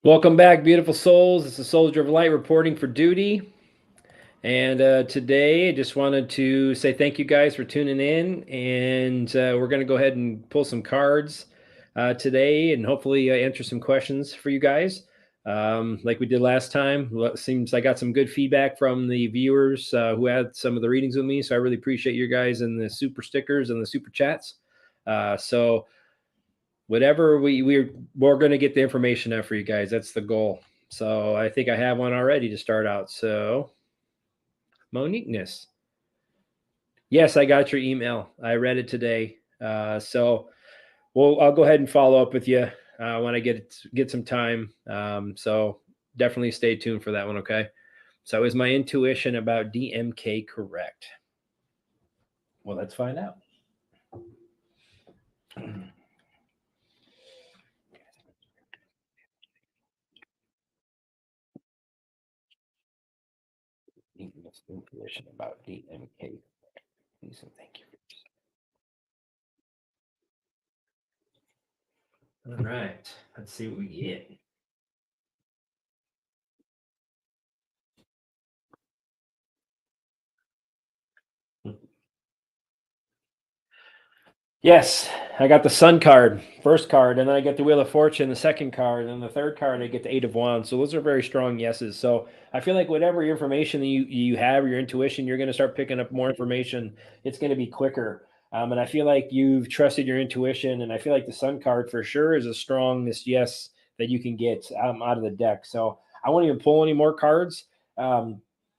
Welcome back, beautiful souls. It's the Soldier of Light reporting for duty. And today, I just wanted to say thank you guys for tuning in. And we're going to go ahead and pull some cards today and hopefully answer some questions for you guys. Like we did last time. It seems I got some good feedback from the viewers who had some of the readings with me. So I really appreciate you guys and the super stickers and the super chats. So whatever we're going to get the information out for you guys. That's the goal. So I think I have one already to start out. So Monikness. Yes, I got your email. I read it today. So I'll go ahead and follow up with you when I get some time. So definitely stay tuned for that one. Okay. So is my intuition about DMK correct? Well, let's find out. Intuition about DMK. So thank you. All right, let's see what we get. Yes, I got the Sun card, first card, and then I get the Wheel of Fortune, the second card, and the third card I get the Eight of Wands. So those are very strong yeses. So I feel like whatever information that you have, your intuition, you're going to start picking up more information. It's going to be quicker. And I feel like you've trusted your intuition, and I feel like the Sun card for sure is a strongest yes that you can get out of the deck. So I won't even pull any more cards.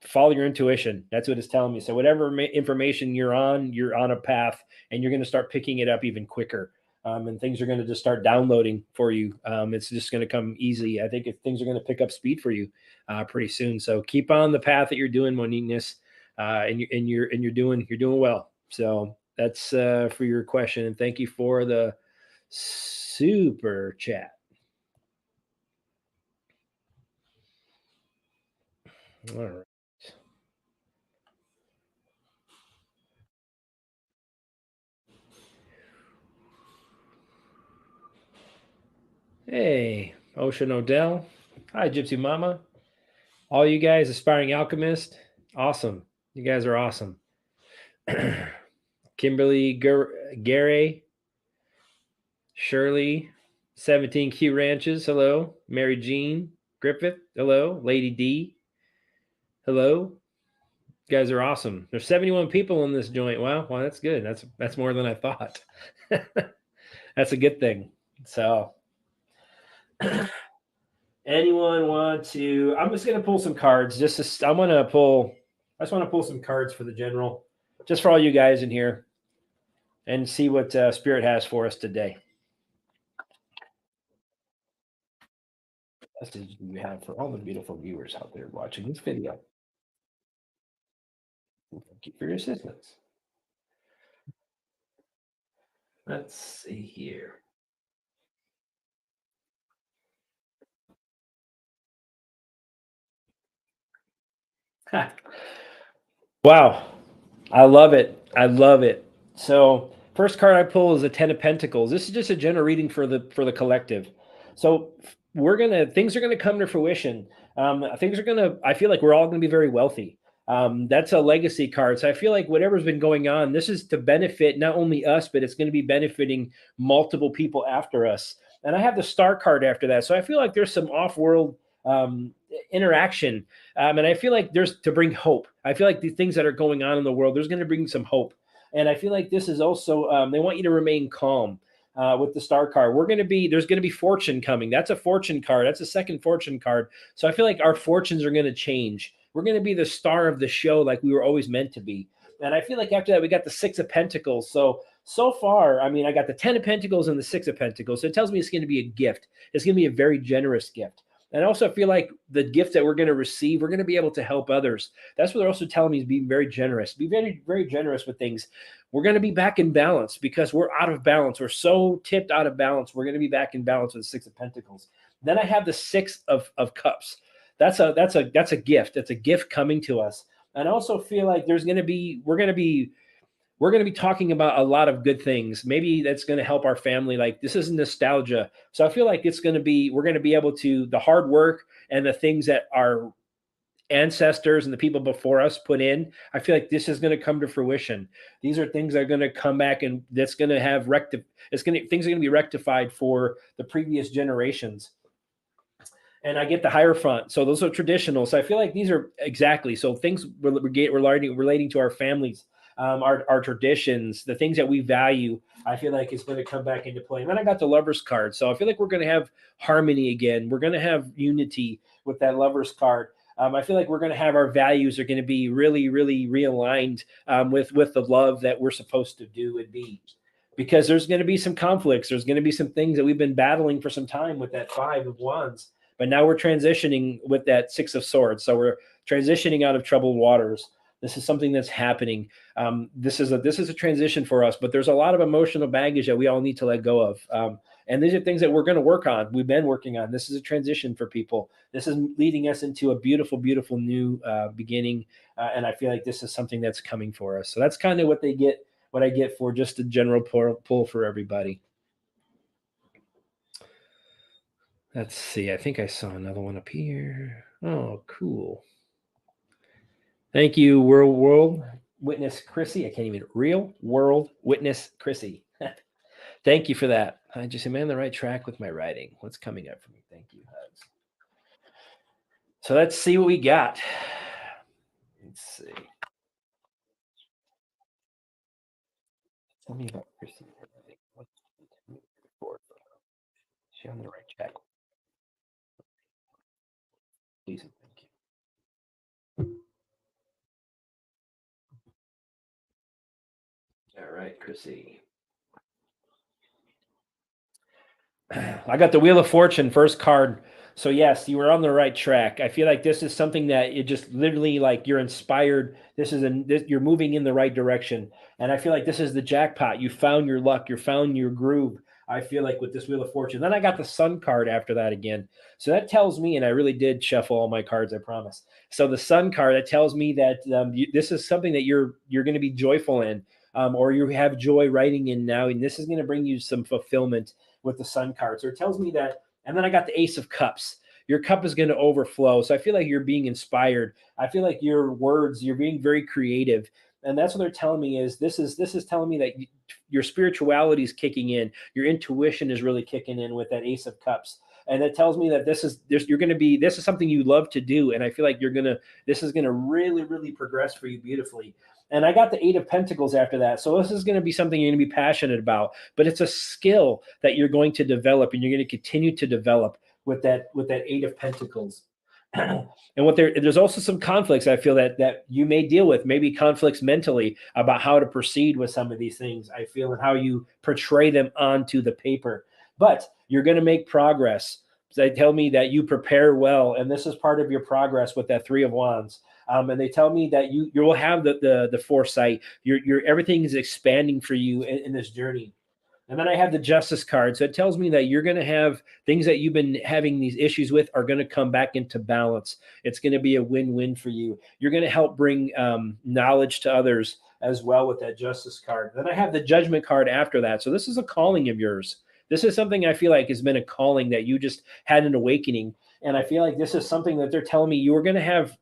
Follow your intuition. That's what it's telling me. So whatever information you're on a path, and you're going to start picking it up even quicker. And things are going to just start downloading for you. It's just going to come easy. I think things are going to pick up speed for you pretty soon. So keep on the path that you're doing, Monikness, and you're doing well. So that's for your question, and thank you for the super chat. All right. Hey, Ocean Odell. Hi, Gypsy Mama. All you guys, aspiring alchemist. Awesome. You guys are awesome. Kimberly Gary, Shirley, 17Q Ranches. Hello. Mary Jean Griffith. Hello. Lady D. Hello. You guys are awesome. There's 71 people in this joint. Wow. Well, that's good. That's more than I thought. That's a good thing. So anyone want to? I'm just gonna pull some cards. I just want to pull some cards for the general, just for all you guys in here, and see what Spirit has for us today. Message we have for all the beautiful viewers out there watching this video. Thank you for your assistance. Let's see here. Wow. I love it. I love it. So first card I pull is a 10 of Pentacles. This is just a general reading for the collective. So things are gonna come to fruition. I feel like we're all gonna be very wealthy. That's a legacy card. So I feel like whatever's been going on, this is to benefit not only us, but it's going to be benefiting multiple people after us. And I have the Star card after that. So I feel like there's some off-world interaction. And I feel like there's to bring hope. I feel like the things that are going on in the world, there's going to bring some hope. And I feel like this is also, they want you to remain calm. With the Star card, there's going to be fortune coming. That's a fortune card. That's a second fortune card. So I feel like our fortunes are going to change. We're going to be the star of the show like we were always meant to be. And I feel like after that, we got the Six of Pentacles. So far, I mean, I got the 10 of Pentacles and the Six of Pentacles. So it tells me it's going to be a gift. It's going to be a very generous gift. And I also feel like the gift that we're going to receive, we're going to be able to help others. That's what they're also telling me, is being very generous. Be very, very generous with things. We're going to be back in balance because we're out of balance. We're so tipped out of balance. We're going to be back in balance with the Six of Pentacles. Then I have the Six of Cups. That's a gift. That's a gift coming to us. And I also feel like we're going to be we're going to be talking about a lot of good things. Maybe that's going to help our family. Like this is nostalgia. So I feel like it's going to be, we're going to be able to, the hard work and the things that our ancestors and the people before us put in, I feel like this is going to come to fruition. These are things that are going to come back, and that's going to have it's going to, things are going to be rectified for the previous generations. And I get the Hierophant. So those are traditional. So I feel like these are exactly, so things relating to our families, our traditions, the things that we value. I feel like it's going to come back into play. And then I got the Lovers card. So I feel like we're going to have harmony again. We're going to have unity with that Lovers card. I feel like we're going to have our values are going to be really, really realigned with the love that we're supposed to do and be. Because there's going to be some conflicts. There's going to be some things that we've been battling for some time with that Five of Wands, but now we're transitioning with that Six of Swords. So we're transitioning out of troubled waters. This is something that's happening. This is a transition for us, but there's a lot of emotional baggage that we all need to let go of. And these are things that we're going to work on. We've been working on. This is a transition for people. This is leading us into a beautiful, beautiful new beginning. And I feel like this is something that's coming for us. So that's kind of what they get, what I get for just a general pull for everybody. Let's see. I think I saw another one up here. Oh, cool. Thank you, World Witness Chrissy. I can't even real World Witness Chrissy. Thank you for that. I just am on the right track with my writing. What's coming up for me? Thank you, hugs. So let's see what we got. Let's see. Tell me about Chrissy. What's she on the right track? Please and thank you. All right, Chrissy. I got the Wheel of Fortune first card. So yes, you were on the right track. I feel like this is something that it just literally like you're inspired. You're moving in the right direction, and I feel like this is the jackpot. You found your luck. You found your groove. I feel like with this Wheel of Fortune. Then I got the Sun card after that again. So that tells me, and I really did shuffle all my cards. I promise. So the Sun card that tells me that this is something that you're going to be joyful in, or you have joy writing in now, and this is going to bring you some fulfillment with the Sun card. So it tells me that. And then I got the Ace of Cups. Your cup is going to overflow. So I feel like you're being inspired. I feel like your words, you're being very creative. And that's what they're telling me is this is telling me that your spirituality is kicking in. Your intuition is really kicking in with that Ace of Cups. And it tells me that you're going to be, this is something you love to do. And I feel like this is going to really, really progress for you beautifully. And I got the Eight of Pentacles after that. So this is going to be something you're going to be passionate about, but it's a skill that you're going to develop and you're going to continue to develop with that Eight of Pentacles. And there's also some conflicts I feel that you may deal with, maybe conflicts mentally about how to proceed with some of these things. I feel and how you portray them onto the paper. But you're going to make progress. They tell me that you prepare well, and this is part of your progress with that Three of Wands. And they tell me that you will have the foresight. Your everything is expanding for you in this journey. And then I have the Justice card. So it tells me that you're going to have things that you've been having these issues with are going to come back into balance. It's going to be a win-win for you. You're going to help bring knowledge to others as well with that Justice card. Then I have the Judgment card after that. So this is a calling of yours. This is something I feel like has been a calling that you just had an awakening. And I feel like this is something that they're telling me you're going to have.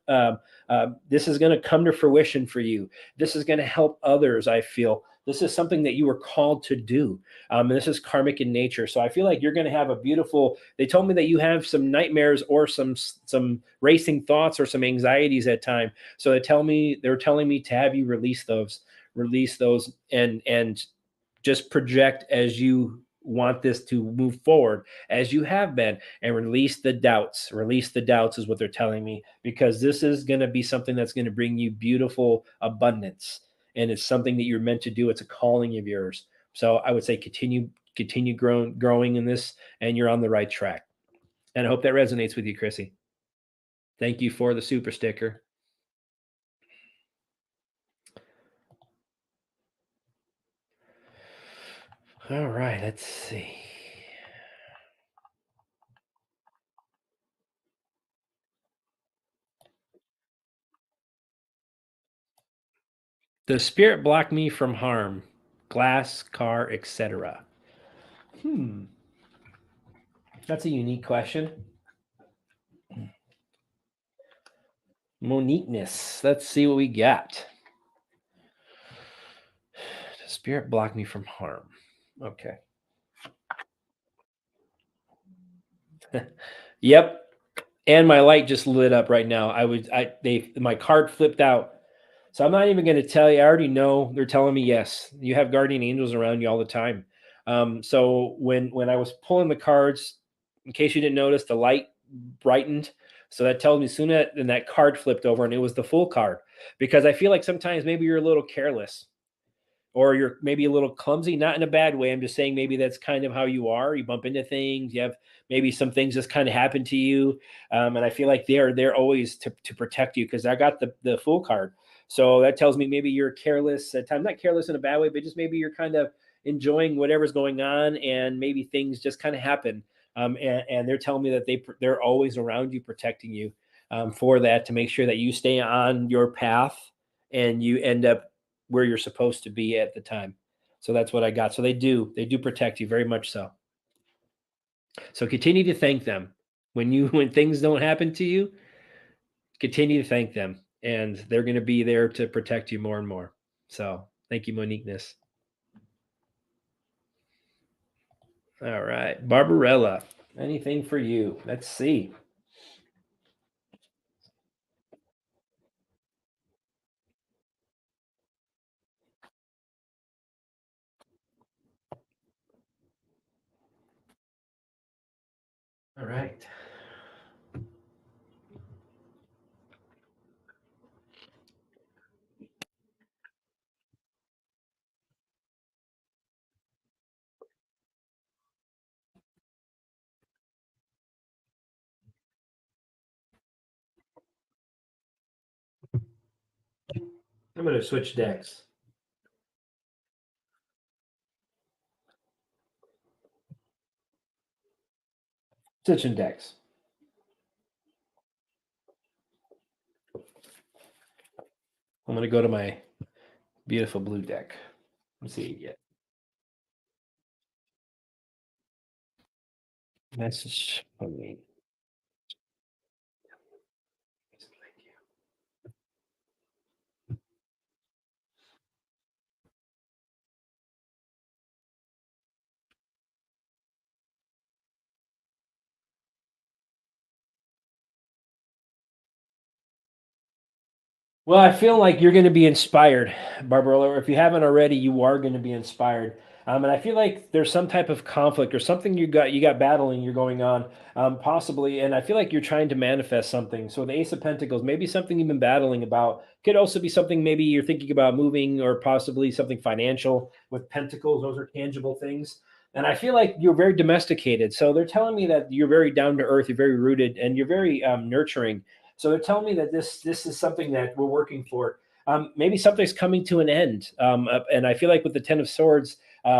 This is going to come to fruition for you. This is going to help others, I feel. This is something that you were called to do. And this is karmic in nature. So I feel like you're going to have a beautiful, they told me that you have some nightmares or some racing thoughts or some anxieties at time. So they're telling me to have you release those and just project as you want this to move forward as you have been, and release the doubts is what they're telling me, because this is going to be something that's going to bring you beautiful abundance, and it's something that you're meant to do. It's a calling of yours. So I would say continue growing in this, and you're on the right track. And I hope that resonates with you, Chrissy. Thank you for the super sticker. All right, let's see. Does spirit block me from harm? Glass, car, etc. That's a unique question. Monikness. Let's see what we got. Does spirit block me from harm? Okay. Yep. And my light just lit up right now. My card flipped out. So I'm not even going to tell you. I already know they're telling me yes. You have guardian angels around you all the time. So when I was pulling the cards, in case you didn't notice, the light brightened. So that tells me soon that then that card flipped over and it was the full card. Because I feel like sometimes maybe you're a little careless or you're maybe a little clumsy, not in a bad way. I'm just saying maybe that's kind of how you are. You bump into things. You have maybe some things just kind of happen to you, and I feel like they're always to protect you because I got the full card. So that tells me maybe you're careless at times, not careless in a bad way, but just maybe you're kind of enjoying whatever's going on, and maybe things just kind of happen. And they're telling me that they're always around you, protecting you for that to make sure that you stay on your path and you end up where you're supposed to be at the time. So that's what I got. So they do protect you very much so. So continue to thank them when things don't happen to you. Continue to thank them, and they're going to be there to protect you more and more. So thank you, Monikness. All right, Barbarella. Anything for you? Let's see. All right. I'm going to switch decks. Switching decks. I'm going to go to my beautiful blue deck. Let's see. Yeah. Message from me. Well, I feel like you're going to be inspired, Barbarella. Or if you haven't already, you are going to be inspired. And I feel like there's some type of conflict or something you got battling you're going on, possibly. And I feel like you're trying to manifest something. So the Ace of Pentacles, maybe something you've been battling about. Could also be something maybe you're thinking about moving, or possibly something financial with Pentacles. Those are tangible things. And I feel like you're very domesticated. So they're telling me that you're very down to earth, you're very rooted, and you're very nurturing. So they're telling me that this is something that we're working for. Maybe something's coming to an end, and I feel like with the Ten of Swords,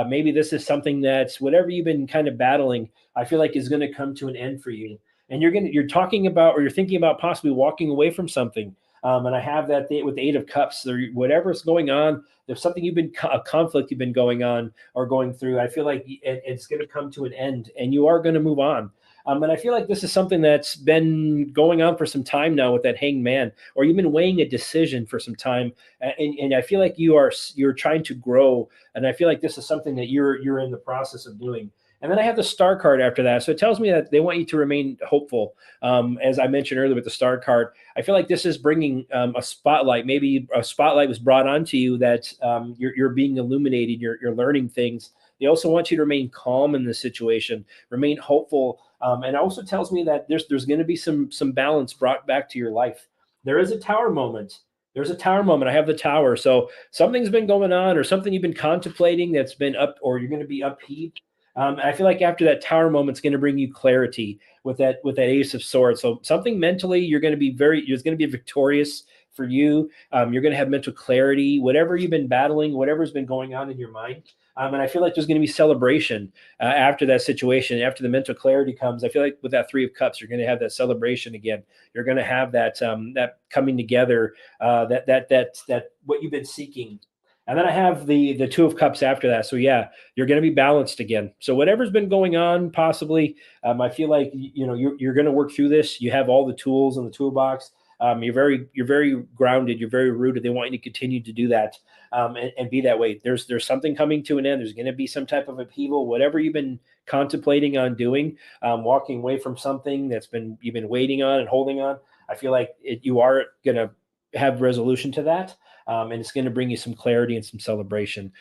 maybe this is something that's whatever you've been kind of battling. I feel like is going to come to an end for you, and you're talking about or you're thinking about possibly walking away from something. And I have that with the Eight of Cups, or whatever's going on. There's something a conflict you've been going on or going through. I feel like it's going to come to an end, and you are going to move on. And I feel like this is something that's been going on for some time now with that hanged man, or you've been weighing a decision for some time, and I feel like you're trying to grow, and I feel like this is something that you're in the process of doing. And then I have the star card after that, so it tells me that they want you to remain hopeful. As I mentioned earlier with the star card, I feel like this is bringing a spotlight. Maybe a spotlight was brought onto you that you're being illuminated. You're learning things. They also want you to remain calm in this situation, remain hopeful, and it also tells me that there's going to be some balance brought back to your life. There is a tower moment. There's a tower moment. I have the tower. So something's been going on, or something you've been contemplating that's been up, or you're going to be upheaved. I feel like after that tower moment, it's going to bring you clarity with that Ace of Swords. So something mentally, you're going to be you're going to be victorious for you. You're going to have mental clarity. Whatever you've been battling, whatever's been going on in your mind, And I feel like there's going to be celebration after that situation, after the mental clarity comes. I feel like with that Three of Cups, you're going to have that celebration again. You're going to have that coming together, that what you've been seeking. And then I have the Two of Cups after that. So yeah, you're going to be balanced again. So whatever's been going on, possibly, I feel like you're going to work through this. You have all the tools in the toolbox. You're very grounded. You're very rooted. They want you to continue to do that, and be that way. There's something coming to an end. There's going to be some type of upheaval. Whatever you've been contemplating on doing, walking away from something you've been waiting on and holding on. I feel like you are going to have resolution to that. And it's going to bring you some clarity and some celebration.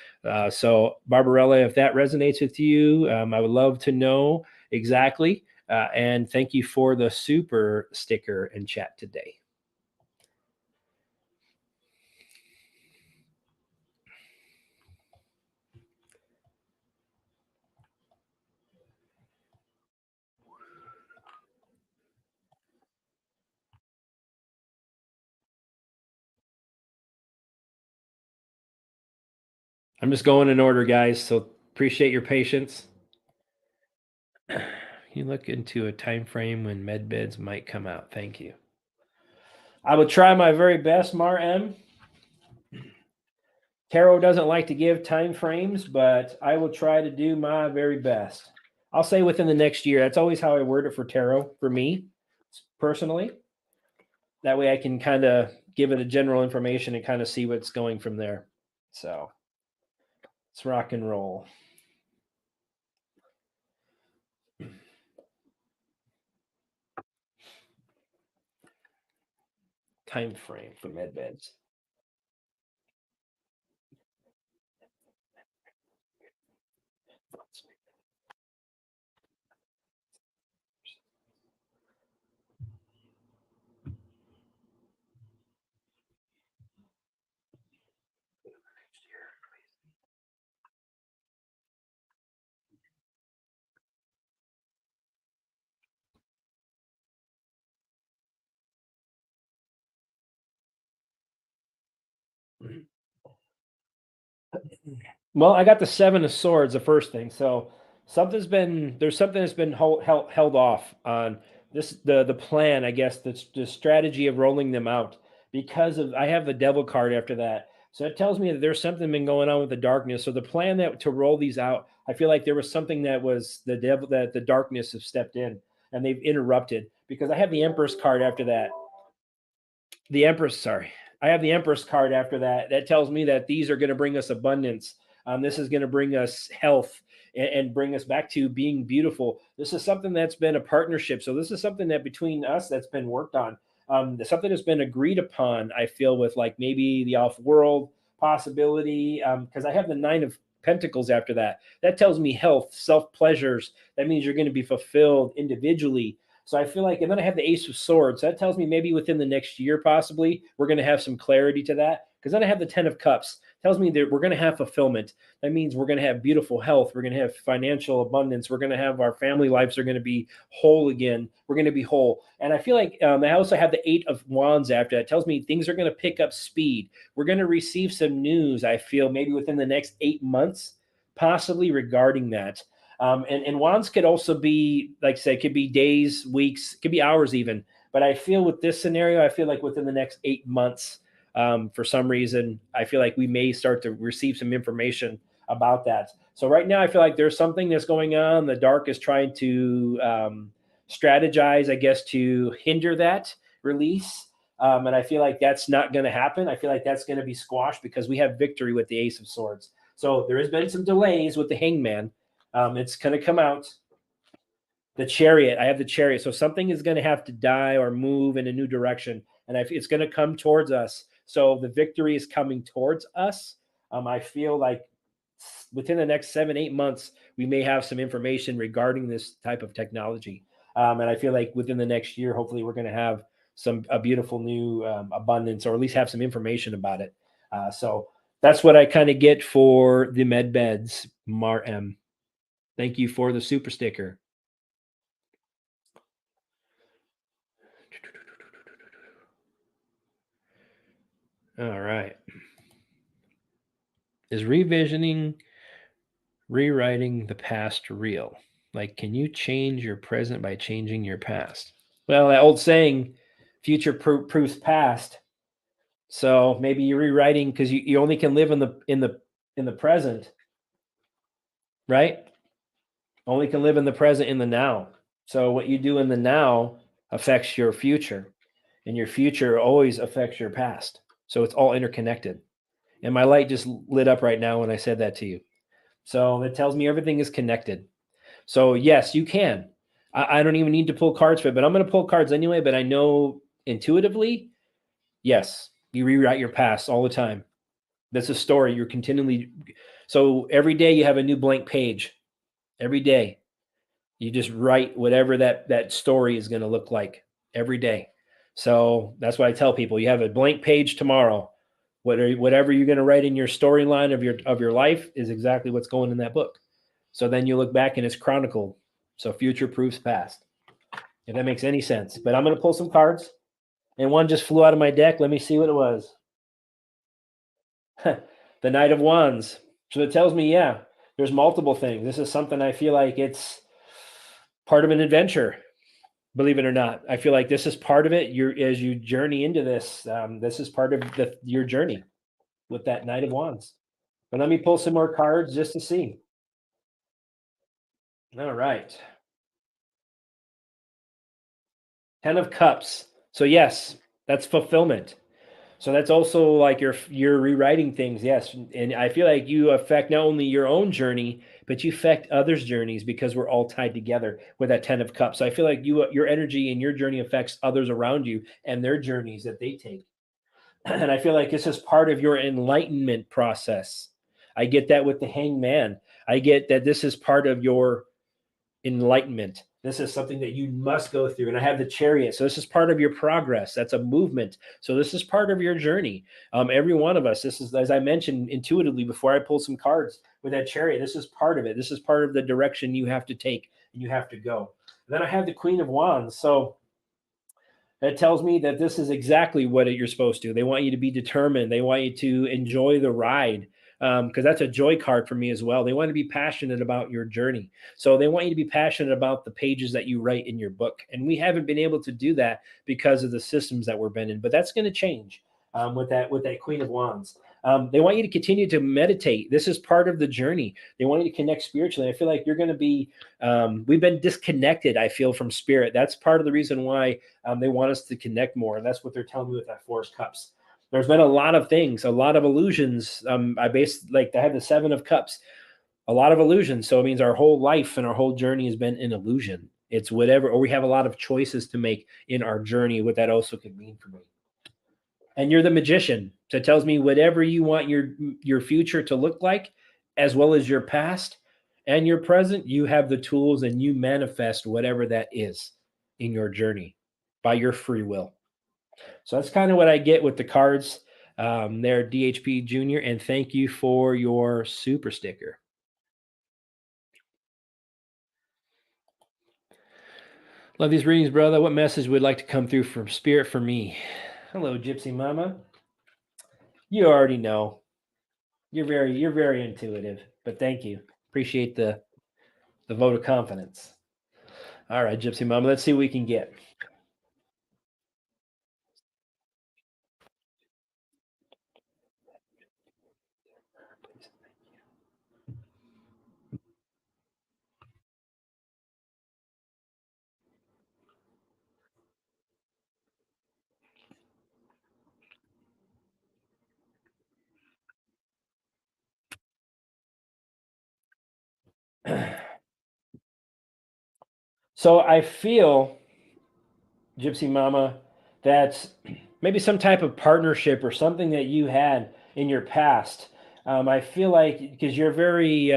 So, Barbarella, if that resonates with you, I would love to know exactly. And thank you for the super sticker in chat today. I'm just going in order, guys. So appreciate your patience. You look into a time frame when med beds might come out. Thank you. I will try my very best, Mar M. Tarot doesn't like to give time frames, but I will try to do my very best. I'll say within the next year. That's always how I word it for tarot for me personally. That way I can kind of give it a general information and kind of see what's going from there. So let's rock and roll. Time frame for med beds. Well, I got the Seven of Swords, the first thing. So there's something that's been held off on this, the plan, I guess, the strategy of rolling them out, because of I have the Devil card after that. So it tells me that there's something been going on with the darkness. So the plan that to roll these out, I feel like there was something that was the devil, that the darkness have stepped in and they've interrupted, because I have the Empress card after that. The Empress, sorry. I have the Empress card after that. That tells me that these are going to bring us abundance. This is going to bring us health and bring us back to being beautiful. This is something that's been a partnership. So this is something that between us that's been worked on. Something that's been agreed upon, I feel, with like maybe the off world possibility. Because I have the Nine of Pentacles after that. That tells me health, self pleasures. That means you're going to be fulfilled individually. So I feel like, and then I have the Ace of Swords. That tells me maybe within the next year, possibly, we're going to have some clarity to that. Because then I have the Ten of Cups. Tells me that we're going to have fulfillment. That means we're going to have beautiful health. We're going to have financial abundance. We're going to have our family lives are going to be whole again. We're going to be whole. And I feel like I also have the Eight of Wands after that. It tells me things are going to pick up speed. We're going to receive some news, I feel, maybe within the next 8 months, possibly regarding that. And wands could also be, like I said, could be days, weeks, could be hours even. But I feel with this scenario, I feel like within the next 8 months, for some reason, I feel like we may start to receive some information about that. So right now, I feel like there's something that's going on. The dark is trying to strategize, I guess, to hinder that release. And I feel like that's not going to happen. I feel like that's going to be squashed because we have victory with the Ace of Swords. So there has been some delays with the Hangman. It's going to come out. The Chariot. I have the Chariot. So something is going to have to die or move in a new direction, and it's going to come towards us. So the victory is coming towards us. I feel like within the next 7-8 months, we may have some information regarding this type of technology. And I feel like within the next year, hopefully, we're going to have a beautiful new abundance, or at least have some information about it. So that's what I kind of get for the med beds, Mar M. Thank you for the super sticker. All right. Is revisioning Rewriting the past real. Like, can you change your present by changing your past? Well, that old saying, future proofs past. So maybe you're rewriting because you only can live in the present, right? Only can live in the present, in the now. So what you do in the now affects your future, and your future always affects your past. So it's all interconnected. And my light just lit up right now when I said that to you. So it tells me everything is connected. So yes, you can. I don't even need to pull cards for it, but I'm going to pull cards anyway. But I know intuitively, yes, you rewrite your past all the time. That's a story you're continually. So every day you have a new blank page. Every day you just write whatever that story is going to look like every day. So that's what I tell people. You have a blank page tomorrow. Whatever you're going to write in your storyline of your life is exactly what's going in that book. So then you look back and it's chronicled. So future proofs past. If that makes any sense. But I'm going to pull some cards. And one just flew out of my deck. Let me see what it was. The Knight of Wands. So it tells me, yeah, there's multiple things. This is something I feel like it's part of an adventure. Believe it or not, I feel like this is part of it. As you journey into this, this is part of your journey with that Knight of Wands. But let me pull some more cards just to see. All right. 10 of Cups. So yes, that's fulfillment. So that's also like you're rewriting things, yes. And I feel like you affect not only your own journey, but you affect others' journeys because we're all tied together with that 10 of Cups. So I feel like your energy and your journey affects others around you and their journeys that they take. And I feel like this is part of your enlightenment process. I get that with the Hangman. I get that this is part of your enlightenment. This is something that you must go through. And I have the Chariot. So this is part of your progress. That's a movement. So this is part of your journey. Every one of us, this is, as I mentioned intuitively before I pulled some cards with that Chariot, this is part of it. This is part of the direction you have to take and you have to go. And then I have the Queen of Wands. So that tells me that this is exactly what you're supposed to. They want you to be determined. They want you to enjoy the ride, because that's a joy card for me as well. They want to be passionate about your journey. So they want you to be passionate about the pages that you write in your book. And we haven't been able to do that because of the systems that we're been in. But that's going to change with that Queen of Wands. They want you to continue to meditate. This is part of the journey. They want you to connect spiritually. I feel like you're going to be, we've been disconnected, I feel, from spirit. That's part of the reason why they want us to connect more. And that's what they're telling me with that Four of Cups. There's been a lot of things, a lot of illusions. I have the Seven of Cups, a lot of illusions. So it means our whole life and our whole journey has been an illusion. It's whatever, or we have a lot of choices to make in our journey, what that also could mean for me. And you're the Magician. So it tells me whatever you want your future to look like, as well as your past and your present, you have the tools and you manifest whatever that is in your journey by your free will. So that's kind of what I get with the cards there, DHP Jr. And thank you for your super sticker. Love these readings, brother. What message would like to come through from Spirit for me? Hello, Gypsy Mama. You already know. You're very intuitive, but thank you. Appreciate the vote of confidence. All right, Gypsy Mama, let's see what we can get. So I feel, Gypsy Mama, that maybe some type of partnership or something that you had in your past. I feel like because you're a very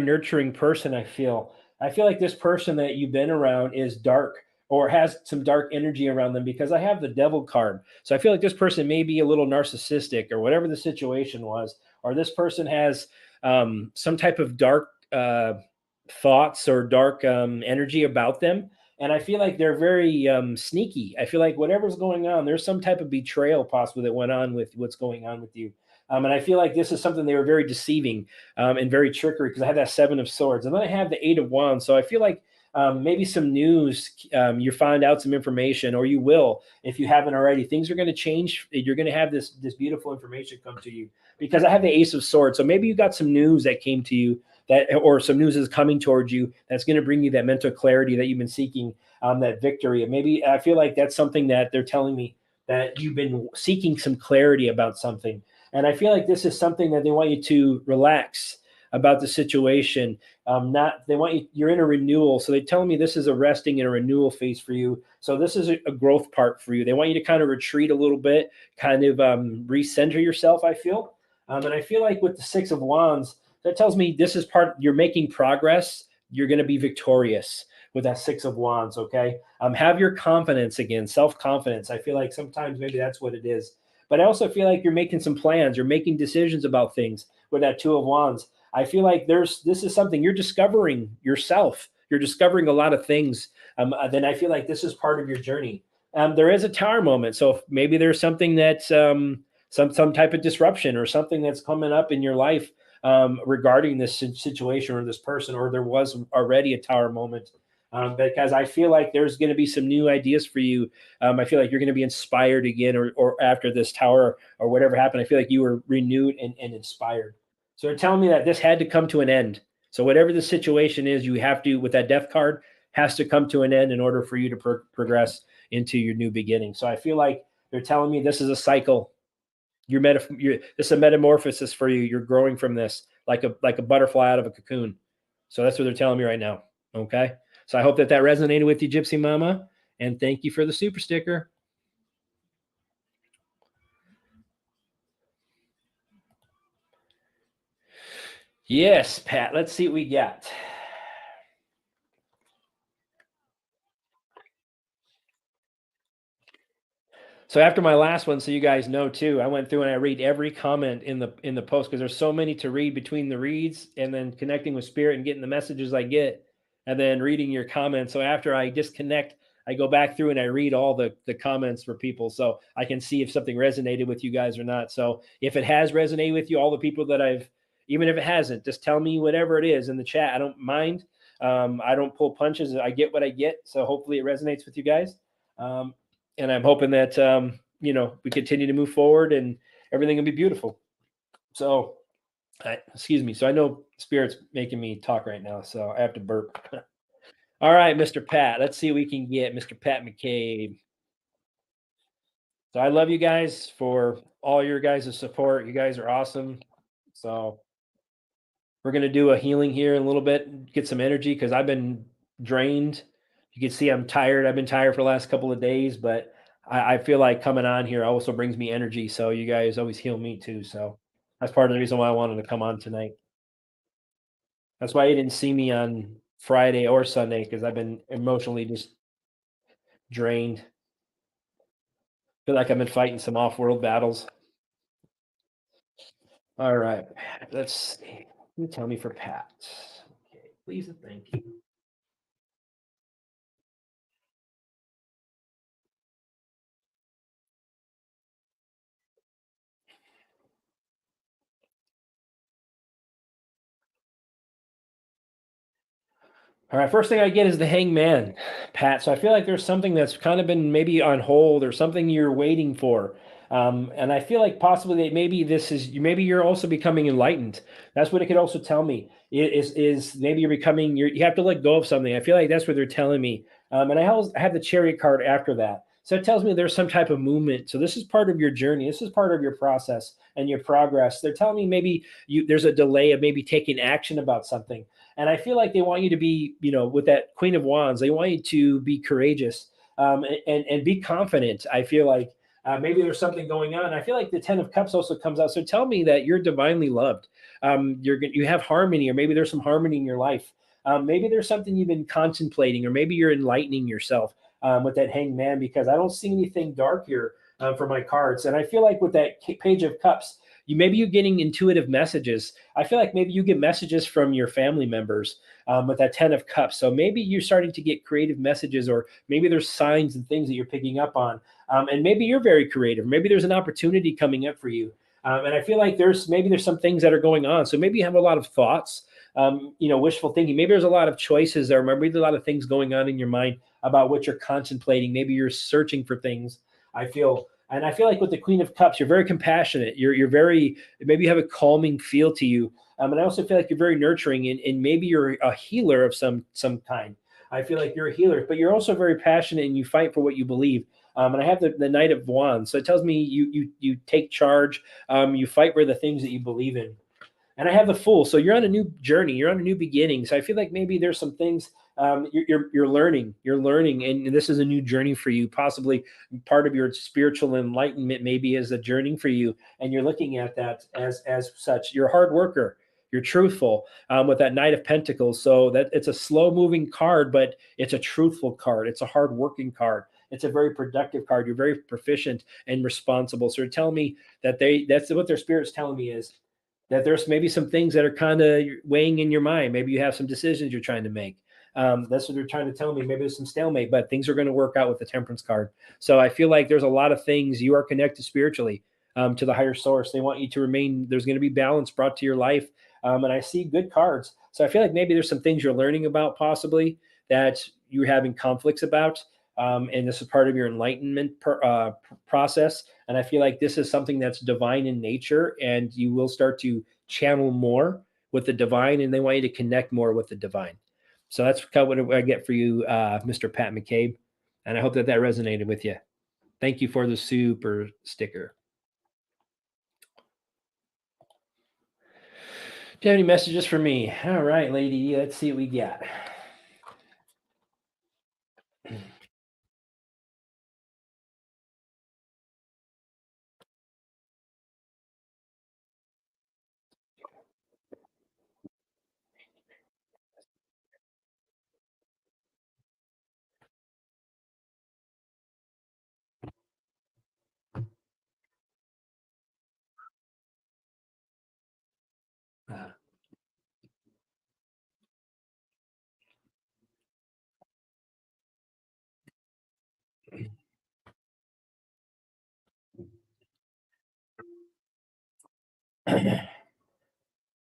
nurturing person. I feel like this person that you've been around is dark or has some dark energy around them because I have the Devil card. So I feel like this person may be a little narcissistic or whatever the situation was, or this person has some type of dark thoughts or dark energy about them. And I feel like they're very sneaky. I feel like whatever's going on, there's some type of betrayal possibly that went on with what's going on with you. And I feel like this is something they were very deceiving and very trickery, because I had that 7 of Swords, and then I have the 8 of Wands. So I feel like maybe some news, you find out some information, or you will, if you haven't already. Things are going to change. You're going to have this beautiful information come to you, because I have the Ace of Swords. So maybe you got some news that came to you, or some news is coming towards you, that's going to bring you that mental clarity that you've been seeking, that victory. And maybe I feel like that's something that they're telling me, that you've been seeking some clarity about something. And I feel like this is something that they want you to relax about the situation. Not They want you, you're in a renewal. So they're telling me this is a resting and a renewal phase for you. So this is a growth part for you. They want you to kind of retreat a little bit, kind of recenter yourself, I feel. And I feel like with the 6 of Wands, that tells me this is you're making progress. You're going to be victorious with that 6 of Wands. Okay. Have your confidence again, self-confidence. I feel like sometimes maybe that's what it is. But I also feel like you're making some plans. You're making decisions about things with that 2 of Wands. I feel like this is something you're discovering yourself. You're discovering a lot of things. Then I feel like this is part of your journey. There is a Tower moment. So maybe there's something that's some type of disruption, or something that's coming up in your life regarding this situation or this person, or there was already a Tower moment. Because I feel like there's going to be some new ideas for you. I feel like you're going to be inspired again, or after this Tower or whatever happened, I feel like you were renewed and inspired. So they're telling me that this had to come to an end. So whatever the situation is, you have to, with that Death card, has to come to an end in order for you to progress into your new beginning. So I feel like they're telling me this is a cycle. This is a metamorphosis for you. You're growing from this like a butterfly out of a cocoon. So that's what they're telling me right now. Okay. So I hope that resonated with you, Gypsy Mama, and thank you for the super sticker. Yes, Pat. Let's see what we got. So after my last one, so you guys know too, I went through and I read every comment in the post, because there's so many to read between the reads and then connecting with spirit and getting the messages I get, and then reading your comments. So after I disconnect, I go back through and I read all the comments for people, so I can see if something resonated with you guys or not. So if it has resonated with you, all the people that even if it hasn't, just tell me whatever it is in the chat. I don't mind. I don't pull punches. I get what I get. So hopefully it resonates with you guys. And I'm hoping that we continue to move forward and everything will be beautiful. So, excuse me. So I know Spirit's making me talk right now, so I have to burp. All right, Mr. Pat. Let's see what we can get, Mr. Pat McCabe. So I love you guys for all your guys' support. You guys are awesome. So we're gonna do a healing here in a little bit, get some energy, because I've been drained. You can see I'm tired. I've been tired for the last couple of days, but I feel like coming on here also brings me energy. So you guys always heal me too. So that's part of the reason why I wanted to come on tonight. That's why you didn't see me on Friday or Sunday, because I've been emotionally just drained. Feel like I've been fighting some off-world battles. All right, let's see. You tell me for Pat. Okay, please and thank you. All right, first thing I get is the Hangman, Pat. So I feel like there's something that's kind of been maybe on hold, or something you're waiting for. And I feel like possibly that maybe you're also becoming enlightened. That's what it could also tell me. Is maybe you have to let go of something. I feel like that's what they're telling me. And I have the Chariot card after that. So it tells me there's some type of movement. So this is part of your journey. This is part of your process and your progress. They're telling me maybe there's a delay of maybe taking action about something. And I feel like they want you to be, with that Queen of Wands, they want you to be courageous, and be confident. I feel like maybe there's something going on. I feel like the 10 of Cups also comes out. So tell me that you're divinely loved. You have harmony, or maybe there's some harmony in your life. Maybe there's something you've been contemplating, or maybe you're enlightening yourself with that Hangman, because I don't see anything dark here for my cards. And I feel like with that Page of Cups, you're getting intuitive messages. I feel like maybe you get messages from your family members with that 10 of Cups. So maybe you're starting to get creative messages, or maybe there's signs and things that you're picking up on. And maybe you're very creative. Maybe there's an opportunity coming up for you. And I feel like there's some things that are going on. So maybe you have a lot of thoughts, wishful thinking. Maybe there's a lot of choices there. Maybe there's a lot of things going on in your mind about what you're contemplating. Maybe you're searching for things. I feel like with the Queen of Cups, you're very compassionate. You're very, maybe you have a calming feel to you. And I also feel like you're very nurturing, and maybe you're a healer of some kind. I feel like you're a healer, but you're also very passionate and you fight for what you believe. And I have the Knight of Wands, so it tells me you take charge. You fight for the things that you believe in. And I have the Fool, so you're on a new journey. You're on a new beginning. So I feel like maybe there's some things you're learning. You're learning, and this is a new journey for you. Possibly part of your spiritual enlightenment maybe is a journey for you, and you're looking at that as such. You're a hard worker. You're truthful with that Knight of Pentacles. So that it's a slow moving card, but it's a truthful card. It's a hard working card. It's a very productive card. You're very proficient and responsible. So tell me that's what their spirit's telling me is that there's maybe some things that are kind of weighing in your mind. Maybe you have some decisions you're trying to make. That's what they're trying to tell me. Maybe there's some stalemate, but things are going to work out with the Temperance card. So I feel like there's a lot of things you are connected spiritually to the higher source. They want you to remain. There's going to be balance brought to your life, and I see good cards. So I feel like maybe there's some things you're learning about possibly that you're having conflicts about. And this is part of your enlightenment process. And I feel like this is something that's divine in nature, and you will start to channel more with the divine, and they want you to connect more with the divine. So that's kind of what I get for you, Mr. Pat McCabe. And I hope that resonated with you. Thank you for the super sticker. Do you have any messages for me? All right, lady, let's see what we got.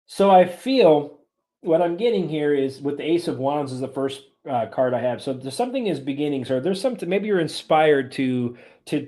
So I feel what I'm getting here is with the Ace of Wands is the first card I have. So there's something is beginning. So there's something maybe you're inspired to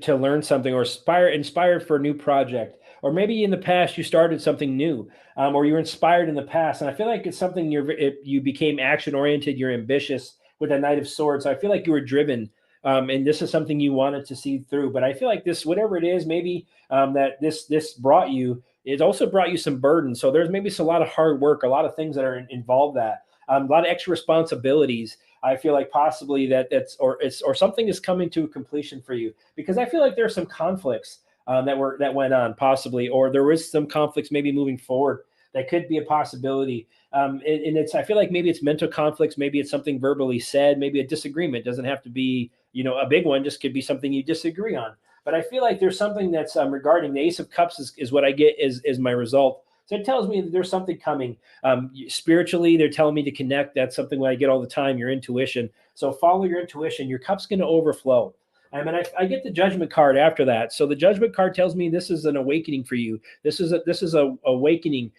learn something or inspired for a new project, or maybe in the past you started something new, or you were inspired in the past. And I feel like it's something you became action oriented. You're ambitious with a Knight of Swords. So I feel like you were driven. And this is something you wanted to see through. But I feel like this, whatever it is, maybe that this brought you, it also brought you some burden. So there's maybe a lot of hard work, a lot of things that are involved that a lot of extra responsibilities. I feel like possibly or something is coming to a completion for you, because I feel like there's some conflicts that went on possibly, or there was some conflicts maybe moving forward that could be a possibility. And it's I feel like maybe it's mental conflicts, maybe it's something verbally said, maybe a disagreement doesn't have to be a big one, just could be something you disagree on. But I feel like there's something that's regarding the Ace of Cups is what I get is my result. So it tells me that there's something coming. Spiritually, they're telling me to connect. That's something that I get all the time, your intuition. So follow your intuition. Your cup's going to overflow. I mean, I get the Judgment card after that. So the Judgment card tells me this is an awakening for you. This is a awakening.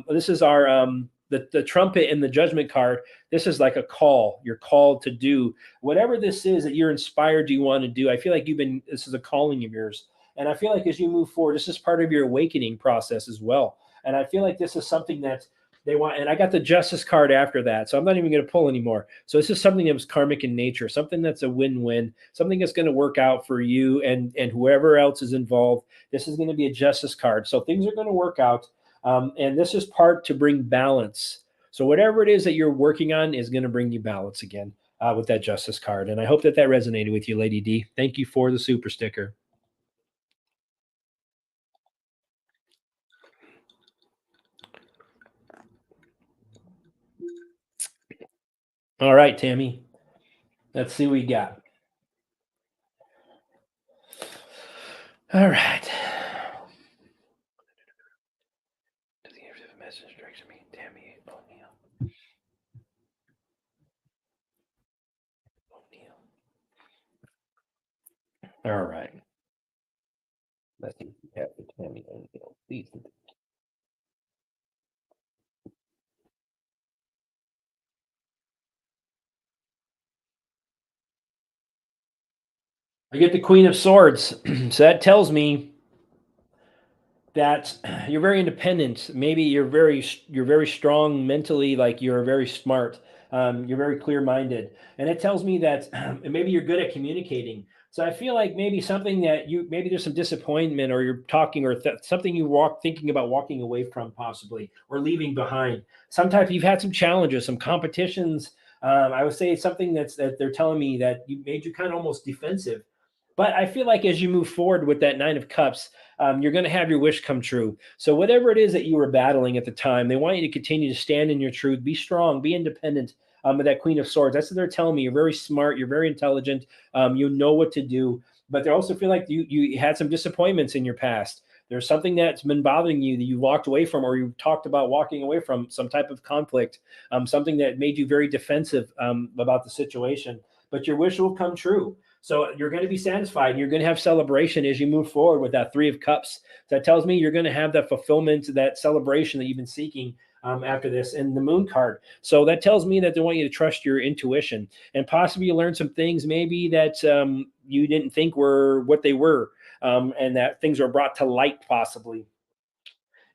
This is our the trumpet in the Judgment card. This is like a call. You're called to do whatever this is that you're inspired you want to do. I feel like this is a calling of yours. And I feel like as you move forward, this is part of your awakening process as well. And I feel like this is something that they want. And I got the Justice card after that. So I'm not even going to pull anymore. So this is something that was karmic in nature, something that's a win-win, something that's going to work out for you and whoever else is involved. This is going to be a Justice card. So things are going to work out. And this is part to bring balance. So whatever it is that you're working on is going to bring you balance again with that Justice card. And I hope that resonated with you, Lady D. Thank you for the super sticker. All right, Tammy. Let's see what we got. All right. Does he have a message direction me? Tammy O'Neill. O'Neill. All right. Let's see. Yeah, Tammy, please. I get the Queen of Swords. So that tells me that you're very independent. Maybe you're very strong mentally, like you're very smart. You're very clear minded, and it tells me that maybe you're good at communicating. So I feel like maybe something that you maybe there's some disappointment, or you're talking, or something you walk thinking about walking away from, possibly, or leaving behind. Sometimes you've had some challenges, some competitions. I would say something that they're telling me that you made you kind of almost defensive. But I feel like as you move forward with that Nine of Cups, you're going to have your wish come true. So whatever it is that you were battling at the time, they want you to continue to stand in your truth, be strong, be independent. With that Queen of Swords, that's what they're telling me. You're very smart, you're very intelligent, you know what to do. But they also feel like you had some disappointments in your past. There's something that's been bothering you that you walked away from, or you talked about walking away from, some type of conflict, something that made you very defensive about the situation. But your wish will come true. So you're going to be satisfied. You're going to have celebration as you move forward with that Three of Cups. So that tells me you're going to have that fulfillment, that celebration that you've been seeking after this, and the Moon card. So that tells me that they want you to trust your intuition, and possibly you learn some things maybe that you didn't think were what they were, and that things are brought to light possibly.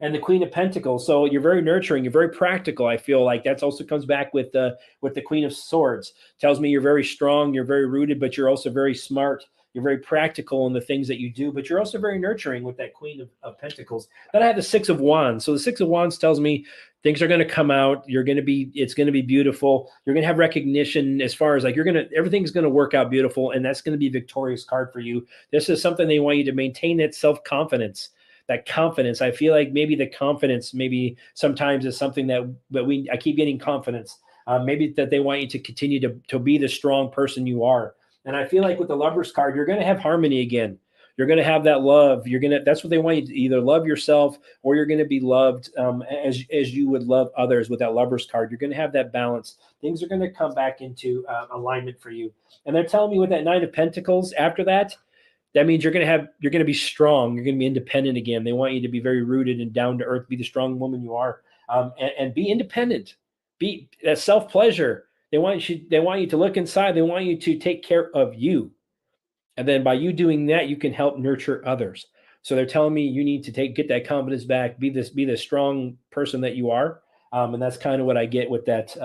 And the Queen of Pentacles. So you're very nurturing, you're very practical. I feel like that's also comes back with the Queen of Swords. Tells me you're very strong, you're very rooted, but you're also very smart. You're very practical in the things that you do, but you're also very nurturing with that Queen of Pentacles. Then I have the Six of Wands. So the Six of Wands tells me things are going to come out. It's going to be beautiful. You're going to have recognition as far as like everything's going to work out beautiful, and that's going to be a victorious card for you. This is something they want you to maintain, that self confidence, that confidence. I feel like maybe the confidence, maybe sometimes is something I keep getting confidence. Maybe that they want you to continue to be the strong person you are. And I feel like with the Lovers card, you're going to have harmony again. You're going to have that love. That's what they want you to either love yourself, or you're going to be loved as you would love others with that Lovers card. You're going to have that balance. Things are going to come back into alignment for you. And they're telling me with that Nine of Pentacles after that means you're going to be strong, you're going to be independent again. They want you to be very rooted and down to earth, be the strong woman you are, and be independent, be that self pleasure. They want you to look inside, they want you to take care of you, and then by you doing that, you can help nurture others. So they're telling me you need to get that confidence back, be the strong person that you are. And that's kind of what I get with that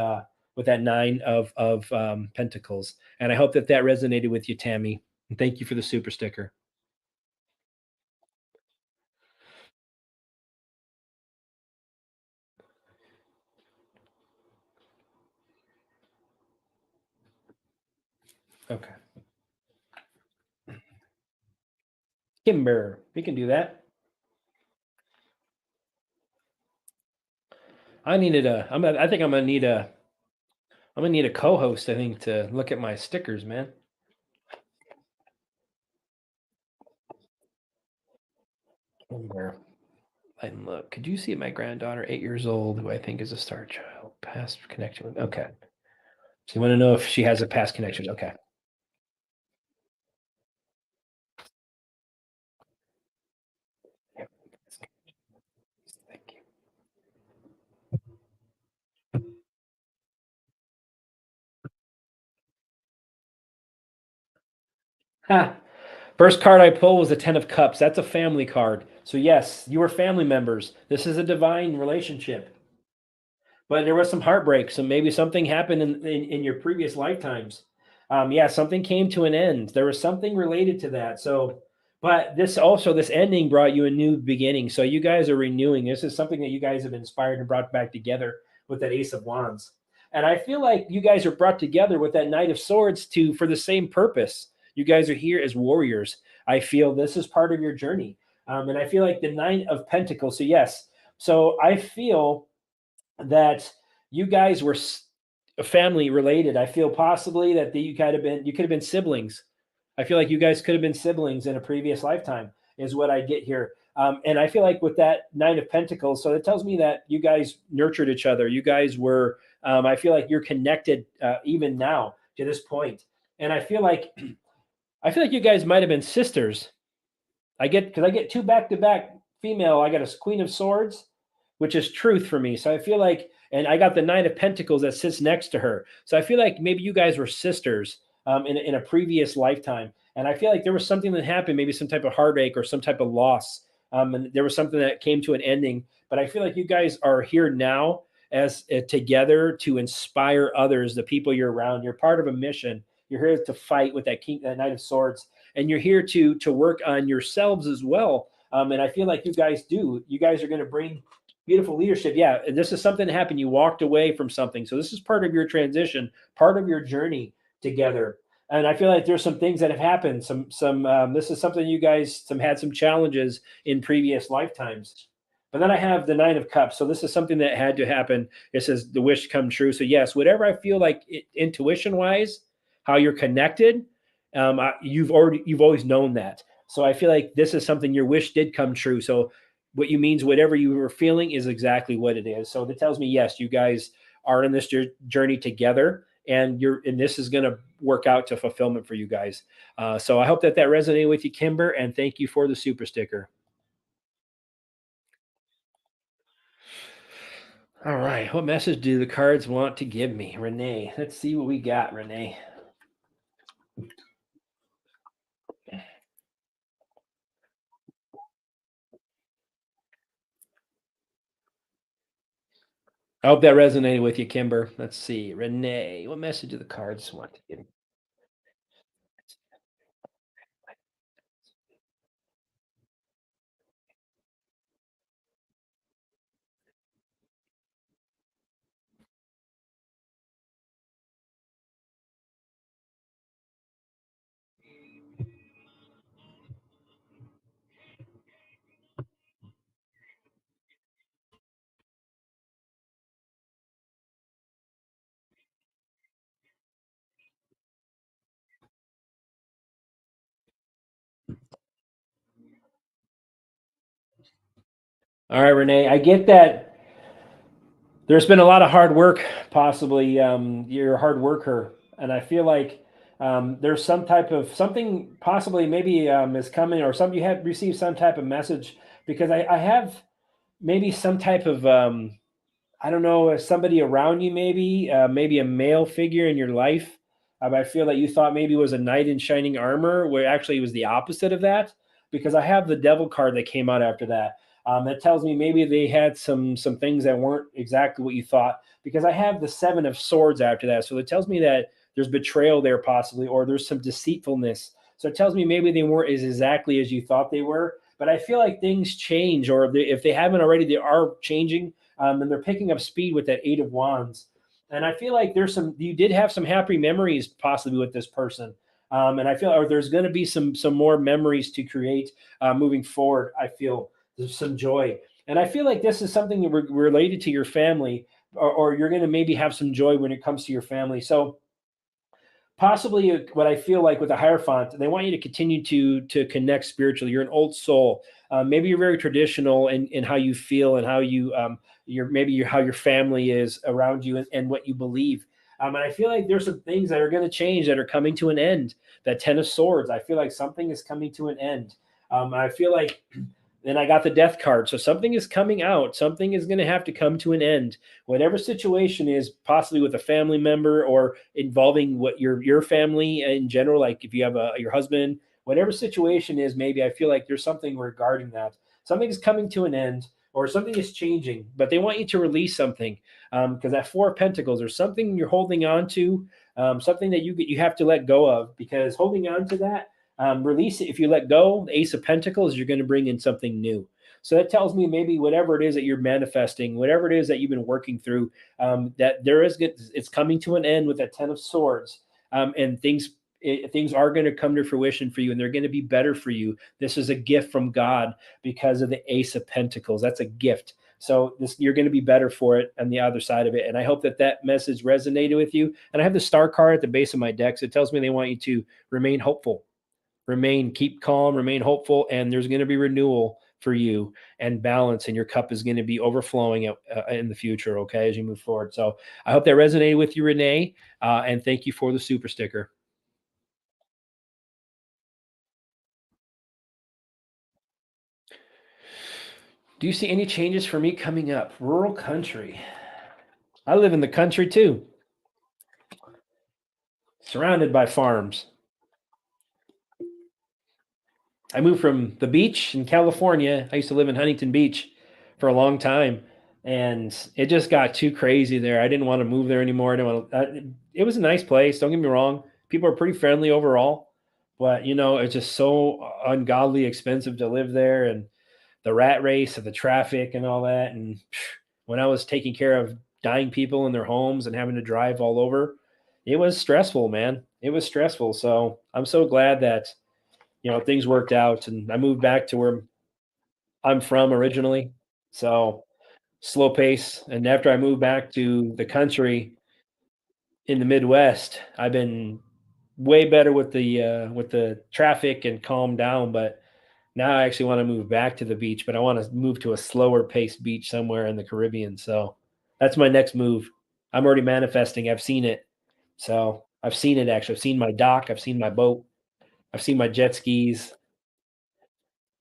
Nine of Pentacles. And I hope that resonated with you, Tammy. And thank you for the super sticker. Okay. Kimber, we can do that. I think I'm gonna need a co-host, I think, to look at my stickers, man. Kimber. And look, could you see my granddaughter, 8 years old, who I think is a star child? Past connection with, okay. So you want to know if she has a past connection? Okay. Yep. Thank you. Ha. First card I pulled was the Ten of Cups. That's a family card. So yes, you are family members. This is a divine relationship. But there was some heartbreak. So maybe something happened in your previous lifetimes. Yeah, something came to an end. There was something related to that. So, but this ending brought you a new beginning. So you guys are renewing. This is something that you guys have inspired and brought back together with that Ace of Wands. And I feel like you guys are brought together with that Knight of Swords for the same purpose. You guys are here as warriors. I feel this is part of your journey. And I feel like the Nine of Pentacles. So yes. So I feel that you guys were family related. I feel possibly that you could have been siblings. I feel like you guys could have been siblings in a previous lifetime, is what I get here. And I feel like with that Nine of Pentacles, so it tells me that you guys nurtured each other. You guys were. I feel like you're connected even now to this point. And I feel like you guys might have been sisters. because I get two back to back female. I got a Queen of Swords, which is truth for me. So I feel like, and I got the Knight of Pentacles that sits next to her. So I feel like maybe you guys were sisters in a previous lifetime. And I feel like there was something that happened, maybe some type of heartache or some type of loss. And there was something that came to an ending. But I feel like you guys are here now as together to inspire others, the people you're around. You're part of a mission. You're here to fight with that Knight of Swords, and you're here to work on yourselves as well. And I feel like you guys do. You guys are going to bring beautiful leadership. Yeah, this is something that happened. You walked away from something, so this is part of your transition, part of your journey together. And I feel like there's some things that have happened. This is something you guys had some challenges in previous lifetimes. But then I have the Nine of Cups. So this is something that had to happen. It says the wish come true. So yes, whatever I feel like intuition wise, how you're connected, you've always known that. So I feel like this is something your wish did come true. So what you means whatever you were feeling is exactly what it is. So that tells me yes, you guys are in this journey together, and this is going to work out to fulfillment for you guys. So I hope that resonated with you, Kimber, and thank you for the super sticker. All right, what message do the cards want to give me, Renee? Let's see what we got, Renee. I hope that resonated with you, Kimber. Let's see, Renee. What message do the cards want to give me? All right, Renee. I get that there's been a lot of hard work, possibly. You're a hard worker, and I feel like there's some type of something, possibly maybe is coming, or some you have received some type of message, because I have maybe some type of I don't know, somebody around you, maybe a male figure in your life. I feel that you thought maybe was a knight in shining armor, where actually it was the opposite of that. Because I have the devil card that came out after that. That tells me maybe they had some things that weren't exactly what you thought. Because I have the seven of swords after that, so it tells me that there's betrayal there possibly, or there's some deceitfulness. So it tells me maybe they weren't as exactly as you thought they were. But I feel like things change, or if they haven't already, they are changing, and they're picking up speed with that Eight of Wands. And I feel like you did have some happy memories possibly with this person. And I feel, or there's going to be some more memories to create moving forward. I feel there's some joy. And I feel like this is something that related to your family, or you're going to maybe have some joy when it comes to your family. So possibly what I feel like with the Hierophant, they want you to continue to connect spiritually. You're an old soul. Maybe you're very traditional in how you feel and how you how your family is around you, and what you believe. And I feel like there's some things that are going to change, that are coming to an end. That Ten of Swords, I feel like something is coming to an end. I feel like then I got the death card. So something is coming out. Something is going to have to come to an end. Whatever situation is, possibly with a family member, or involving what your family in general, like if you have your husband, whatever situation is, maybe I feel like there's something regarding that. Something is coming to an end, or something is changing, but they want you to release something, because that Four of Pentacles, there's something you're holding on to, something that you have to let go of, because holding on to that, release it. If you let go, the Ace of Pentacles, you're going to bring in something new. So that tells me maybe whatever it is that you're manifesting, whatever it is that you've been working through, that it's coming to an end with that Ten of Swords, and things are going to come to fruition for you, and they're going to be better for you. This is a gift from God because of the Ace of Pentacles. That's a gift. So you're going to be better for it on the other side of it. And I hope that message resonated with you. And I have the star card at the base of my deck. So it tells me they want you to remain hopeful, keep calm, remain hopeful, and there's going to be renewal for you and balance, and your cup is going to be overflowing in the future, okay, as you move forward. So I hope that resonated with you, Renee, and thank you for the super sticker. Do you see any changes for me coming up? Rural country. I live in the country too, surrounded by farms. I moved from the beach in California. I used to live in Huntington Beach for a long time, and it just got too crazy there. I didn't want to move there anymore. I didn't want to, it was a nice place. Don't get me wrong. People are pretty friendly overall, but it's just so ungodly expensive to live there, and the rat race of the traffic and all that. And when I was taking care of dying people in their homes and having to drive all over, it was stressful, man. It was stressful. So I'm so glad that things worked out and I moved back to where I'm from originally. So slow pace. And after I moved back to the country in the Midwest, I've been way better with the traffic and calmed down. But now I actually want to move back to the beach, but I want to move to a slower paced beach somewhere in the Caribbean. So that's my next move. I'm already manifesting. I've seen it. So I've seen it actually. I've seen my dock. I've seen my boat. I've seen my jet skis.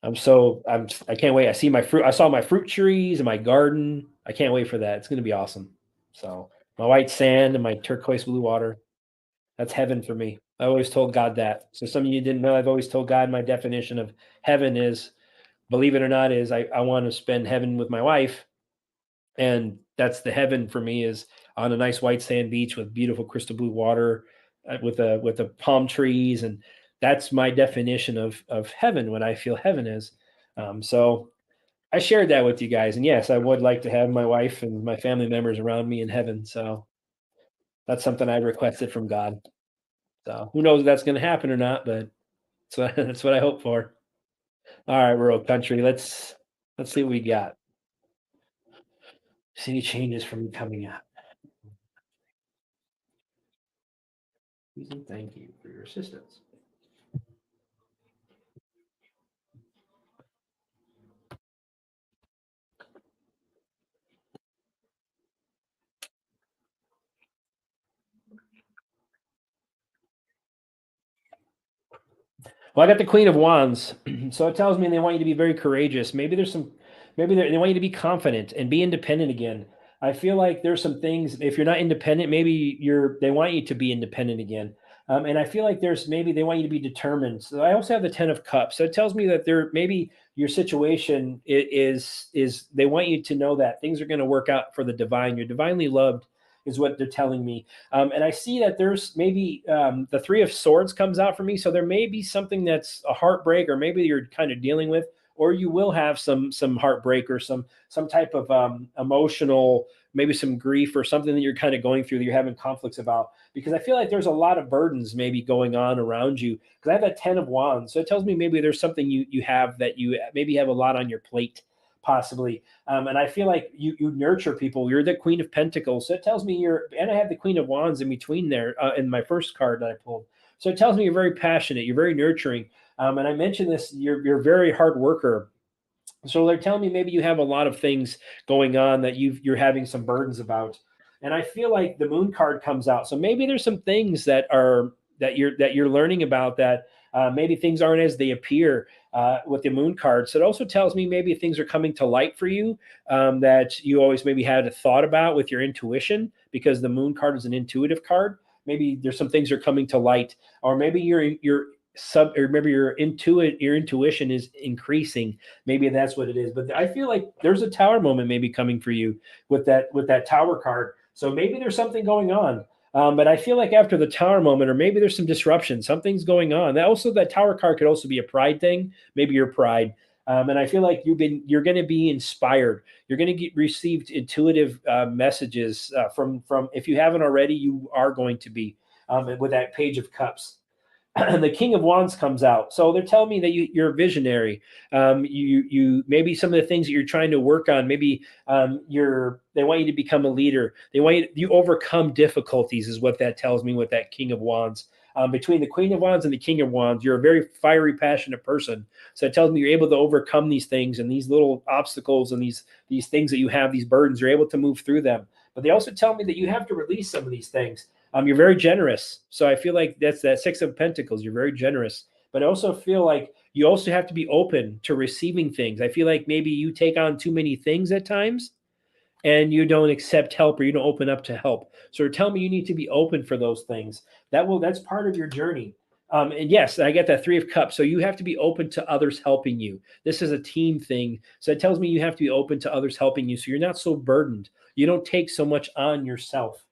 I can't wait. I see my fruit. I saw my fruit trees and my garden. I can't wait for that. It's going to be awesome. So my white sand and my turquoise blue water. That's heaven for me. I always told God that. So some of you didn't know. I've always told God my definition of heaven is, believe it or not, is I want to spend heaven with my wife, and that's the heaven for me is on a nice white sand beach with beautiful crystal blue water, with the palm trees, and that's my definition of heaven. What I feel heaven is. So I shared that with you guys, and yes, I would like to have my wife and my family members around me in heaven. So that's something I requested from God. So who knows if that's going to happen or not, but so that's what I hope for. All right, rural country. Let's see what we got. See any changes from me coming up. Please and thank you for your assistance. Well, I got the Queen of Wands, so it tells me they want you to be very courageous. Maybe they want you to be confident and be independent again. I feel like there's some things. If you're not independent, maybe they want you to be independent again. And I feel like maybe they want you to be determined. So I also have the Ten of Cups. So it tells me that maybe your situation is they want you to know that things are going to work out for the divine. You're divinely loved, is what they're telling me. And I see that there's maybe the Three of Swords comes out for me. So there may be something that's a heartbreak, or maybe you're kind of dealing with, or you will have some heartbreak or some type of emotional, maybe some grief or something that you're kind of going through that you're having conflicts about. Because I feel like there's a lot of burdens maybe going on around you. Because I have that Ten of Wands, so it tells me maybe there's something you have that you maybe have a lot on your plate possibly. And I feel like you nurture people. You're the Queen of Pentacles, so it tells me and I have the Queen of Wands in between there in my first card that I pulled. So it tells me you're very passionate, you're very nurturing. And I mentioned this, you're a very hard worker. So they're telling me maybe you have a lot of things going on that you're having some burdens about. And I feel like the Moon card comes out. So maybe there's some things that you're learning about that maybe things aren't as they appear with the Moon card. So it also tells me maybe things are coming to light for you that you always maybe had a thought about with your intuition, because the Moon card is an intuitive card. Maybe there's some things are coming to light, or maybe or maybe your intuition is increasing. Maybe that's what it is. But I feel like there's a Tower moment maybe coming for you with that Tower card. So maybe there's something going on. But I feel like after the Tower moment, or maybe there's some disruption, something's going on. That Tower card could also be a pride thing. Maybe your pride. And I feel like you're going to be inspired. You're going to get received intuitive messages from if you haven't already, you are going to be with that Page of Cups. And the King of Wands comes out. So they're telling me that you're a visionary. You maybe some of the things that you're trying to work on, maybe they want you to become a leader. They want you overcome difficulties, is what that tells me with that King of Wands. Between the Queen of Wands and the King of Wands, you're a very fiery, passionate person. So it tells me you're able to overcome these things and these little obstacles and these things that you have, these burdens, you're able to move through them. But they also tell me that you have to release some of these things. You're very generous. So I feel like that's that Six of Pentacles. You're very generous. but I also feel like you also have to be open to receiving things. I feel like maybe you take on too many things at times and you don't accept help or you don't open up to help. So tell me you need to be open for those things. That's part of your journey. And yes, I get that 3 of Cups. So you have to be open to others helping you. This is a team thing. So it tells me you have to be open to others helping you. So you're not so burdened. You don't take so much on yourself.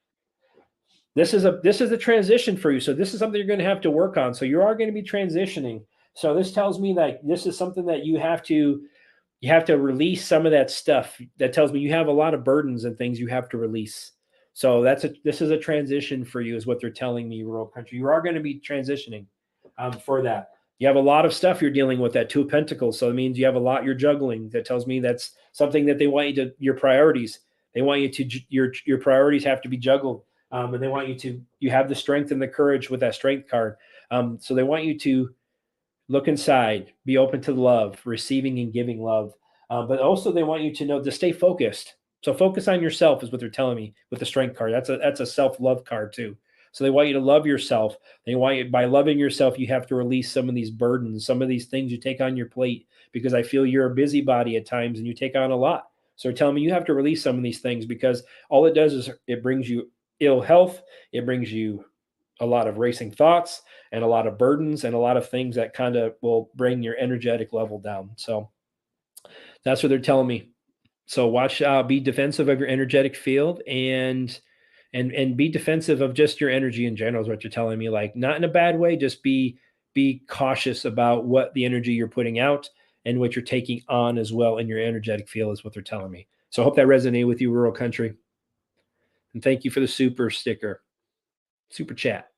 This is a transition for you. So this is something you're going to have to work on. So you are going to be transitioning. So this tells me that this is something that you have to release some of that stuff. That tells me you have a lot of burdens and things you have to release. So this is a transition for you, is what they're telling me, rural country. You are going to be transitioning for that. You have a lot of stuff you're dealing with, that 2 of Pentacles. So it means you have a lot you're juggling. That tells me that's something that they want you to, your priorities. They want you to, your priorities have to be juggled. And they want you have the strength and the courage with that strength card. So they want you to look inside, be open to love, receiving and giving love. But also, they want you to know to stay focused. So focus on yourself is what they're telling me with the strength card. That's a self love card too. So they want you to love yourself. They want you, by loving yourself, you have to release some of these burdens, some of these things you take on your plate, because I feel you're a busybody at times and you take on a lot. So they're telling me you have to release some of these things, because all it does is it brings you ill health. It brings you a lot of racing thoughts and a lot of burdens and a lot of things that kind of will bring your energetic level down. So that's what they're telling me. So watch, be defensive of your energetic field, and be defensive of just your energy in general is what you're telling me. Like, not in a bad way, just be cautious about what the energy you're putting out and what you're taking on as well in your energetic field is what they're telling me. So I hope that resonated with you, rural country. And thank you for the super sticker, super chat.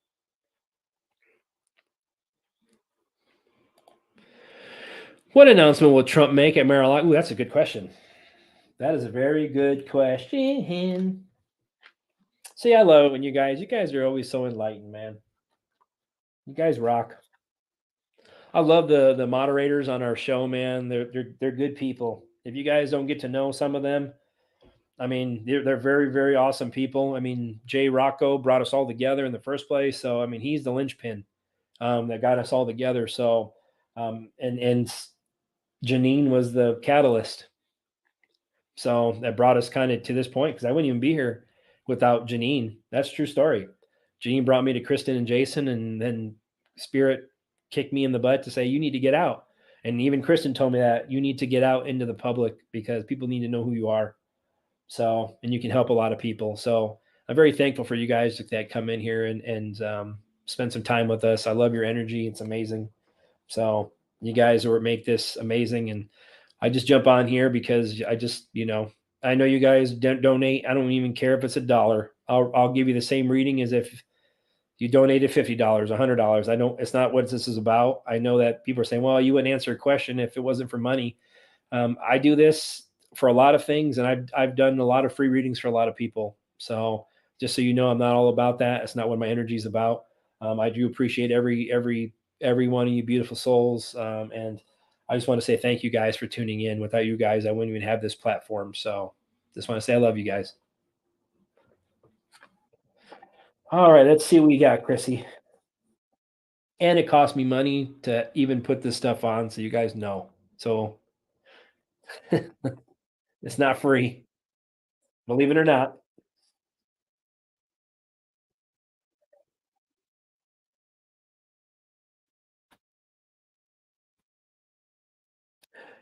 What announcement will Trump make at Mar-a-Lago? Ooh, that's a good question. That is a very good question. See, I love it when you guys are always so enlightened, man. You guys rock. I love the moderators on our show, man. They're good people. If you guys don't get to know some of them, I mean, they're very, very awesome people. I mean, Jay Rocco brought us all together in the first place. So I mean, he's the linchpin that got us all together. So and Janine was the catalyst. So that brought us kind of to this point, because I wouldn't even be here without Janine. That's a true story. Janine brought me to Kristen and Jason, and then Spirit kicked me in the butt to say, you need to get out. And even Kristen told me that you need to get out into the public because people need to know who you are. So, and you can help a lot of people. So I'm very thankful for you guys that come in here and spend some time with us. I love your energy. It's amazing. So you guys are make this amazing. And I just jump on here because I just, I know you guys don't donate. I don't even care if it's $1. I'll give you the same reading as if you donated $50, $100. I don't, it's not what this is about. I know that people are saying, well, you wouldn't answer a question if it wasn't for money. I do this for a lot of things, and I've done a lot of free readings for a lot of people. So just so you know, I'm not all about that. It's not what my energy is about. I do appreciate every one of you beautiful souls, and I just want to say thank you guys for tuning in. Without you guys, I wouldn't even have this platform. So just want to say I love you guys. All right, let's see what we got, Chrissy. And it cost me money to even put this stuff on, so you guys know. So it's not free, believe it or not.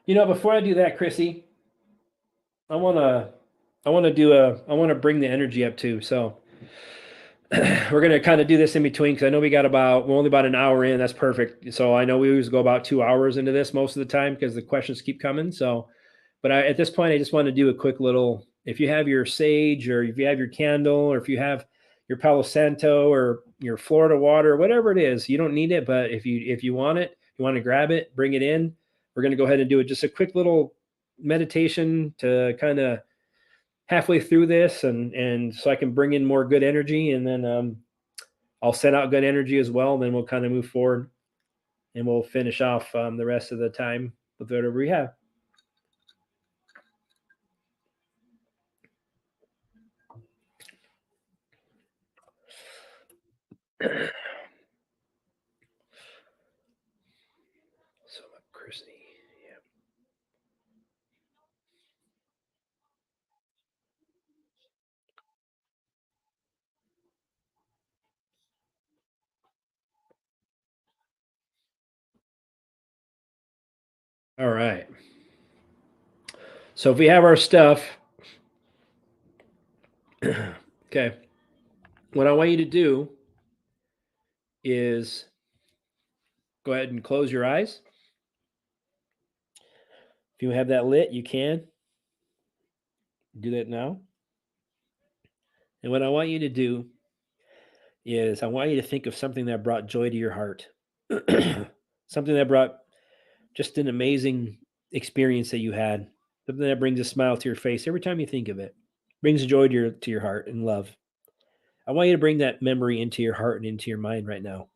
Before I do that, Chrissy, I wanna I wanna bring the energy up too. So we're gonna kind of do this in between, because I know we're only about an hour in. That's perfect. So I know we always go about 2 hours into this most of the time because the questions keep coming. So, but at this point, I just want to do a quick little. If you have your sage, or if you have your candle, or if you have your Palo Santo or your Florida water, whatever it is, you don't need it, but if you want it, you want to grab it, bring it in. We're gonna go ahead and do it. Just a quick little meditation to kind of halfway through this, and so I can bring in more good energy, and then I'll send out good energy as well. And then we'll kind of move forward, and we'll finish off the rest of the time with whatever we have. Chrissy. All right. So if we have our stuff, okay, what I want you to do is go ahead and close your eyes. If you have that lit, you can do that now. And what I want you to do is I want you to think of something that brought joy to your heart, something that brought just an amazing experience that you had, something that brings a smile to your face every time you think of it, brings joy to your heart and love. I want you to bring that memory into your heart and into your mind right now.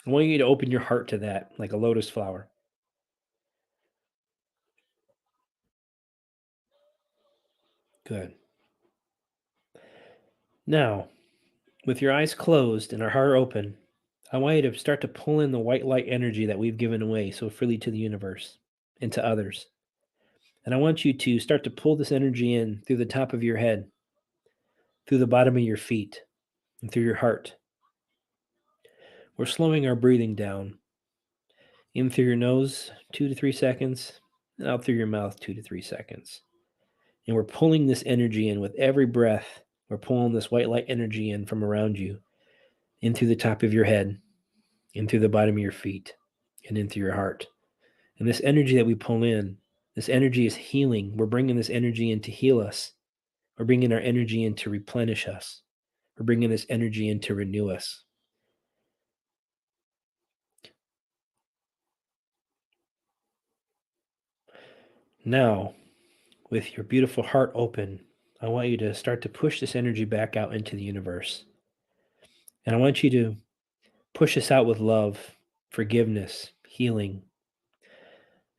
I want you to open your heart to that like a lotus flower. Good. Now, with your eyes closed and our heart open, I want you to start to pull in the white light energy that we've given away so freely to the universe and to others. And I want you to start to pull this energy in through the top of your head, through the bottom of your feet, and through your heart. We're slowing our breathing down. In through your nose, 2 to 3 seconds, and out through your mouth, 2 to 3 seconds. And we're pulling this energy in with every breath. We're pulling this white light energy in from around you, in through the top of your head, in through the bottom of your feet, and in through your heart. And this energy that we pull in, this energy is healing. We're bringing this energy in to heal us. We're bringing our energy in to replenish us. We're bringing this energy in to renew us. Now, with your beautiful heart open, I want you to start to push this energy back out into the universe. And I want you to push this out with love, forgiveness, healing.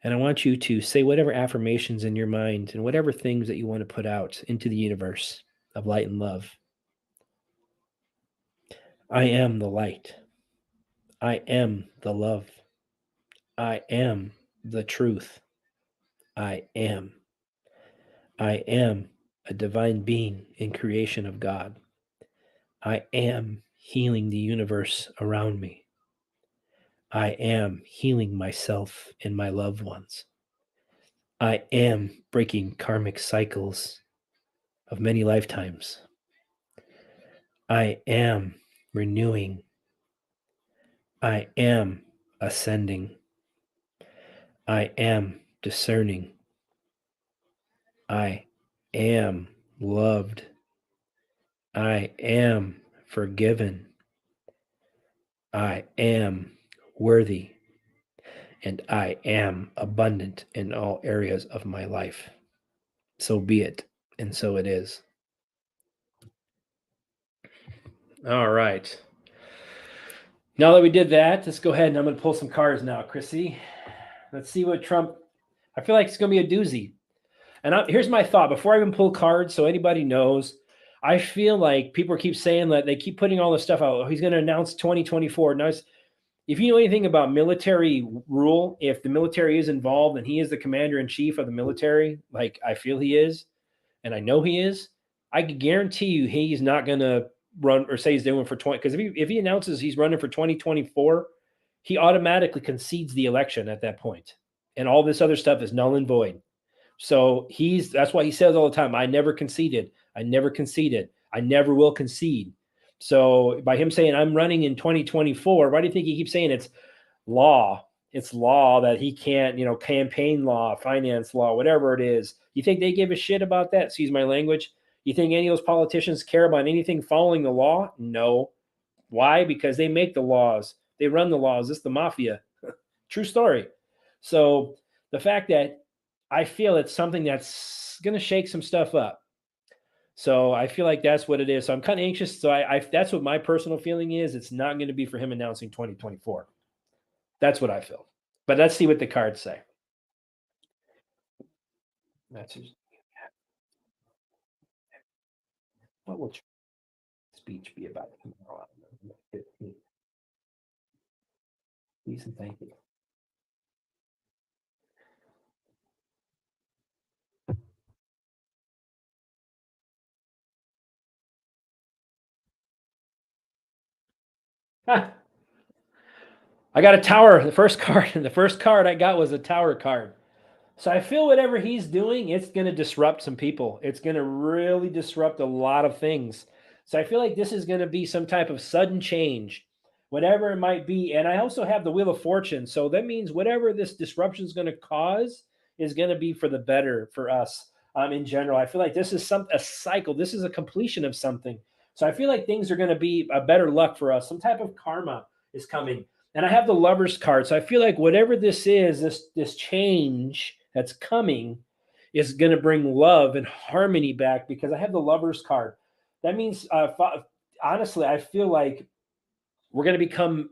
And I want you to say whatever affirmations in your mind and whatever things that you want to put out into the universe of light and love. I am the light. I am the love. I am the truth. I am. I am a divine being in creation of God. I am healing the universe around me. I am healing myself and my loved ones. I am breaking karmic cycles of many lifetimes. I am renewing. I am ascending. I am discerning. I am loved. I am forgiven. I am worthy. And I am abundant in all areas of my life. So be it. And so it is. All right. Now that we did that, let's go ahead and I'm going to pull some cards now, Chrissy. Let's see what Trump. I feel like it's going to be a doozy. And here's my thought before I even pull cards, so anybody knows. I feel like people keep saying that they keep putting all this stuff out. He's going to announce 2024. Now, if you know anything about military rule, if the military is involved and he is the commander in chief of the military, like I feel he is, and I know he is, I can guarantee you he's not going to run or say he's doing for 20. Because if he announces he's running for 2024, he automatically concedes the election at that point, and all this other stuff is null and void. So that's why he says all the time, I never conceded. I never conceded. I never will concede. So by him saying I'm running in 2024, why do you think he keeps saying it's law? It's law that he can't, campaign law, finance law, whatever it is. You think they give a shit about that? Excuse my language. You think any of those politicians care about anything following the law? No. Why? Because they make the laws. They run the laws. It's the mafia. True story. So the fact that I feel it's something that's going to shake some stuff up. So I feel like that's what it is. So I'm kind of anxious. So I that's what my personal feeling is. It's not going to be for him announcing 2024. That's what I feel. But let's see what the cards say. That's what will speech be about tomorrow? Please and thank you. Ah, I got a tower. The first card I got was a tower card. So I feel whatever he's doing, it's going to disrupt some people. It's going to really disrupt a lot of things. So I feel like this is going to be some type of sudden change, whatever it might be. And I also have the Wheel of Fortune. So that means whatever this disruption is going to cause is going to be for the better for us in general. I feel like this is a cycle. This is a completion of something. So I feel like things are going to be a better luck for us. Some type of karma is coming. And I have the Lovers card. So I feel like whatever this is, this change that's coming is going to bring love and harmony back because I have the Lovers card. That means, honestly, I feel like we're going to become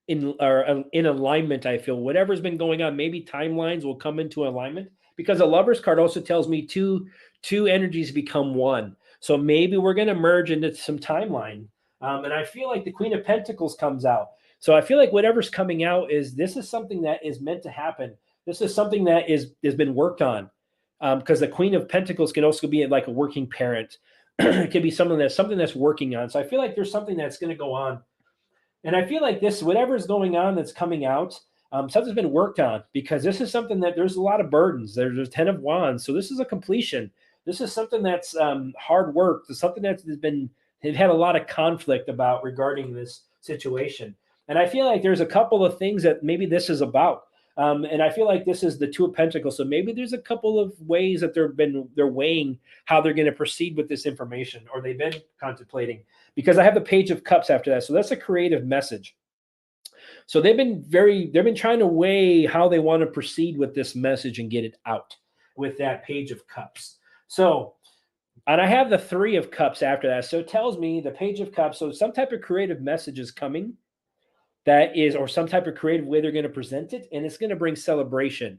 in alignment. I feel whatever's been going on, maybe timelines will come into alignment because the Lovers card also tells me two energies become one. So maybe we're going to merge into some timeline. And I feel like the Queen of Pentacles comes out. So I feel like whatever's coming out is this is something that is meant to happen. This is something that has been worked on because the Queen of Pentacles can also be like a working parent. It could be something that's working on. So I feel like there's something that's going to go on, and I feel like this whatever's going on that's coming out, something's been worked on because this is something that there's a lot of burdens. There's 10 of Wands, so this is a completion. This is something that's hard work. It's something that's been they've had a lot of conflict about regarding this situation. And I feel like there's a couple of things that maybe this is about. And I feel like this is the Two of Pentacles. So maybe there's a couple of ways that they're weighing how they're going to proceed with this information, or they've been contemplating. Because I have the Page of Cups after that, so that's a creative message. So they've been trying to weigh how they want to proceed with this message and get it out with that Page of Cups. So and I have the Three of Cups after that. So it tells me the Page of Cups. So some type of creative message is coming that is, or some type of creative way they're going to present it, and it's going to bring celebration.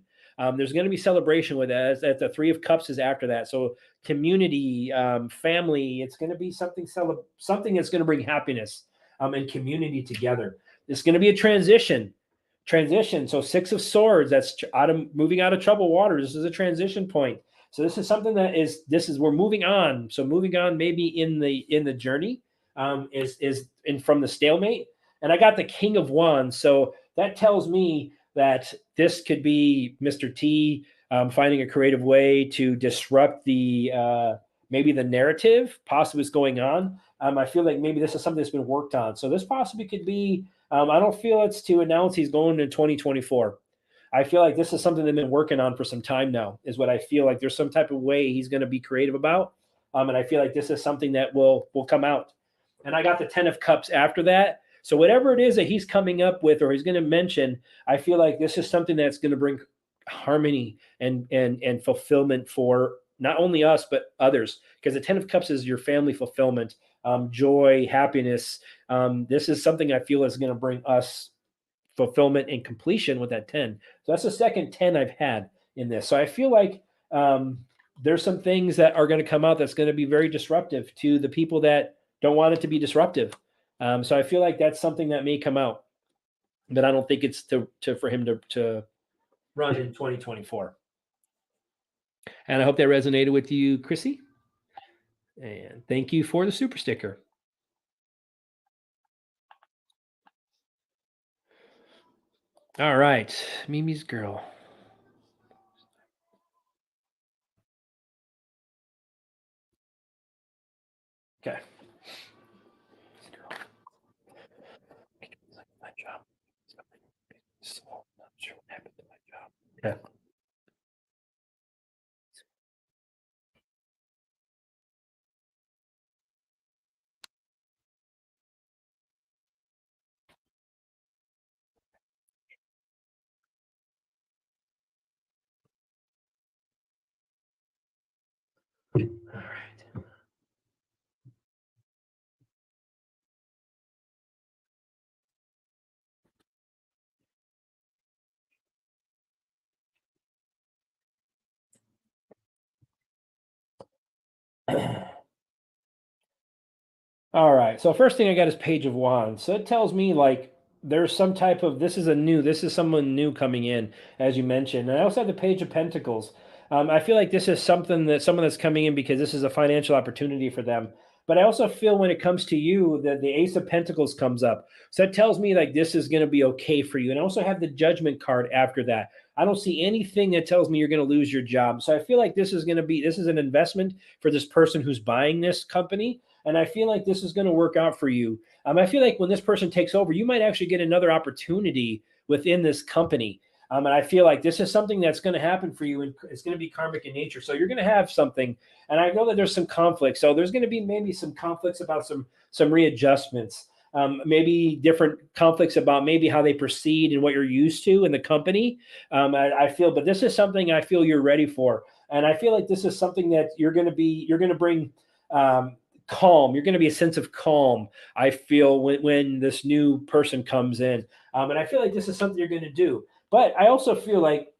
There's going to be celebration with that. As the Three of Cups is after that. So community, family. It's going to be something that's going to bring happiness and community together. It's going to be a transition. Transition. So Six of Swords. That's moving out of troubled waters. This is a transition point. So this is something that we're moving on. So moving on, maybe in the journey, is in from the stalemate. And I got the King of Wands. So that tells me that this could be Mr. T finding a creative way to disrupt maybe the narrative, possibly what's going on. I feel like maybe this is something that's been worked on. So this possibly could be, I don't feel it's to announce he's going to 2024. I feel like this is something they've been working on for some time now, is what I feel like. There's some type of way he's going to be creative about. And I feel like this is something that will come out. And I got the 10 of Cups after that. So whatever it is that he's coming up with or he's going to mention, I feel like this is something that's going to bring harmony and fulfillment for not only us but others. Because the 10 of Cups is your family fulfillment, joy, happiness. This is something I feel is going to bring us fulfillment and completion with that 10. So that's the second 10 I've had in this. So I feel like there's some things that are going to come out that's going to be very disruptive to the people that don't want it to be disruptive. So I feel like that's something that may come out, but I don't think it's for him to run in 2024. And I hope that resonated with you, Chrissy. And thank you for the super sticker. All right, Mimi's girl. Okay. My job. So not sure what happened to my job. Yeah. All right. All right. So first thing I got is Page of Wands. So it tells me like there's some type of this is someone new coming in, as you mentioned. And I also have the Page of Pentacles. I feel like this is someone that's coming in because this is a financial opportunity for them. But I also feel when it comes to you that the Ace of Pentacles comes up. So that tells me like this is going to be okay for you. And I also have the Judgment card after that. I don't see anything that tells me you're going to lose your job. So I feel like this is an investment for this person who's buying this company. And I feel like this is going to work out for you. I feel like when this person takes over, you might actually get another opportunity within this company. And I feel like this is something that's going to happen for you, and it's going to be karmic in nature. So you're going to have something, and I know that there's some conflict. So there's going to be maybe some conflicts about some readjustments, maybe different conflicts about maybe how they proceed and what you're used to in the company. I feel, but this is something I feel you're ready for, and I feel like this is something that you're going to bring. Calm. You're going to be a sense of calm. I feel when this new person comes in, and I feel like this is something you're going to do. But I also feel like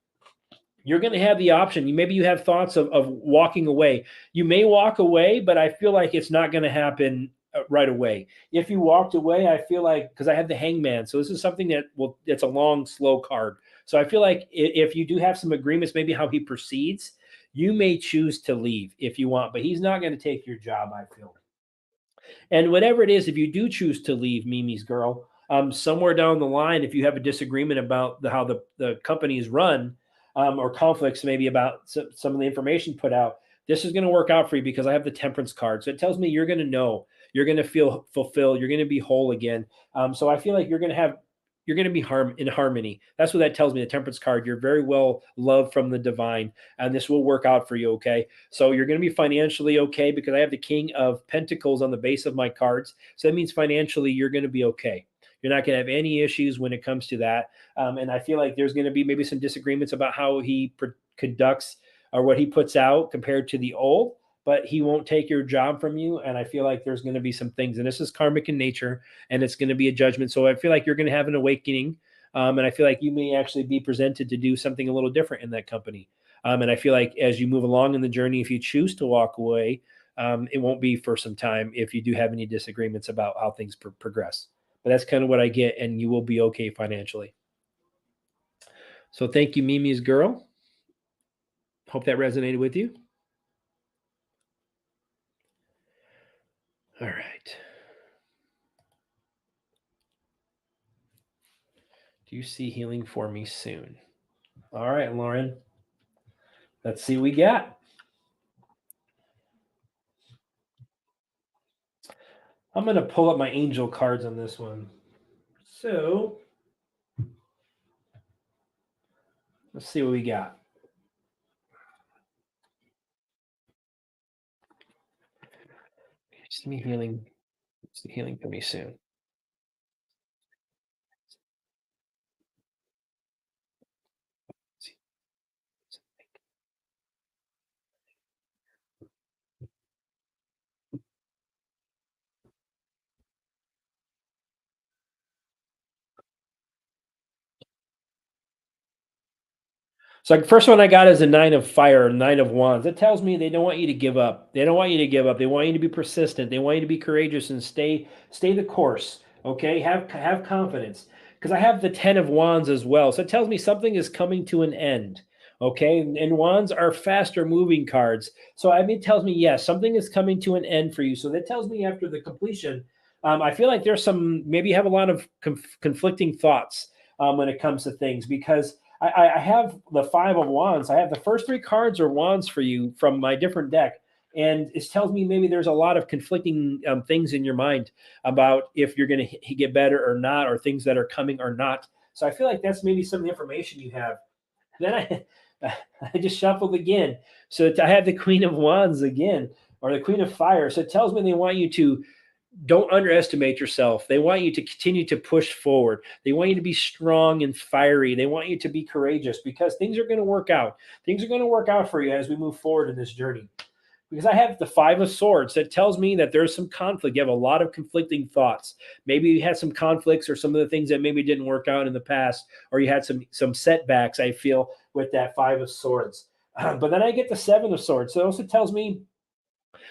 you're going to have the option. Maybe you have thoughts of walking away. You may walk away, but I feel like it's not going to happen right away. If you walked away, I feel like because I have the Hangman, so this is something that it's a long, slow card. So I feel like if you do have some agreements, maybe how he proceeds, you may choose to leave if you want, but he's not going to take your job, I feel. And whatever it is, if you do choose to leave Mimi's girl, somewhere down the line, if you have a disagreement about how the company is run, or conflicts maybe about some of the information put out, this is going to work out for you because I have the Temperance card. So it tells me you're going to know, you're going to feel fulfilled, you're going to be whole again. So I feel like you're going to be in harmony. That's what that tells me. The Temperance card. You're very well loved from the divine, and this will work out for you. Okay, so you're going to be financially okay because I have the King of Pentacles on the base of my cards. So that means financially you're going to be okay. You're not going to have any issues when it comes to that. And I feel like there's going to be maybe some disagreements about how he conducts or what he puts out compared to the old, but he won't take your job from you. And I feel like there's going to be some things, and this is karmic in nature, and it's going to be a judgment. So I feel like you're going to have an awakening. And I feel like you may actually be presented to do something a little different in that company. And I feel like as you move along in the journey, if you choose to walk away, it won't be for some time if you do have any disagreements about how things progress. But that's kind of what I get, and you will be okay financially. So thank you, Mimi's girl. Hope that resonated with you. All right. Do you see healing for me soon? All right, Lauren. Let's see what we got. I'm going to pull up my angel cards on this one. So let's see what we got. Just me healing. It's healing for me soon. So like first one I got is a 9 of fire, 9 of wands. It tells me they don't want you to give up. They don't want you to give up. They want you to be persistent. They want you to be courageous and stay the course. Okay, have confidence because I have the 10 of wands as well. So it tells me something is coming to an end. Okay, and wands are faster moving cards. So I mean, it tells me yes, something is coming to an end for you. So that tells me after the completion, I feel like there's maybe you have a lot of conflicting thoughts when it comes to things because I have the 5 of wands. I have the first 3 cards are wands for you from my different deck. And it tells me maybe there's a lot of conflicting things in your mind about if you're going to get better or not, or things that are coming or not. So I feel like that's maybe some of the information you have. Then I just shuffled again. So I have the Queen of Wands again, or the Queen of Fire. So it tells me they want you to don't underestimate yourself. They want you to continue to push forward. They want you to be strong and fiery. They want you to be courageous because things are going to work out. Things are going to work out for you as we move forward in this journey. Because I have the 5 of swords that tells me that there's some conflict. You have a lot of conflicting thoughts. Maybe you had some conflicts or some of the things that maybe didn't work out in the past, or you had some setbacks, I feel, with that 5 of swords. But then I get the 7 of swords. So it also tells me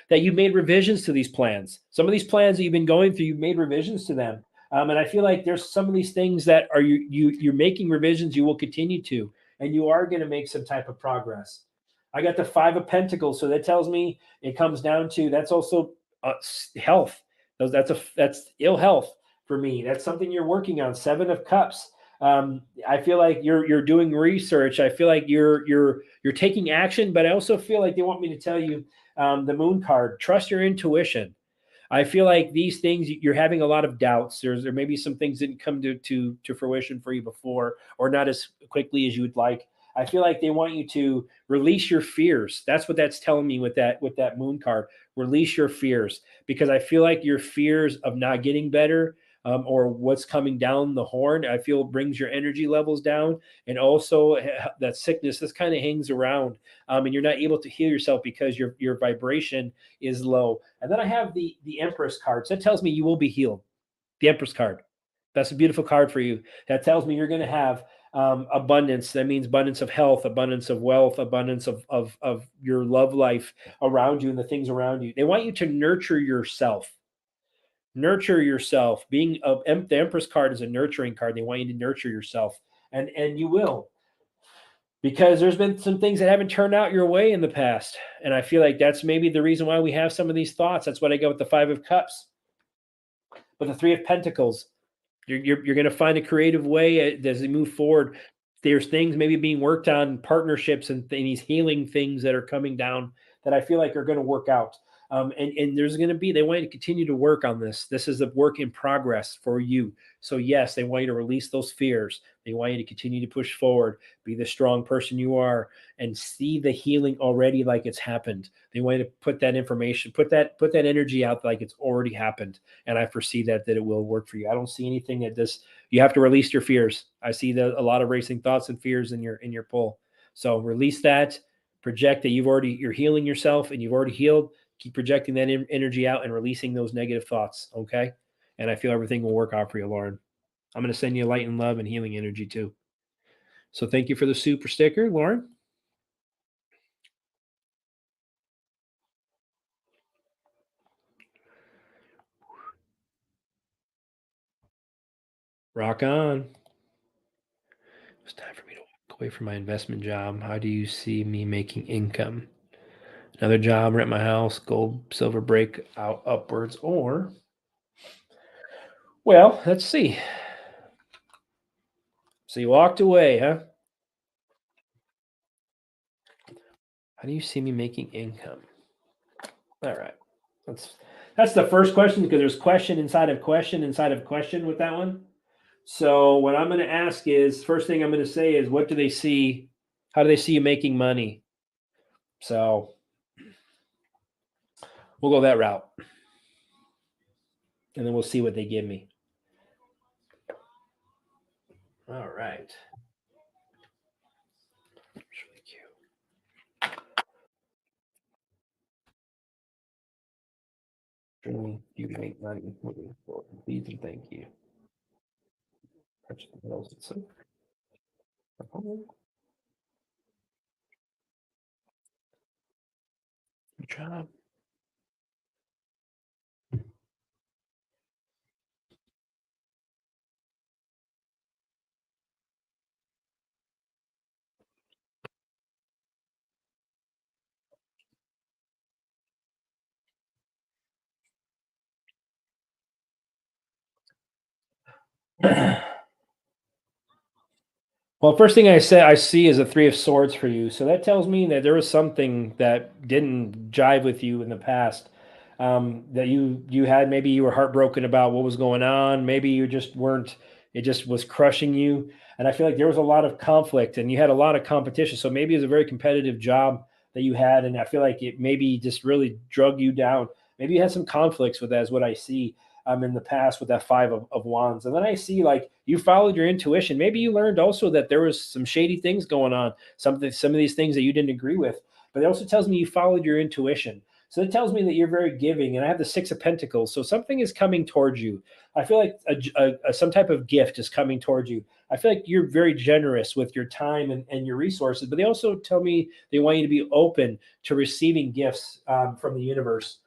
that you've made revisions to these plans. Some of these plans that you've been going through, you've made revisions to them. And I feel like there's some of these things that are you're making revisions. You will continue to, and you are going to make some type of progress. I got the Five of Pentacles, so that tells me it comes down to that's also health. That's ill health for me. That's something you're working on. Seven of Cups. I feel like you're doing research. I feel like you're taking action, but I also feel like they want me to tell you the Moon card. Trust your intuition. I feel like these things you're having a lot of doubts. There may be some things didn't come to fruition for you before, or not as quickly as you would like. I feel like they want you to release your fears. That's what that's telling me with that Moon card. Release your fears, because I feel like your fears of not getting better, or what's coming down the horn, I feel brings your energy levels down, and also that sickness. This kind of hangs around, and you're not able to heal yourself because your vibration is low. And then I have the Empress card. So that tells me you will be healed. The Empress card. That's a beautiful card for you. That tells me you're going to have abundance. That means abundance of health, abundance of wealth, abundance of your love life around you and the things around you. They want you to nurture yourself. Nurture yourself. Being the Empress card is a nurturing card. They want you to nurture yourself, and you will, because there's been some things that haven't turned out your way in the past. And I feel like that's maybe the reason why we have some of these thoughts. That's what I got with the Five of Cups. But the Three of Pentacles, you're going to find a creative way as you move forward. There's things maybe being worked on, partnerships and these healing things that are coming down that I feel like are going to work out. And there's going to be, they want you to continue to work on this. This is a work in progress for you. So yes, they want you to release those fears. They want you to continue to push forward, be the strong person you are, and see the healing already like it's happened. They want you to put that information, put that energy out like it's already happened. And I foresee that it will work for you. I don't see anything that this, you have to release your fears. I see a lot of racing thoughts and fears in your pull. So release that, project that you're healing yourself and you've already healed. Keep projecting that energy out and releasing those negative thoughts. Okay. And I feel everything will work out for you, Lauren. I'm going to send you light and love and healing energy too. So thank you for the super sticker, Lauren. Rock on. It's time for me to walk away from my investment job. How do you see me making income? Another job, rent my house, gold, silver break out upwards, or, well, let's see. So you walked away, huh? How do you see me making income? All right. That's the first question, because there's question inside of question inside of question with that one. So what I'm going to ask is, first thing I'm going to say is, what do they see? How do they see you making money? So we'll go that route, and then we'll see what they give me. All right. Shirley Q. Shirley, you make money. Please and thank you. Good job. Well, first thing I see is a Three of Swords for you. So that tells me that there was something that didn't jive with you in the past. That you had, maybe you were heartbroken about what was going on. Maybe you just weren't. It just was crushing you. And I feel like there was a lot of conflict, and you had a lot of competition. So maybe it was a very competitive job that you had, and I feel like it maybe just really drug you down. Maybe you had some conflicts with that, is what I see in the past with that Five of Wands. And then I see like you followed your intuition. Maybe you learned also that there was some shady things going on, some of these things that you didn't agree with. But it also tells me you followed your intuition. So it tells me that you're very giving. And I have the Six of Pentacles. So something is coming towards you. I feel like some type of gift is coming towards you. I feel like you're very generous with your time and your resources. But they also tell me they want you to be open to receiving gifts from the universe.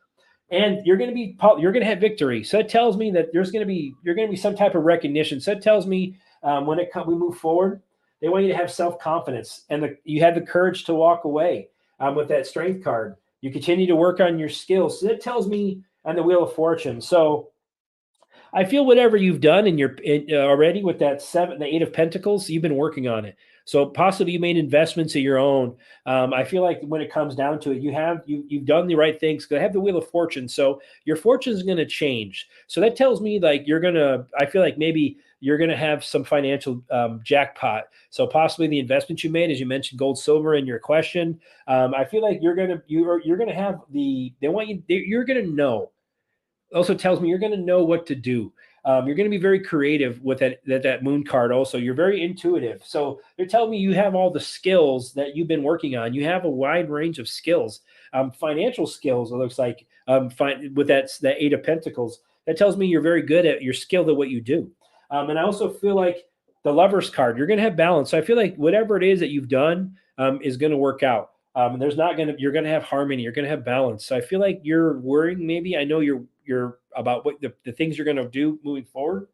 and you're going to have victory. So it tells me that you're going to be some type of recognition. So it tells me we move forward, they want you to have self-confidence, and you have the courage to walk away with that strength card. You continue to work on your skills. So that tells me on the Wheel of Fortune. So I feel whatever you've done already with the 8 of Pentacles, you've been working on it. So possibly you made investments of your own. I feel like when it comes down to it, you've done the right things. I have the Wheel of Fortune, so your fortune is going to change. So that tells me like I feel like maybe you're going to have some financial jackpot. So possibly the investments you made, as you mentioned, gold, silver in your question. I feel like you're going to have you're going to know. Also tells me you're going to know what to do. You're going to be very creative with that moon card. Also, you're very intuitive. So they're telling me you have all the skills that you've been working on. You have a wide range of skills, financial skills. It looks like with that 8 of Pentacles. That tells me you're very good you're skilled at what you do. And I also feel like the Lovers card. You're going to have balance. So I feel like whatever it is that you've done is going to work out. You're going to have harmony. You're going to have balance. So I feel like you're worrying. Maybe I know you're about what the things you're going to do moving forward.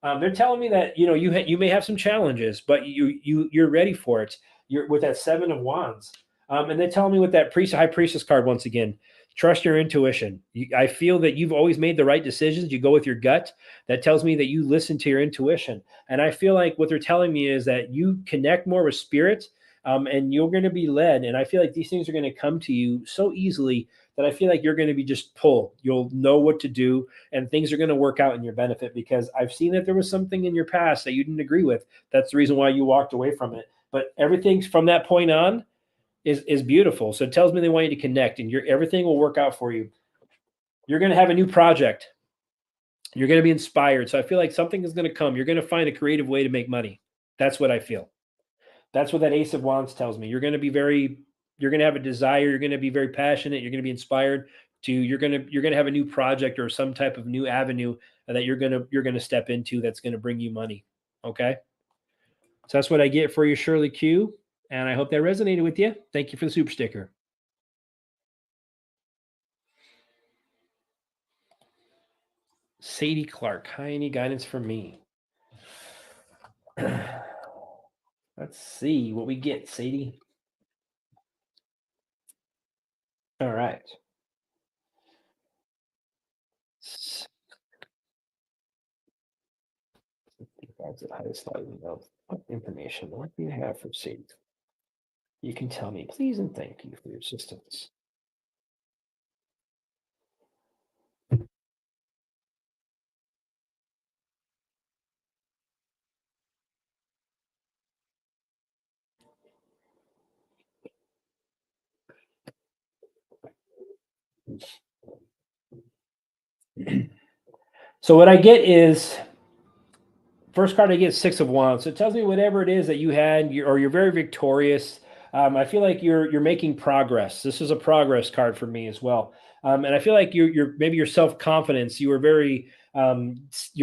They're telling me that you may have some challenges, but you're ready for it. You're with that 7 of Wands, and they're telling me with that High Priestess card once again. Trust your intuition. I feel that you've always made the right decisions. You go with your gut. That tells me that you listen to your intuition, and I feel like what they're telling me is that you connect more with spirit. And you're going to be led. And I feel like these things are going to come to you so easily that I feel like you're going to be just pulled. You'll know what to do, and things are going to work out in your benefit, because I've seen that there was something in your past that you didn't agree with. That's the reason why you walked away from it. But everything from that point on is beautiful. So it tells me they want you to connect, and everything will work out for you. You're going to have a new project. You're going to be inspired. So I feel like something is going to come. You're going to find a creative way to make money. That's what I feel. That's what that Ace of Wands tells me. You're going to have a desire. You're going to be very passionate. You're going to be inspired you're going to have a new project or some type of new avenue that you're going to step into that's going to bring you money. Okay. So that's what I get for you, Shirley Q. And I hope that resonated with you. Thank you for the super sticker. Sadie Clark, any guidance for me? Let's see what we get, Sadie. All right. That's the highest level of information. What do you have for Sadie? You can tell me, please, and thank you for your assistance. So what I get is, first card I get 6 of Wands. So it tells me whatever it is that you had, you're very victorious. I feel like you're making progress. This is a progress card for me as well. And I feel like maybe your self-confidence, you're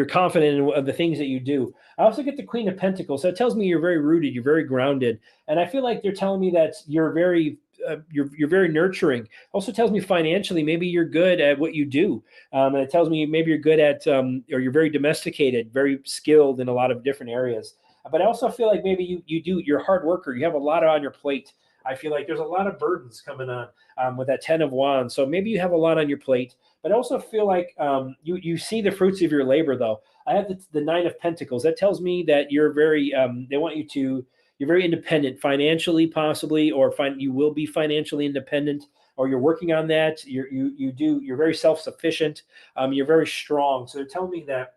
confident in the things that you do. I also get the Queen of Pentacles. So it tells me you're very rooted, you're very grounded. And I feel like they're telling me that you're very nurturing. Also tells me financially, maybe you're good at what you do. And it tells me maybe you're good at, or you're very domesticated, very skilled in a lot of different areas. But I also feel like maybe you're a hard worker. You have a lot on your plate. I feel like there's a lot of burdens coming on with that 10 of Wands. So maybe you have a lot on your plate. But I also feel like you see the fruits of your labor, though. I have the 9 of Pentacles. That tells me that you're you're very independent financially, possibly, or you will be financially independent, or you're working on that. You're very self-sufficient. You're very strong. So they're telling me that.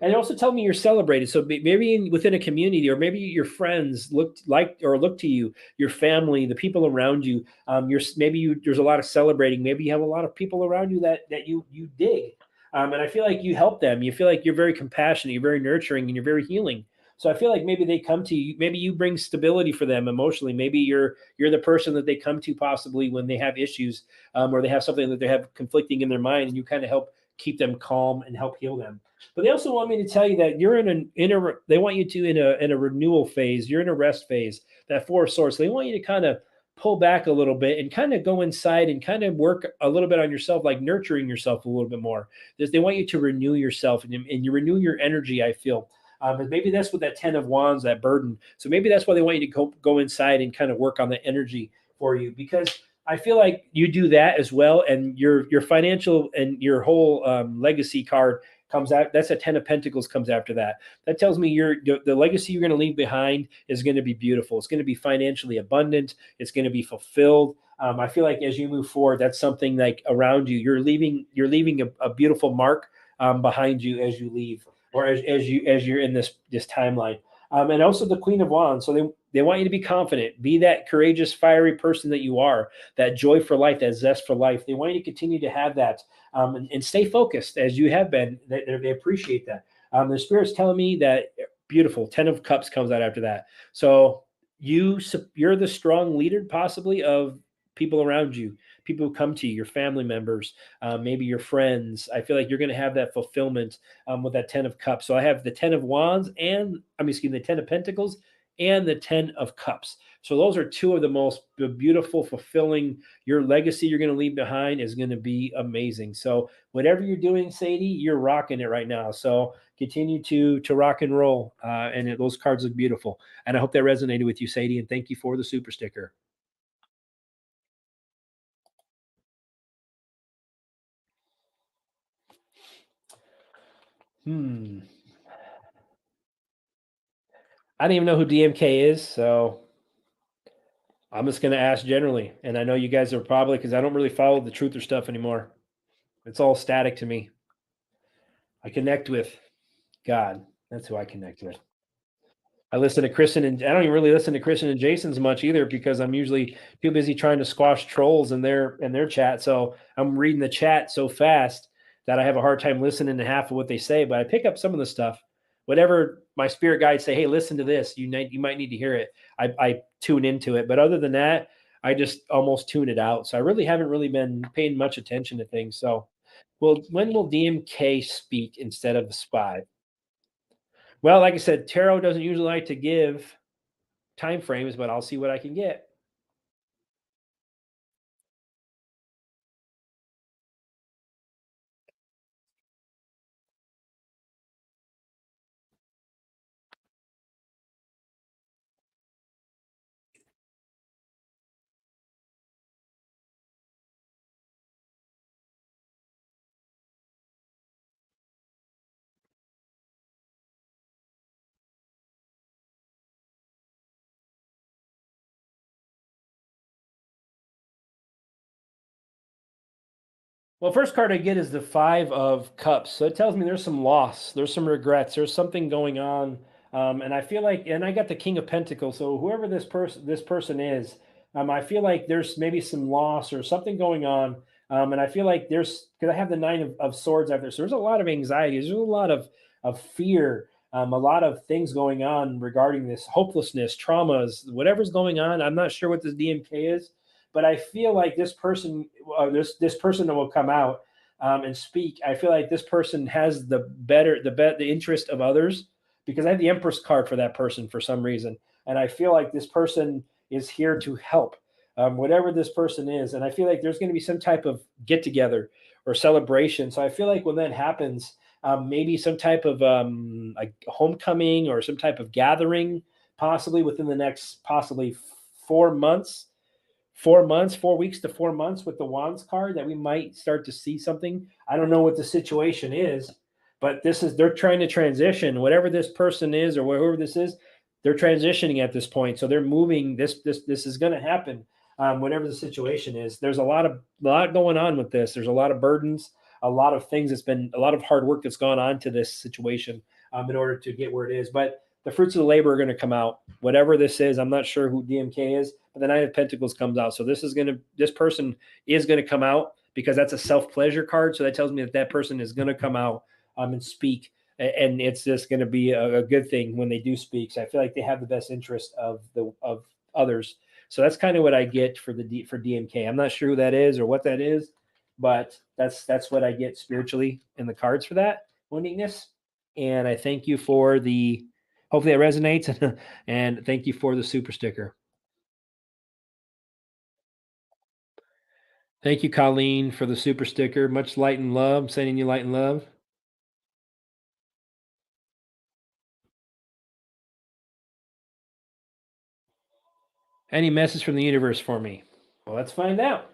And they also tell me you're celebrated. So maybe within a community, or maybe your friends look to you, your family, the people around you. There's a lot of celebrating. Maybe you have a lot of people around you that you dig. And I feel like you help them. You feel like you're very compassionate, you're very nurturing, and you're very healing. So I feel like maybe they come to you. Maybe you bring stability for them emotionally. Maybe you're the person that they come to possibly when they have issues, or they have something that they have conflicting in their mind, and you kind of help keep them calm and help heal them. But they also want me to tell you that you're they want you to in a renewal phase. You're in a rest phase. That 4 of Swords. They want you to kind of pull back a little bit and kind of go inside and kind of work a little bit on yourself, like nurturing yourself a little bit more. They want you to renew yourself and you renew your energy, I feel. And maybe that's what that 10 of wands, that burden. So maybe that's why they want you to go inside and kind of work on the energy for you, because I feel like you do that as well. And your financial and your whole legacy card comes out. That's a 10 of pentacles comes after that. That tells me the legacy you're going to leave behind is going to be beautiful. It's going to be financially abundant. It's going to be fulfilled. I feel like as you move forward, that's something like around you. You're leaving a beautiful mark behind you as you leave, or as you're in this timeline. And also the Queen of Wands. So they want you to be confident, be that courageous, fiery person that you are, that joy for life, that zest for life. They want you to continue to have that, and stay focused as you have been. They appreciate that. The Spirit's telling me that beautiful 10 of Cups comes out after that. So you're the strong leader possibly of people around you, people who come to you, your family members, maybe your friends. I feel like you're going to have that fulfillment with that 10 of Cups. So I have the 10 of Wands and the 10 of Pentacles and the 10 of Cups. So those are two of the most beautiful, fulfilling. Your legacy you're going to leave behind is going to be amazing. So whatever you're doing, Sadie, you're rocking it right now. So continue to rock and roll. And those cards look beautiful. And I hope that resonated with you, Sadie. And thank you for the super sticker. I don't even know who DMK is, so I'm just going to ask generally. And I know you guys are probably, because I don't really follow the truth or stuff anymore. It's all static to me. I connect with God. That's who I connect with. I listen to Kristen, and I don't even really listen to Kristen and Jason's much either, because I'm usually too busy trying to squash trolls in their chat. So I'm reading the chat so fast that I have a hard time listening to half of what they say. But I pick up some of the stuff. Whatever my spirit guides say, hey, listen to this. You might need to hear it. I tune into it. But other than that, I just almost tune it out. So I really haven't really been paying much attention to things. So, well, when will DMK speak instead of the spy? Well, like I said, tarot doesn't usually like to give time frames, but I'll see what I can get. Well, first card I get is the 5 of Cups. So it tells me there's some loss, there's some regrets, there's something going on. And I feel like, and I got the King of Pentacles. So whoever this person is, I feel like there's maybe some loss or something going on. And I feel like because I have the 9 of Swords after. So there's a lot of anxiety. There's a lot of fear, a lot of things going on regarding this hopelessness, traumas, whatever's going on. I'm not sure what this DMK is, but I feel like this person that will come out and speak. I feel like this person has the interest of others, because I have the Empress card for that person for some reason, and I feel like this person is here to help, whatever this person is, and I feel like there's going to be some type of get together or celebration. So I feel like when that happens, maybe some type of like homecoming or some type of gathering, possibly within the next possibly 4 months, 4 months, 4 weeks to 4 months with the Wands card, that we might start to see something. I don't know what the situation is, but they're trying to transition. Whatever this person is or whoever this is, they're transitioning at this point. So they're moving. This is going to happen. Whatever the situation is, there's a lot going on with this. There's a lot of burdens, a lot of things. It's been a lot of hard work that's gone on to this situation in order to get where it is. But the fruits of the labor are going to come out. Whatever this is, I'm not sure who DMK is, but the 9 of Pentacles comes out. So this person is going to come out, because that's a self-pleasure card. So that tells me that person is going to come out and speak. And it's just going to be a good thing when they do speak. So I feel like they have the best interest of others. So that's kind of what I get for DMK. I'm not sure who that is or what that is, but that's what I get spiritually in the cards for that Monikness. And I thank you for the. Hopefully that resonates, and thank you for the super sticker. Thank you, Colleen, for the super sticker. Much light and love. Sending you light and love. Any message from the universe for me? Well, let's find out.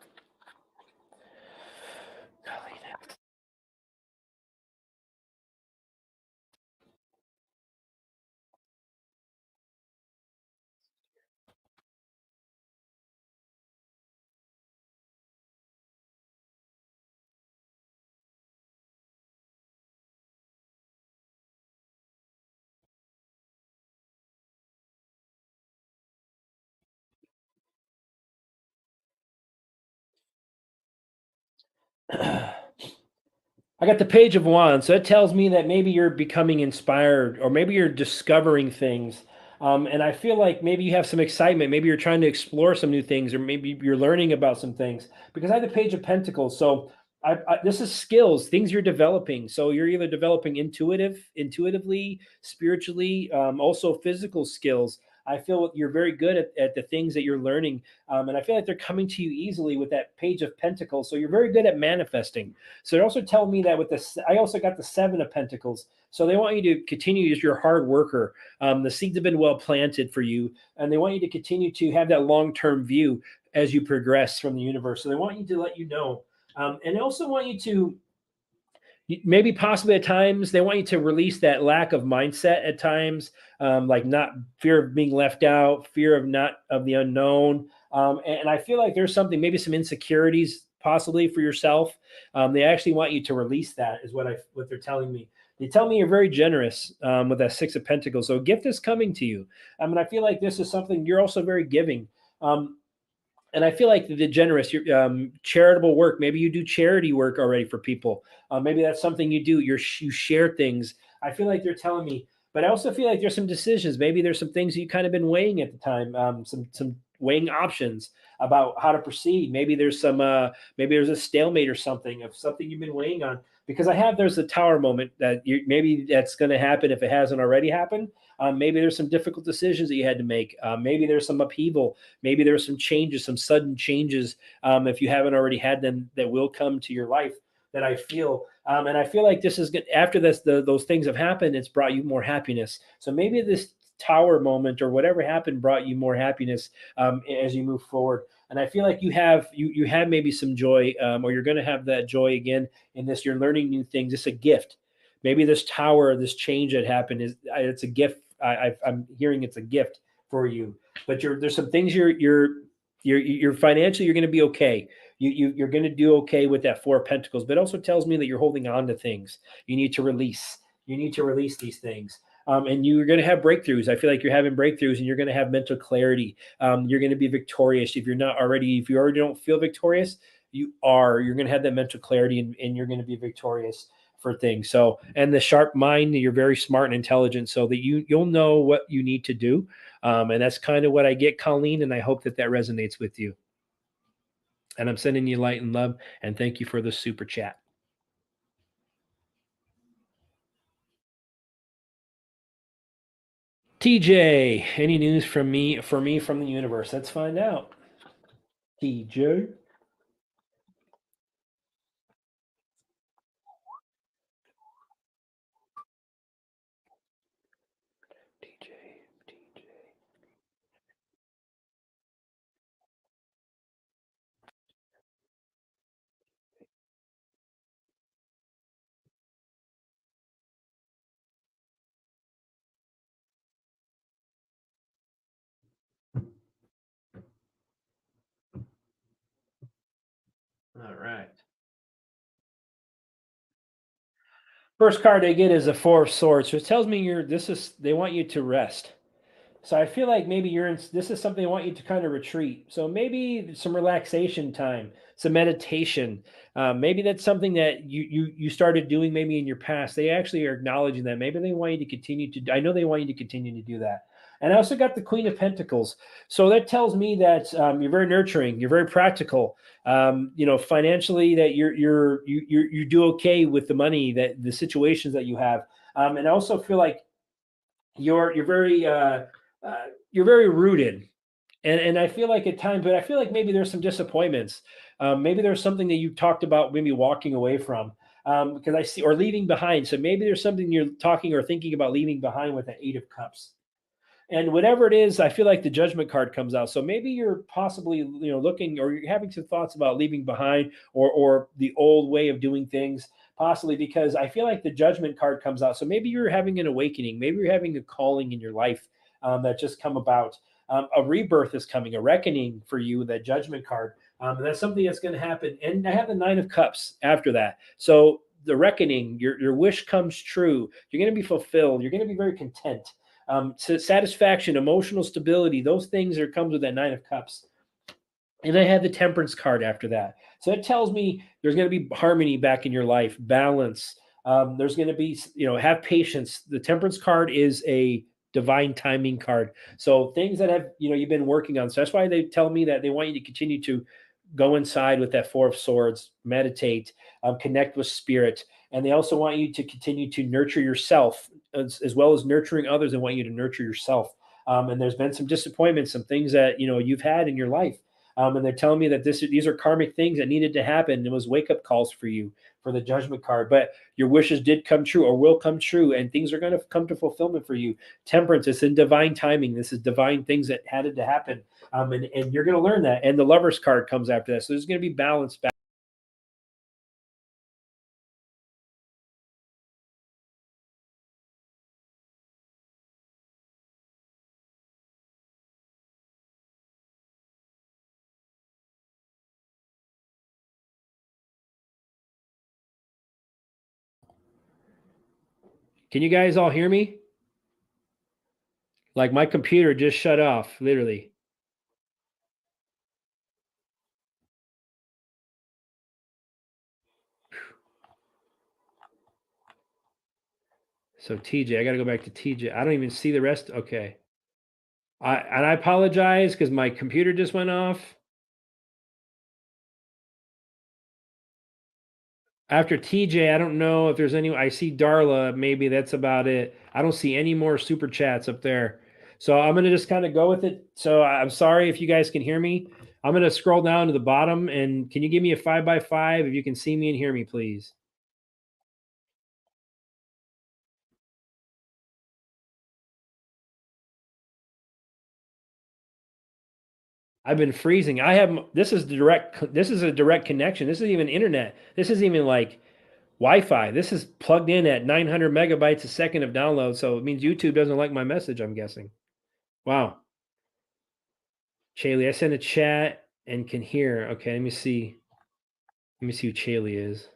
I got the Page of Wands. So it tells me that maybe you're becoming inspired or maybe you're discovering things. And I feel like maybe you have some excitement. Maybe you're trying to explore some new things, or maybe you're learning about some things. Because I have the Page of Pentacles. So this is skills, things you're developing. So you're either developing intuitively, spiritually, also physical skills. I feel you're very good at the things that you're learning. And I feel like they're coming to you easily with that Page of Pentacles. So you're very good at manifesting. So it also tells me that with this, I also got the Seven of Pentacles. So they want you to continue as your hard worker. The seeds have been well planted for you, and they want you to continue to have that long-term view as you progress from the universe. So they want you to let you know, and they also want you to maybe possibly at times they want you to release that lack of mindset at times, like not fear of being left out, fear of not of the unknown. And I feel like there's something, maybe some insecurities possibly for yourself. They actually want you to release that, is what they're telling me. They tell me you're very generous, with that Six of Pentacles. So a gift is coming to you. I mean, I feel like this is something you're also very giving. And I feel like the generous, charitable work. Maybe you do charity work already for people. Maybe that's something you do. You share things. I feel like they're telling me, but I also feel like there's some decisions. Maybe there's some things that you kind of been weighing at the time. Some weighing options about how to proceed. Maybe there's a stalemate or something of something you've been weighing on. Because there's a tower moment that maybe that's going to happen if it hasn't already happened. Maybe there's some difficult decisions that you had to make. Maybe there's some upheaval. Maybe there's some changes, some sudden changes, if you haven't already had them, that will come to your life. That I feel, and I feel like this is good. After those things have happened, it's brought you more happiness. So maybe this tower moment or whatever happened brought you more happiness, as you move forward. And I feel like you have maybe some joy, or you're going to have that joy again in this. You're learning new things. It's a gift. Maybe this tower, this change that happened it's a gift. I'm hearing it's a gift for you. But there's some things you're financially, you're going to be okay. You're going to do okay with that Four of Pentacles. But it also tells me that you're holding on to things you need to release. You need to release these things. And you're going to have breakthroughs. I feel like you're having breakthroughs, and you're going to have mental clarity. You're going to be victorious. If you already don't feel victorious, you're going to have that mental clarity, and you're going to be victorious for things. So, and the sharp mind, you're very smart and intelligent, so that you'll know what you need to do. And that's kind of what I get, Colleen. And I hope that resonates with you. And I'm sending you light and love. And thank you for the super chat. TJ, any news from me from the universe? Let's find out. TJ. TJ. TJ. All right. First card I get is a Four of Swords. So it tells me they want you to rest. So I feel like maybe this is something I want you to kind of retreat. So maybe some relaxation time, some meditation. Maybe that's something that you started doing maybe in your past. They actually are acknowledging that. Maybe they want you to continue to. I know they want you to continue to do that. And I also got the Queen of Pentacles. So that tells me that, you're very nurturing. You're very practical. Financially, that you do okay with the money, that the situations that you have. And I also feel like you're very uh, you're very rooted. And I feel like at times, but I feel like maybe there's some disappointments. Maybe there's something that you talked about, maybe walking away from, because I see, or leaving behind. So maybe there's something you're talking or thinking about leaving behind with the Eight of Cups. And whatever it is, I feel like the Judgment card comes out. So maybe you're possibly, looking, or you're having some thoughts about leaving behind, or the old way of doing things, possibly because I feel like the Judgment card comes out. So maybe you're having an awakening. Maybe you're having a calling in your life, that just come about. A rebirth is coming, a reckoning for you. That Judgment card, and that's something that's going to happen. And I have the Nine of Cups after that. So the reckoning, your wish comes true. You're going to be fulfilled. You're going to be very content. Satisfaction, emotional stability, those things are comes with that Nine of Cups. And I had the Temperance card after that. So it tells me there's going to be harmony back in your life, balance. There's going to be, have patience. The Temperance card is a divine timing card. So things that have, you've been working on. So that's why they tell me that they want you to continue to go inside with that Four of Swords, meditate, connect with spirit. And they also want you to continue to nurture yourself as well as nurturing others. They want you to nurture yourself. And there's been some disappointments, some things that, you've had in your life. And they're telling me that these are karmic things that needed to happen. It was wake up calls for you for the Judgment card, but your wishes did come true or will come true, and things are going to come to fulfillment for you. Temperance is in divine timing. This is divine things that had to happen, and you're going to learn that. And the Lovers card comes after that, so there's going to be balance back. Can you guys all hear me? Like my computer just shut off, literally. So TJ, I got to go back to TJ. I don't even see the rest. Okay. I apologize because my computer just went off. After TJ, I don't know if there's any. I see Darla. Maybe that's about it. I don't see any more super chats up there. So I'm gonna just kind of go with it. So I'm sorry if you guys can hear me. I'm gonna scroll down to the bottom, and can you give me a 5x5 if you can see me and hear me, please? I've been freezing. I have this is direct. This is a direct connection. This isn't even internet. This isn't even like Wi-Fi. This is plugged in at 900 megabytes a second of download. So it means YouTube doesn't like my message, I'm guessing. Wow. Chaley, I sent a chat and can hear. Okay, let me see. Let me see who Chaley is.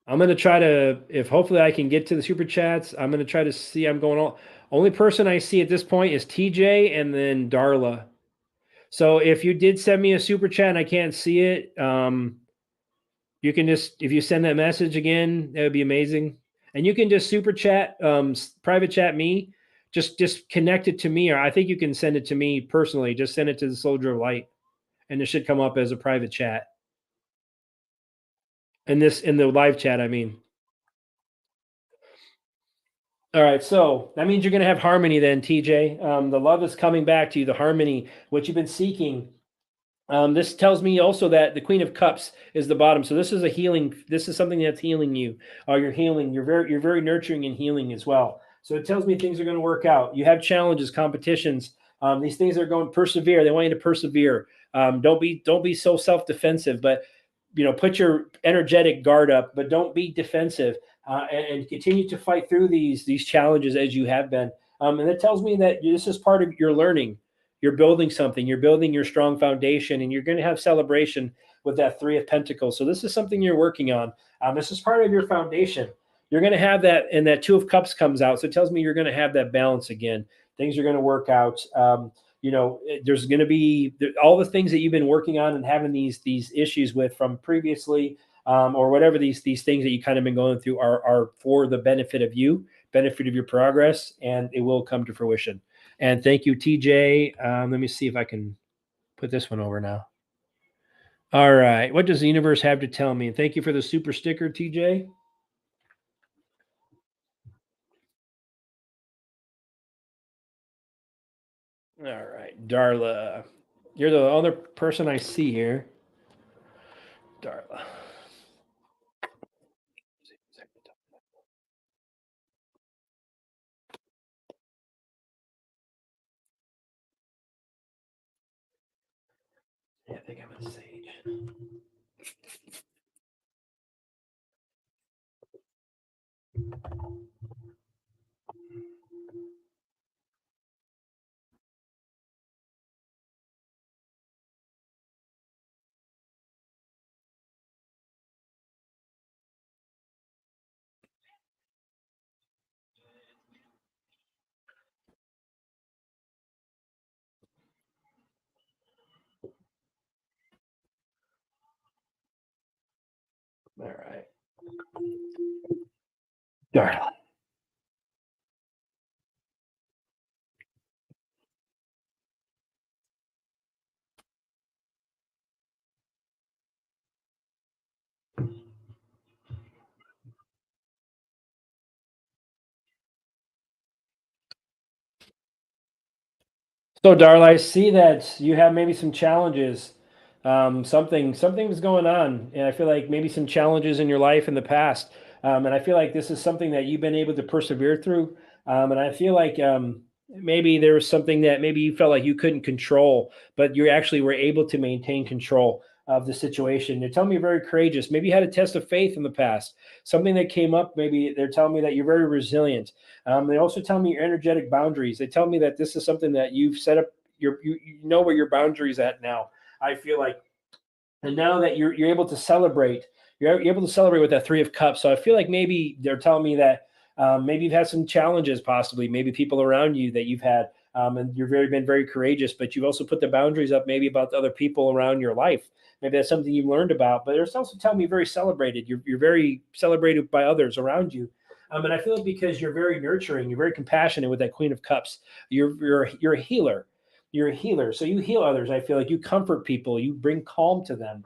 I'm gonna try to, if hopefully I can get to the super chats. I'm gonna try to see. I'm going all. Only person I see at this point is TJ and then Darla. So if you did send me a super chat and I can't see it, you can just, if you send that message again, that would be amazing. And you can just super chat, private chat me. Just connect it to me, or I think you can send it to me personally. Just send it to the Soldier of Light, and it should come up as a private chat. In the live chat, I mean. All right, so that means you're going to have harmony then, TJ. The love is coming back to you, the harmony, what you've been seeking. This tells me also that the Queen of Cups is the bottom. So this is a healing. This is something that's healing you. You're healing. You're very nurturing and healing as well. So it tells me things are going to work out. You have challenges, competitions. These things are going to persevere. They want you to persevere. Don't be so self defensive, but put your energetic guard up, but don't be defensive, and continue to fight through these challenges as you have been. And it tells me that this is part of your learning. You're building something. You're building your strong foundation, and you're going to have celebration with that Three of Pentacles. So this is something you're working on. This is part of your foundation. You're going to have that, and that Two of Cups comes out. So it tells me you're going to have that balance again. Things are going to work out. There's going to be all the things that you've been working on and having these issues with from previously, or whatever these things that you kind of been going through are for the benefit of you, benefit of your progress, and it will come to fruition. And thank you, TJ. Let me see if I can put this one over now. All right. What does the universe have to tell me? And thank you for the super sticker, TJ. All right, Darla. You're the other person I see here. Darla. Yeah, I think I'm a sage. All right, Darla. So, Darla, I see that you have maybe some challenges. Something's going on, and I feel like maybe some challenges in your life in the past. And I feel like this is something that you've been able to persevere through. And I feel like maybe there was something that maybe you felt like you couldn't control, but you actually were able to maintain control of the situation. They're telling me you're very courageous. Maybe you had a test of faith in the past, something that came up. Maybe they're telling me that you're very resilient. They also tell me your energetic boundaries. They tell me that this is something that you've set up. You know where your boundaries at now. I feel like, and now that you're able to celebrate, you're able to celebrate with that 3 of Cups. So I feel like maybe they're telling me that maybe you've had some challenges, possibly maybe people around you that you've had, and you've been very courageous. But you've also put the boundaries up, maybe about the other people around your life. Maybe that's something you've learned about. But there's also telling me very celebrated. You're very celebrated by others around you. And I feel like because you're very nurturing, you're very compassionate with that Queen of Cups. You're a healer. You're a healer. So you heal others. I feel like you comfort people, you bring calm to them.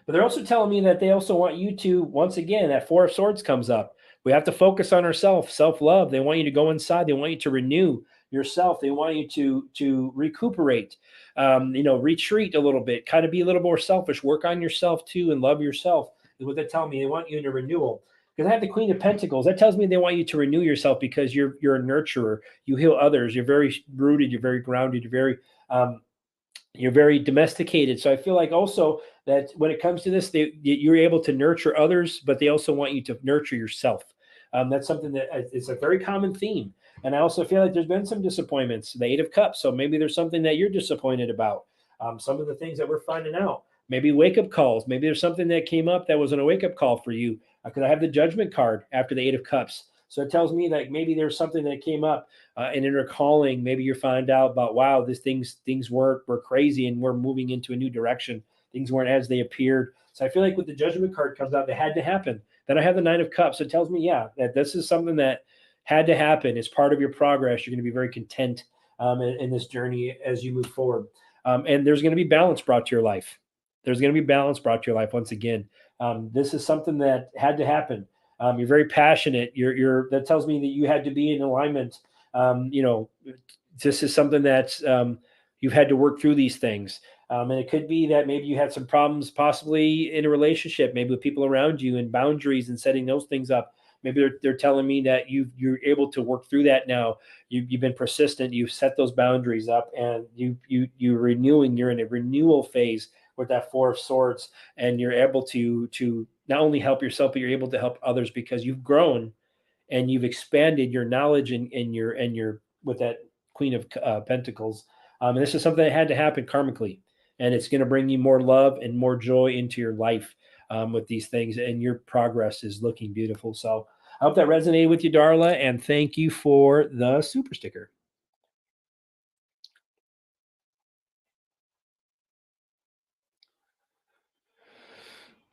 But they're also telling me that they also want you to, once again, that 4 of Swords comes up. We have to focus on ourselves, self love. They want you to go inside. They want you to renew yourself. They want you to recuperate, retreat a little bit, kind of be a little more selfish. Work on yourself too, and love yourself. Is what they're telling me. They want you in a renewal. Because I have the Queen of Pentacles. That tells me they want you to renew yourself because you're a nurturer. You heal others. You're very rooted. You're very grounded. Um, you're very domesticated. So I feel like also that when it comes to this, you're able to nurture others, but they also want you to nurture yourself. That's something that it's a very common theme. And I also feel like there's been some disappointments, the 8 of Cups. So maybe there's something that you're disappointed about. Some of the things that we're finding out, maybe wake up calls. Maybe there's something that came up that wasn't a wake up call for you. Because I have the Judgment card after the 8 of Cups. So it tells me that maybe there's something that came up and in her calling, maybe you find out about, wow, this things were crazy and we're moving into a new direction. Things weren't as they appeared. So I feel like with the Judgment card comes out, that had to happen. Then I have the 9 of Cups. It tells me, yeah, that this is something that had to happen. It's part of your progress. You're going to be very content in this journey as you move forward. And there's going to be balance brought to your life. There's going to be balance brought to your life once again. This is something that had to happen. You're very passionate. That tells me that you had to be in alignment. um, you know, this is something that you've had to work through these things. And it could be that maybe you had some problems possibly in a relationship, maybe with people around you and boundaries and setting those things up. Maybe they're telling me that you're able to work through that now. You've been persistent. You've set those boundaries up, and you're renewing. You're in a renewal phase with that 4 of Swords, and you're able to not only help yourself, but you're able to help others because you've grown and you've expanded your knowledge and your with that Queen of Pentacles. And this is something that had to happen karmically, and it's going to bring you more love and more joy into your life with these things, and your progress is looking beautiful. So I hope that resonated with you, Darla, and thank you for the super sticker.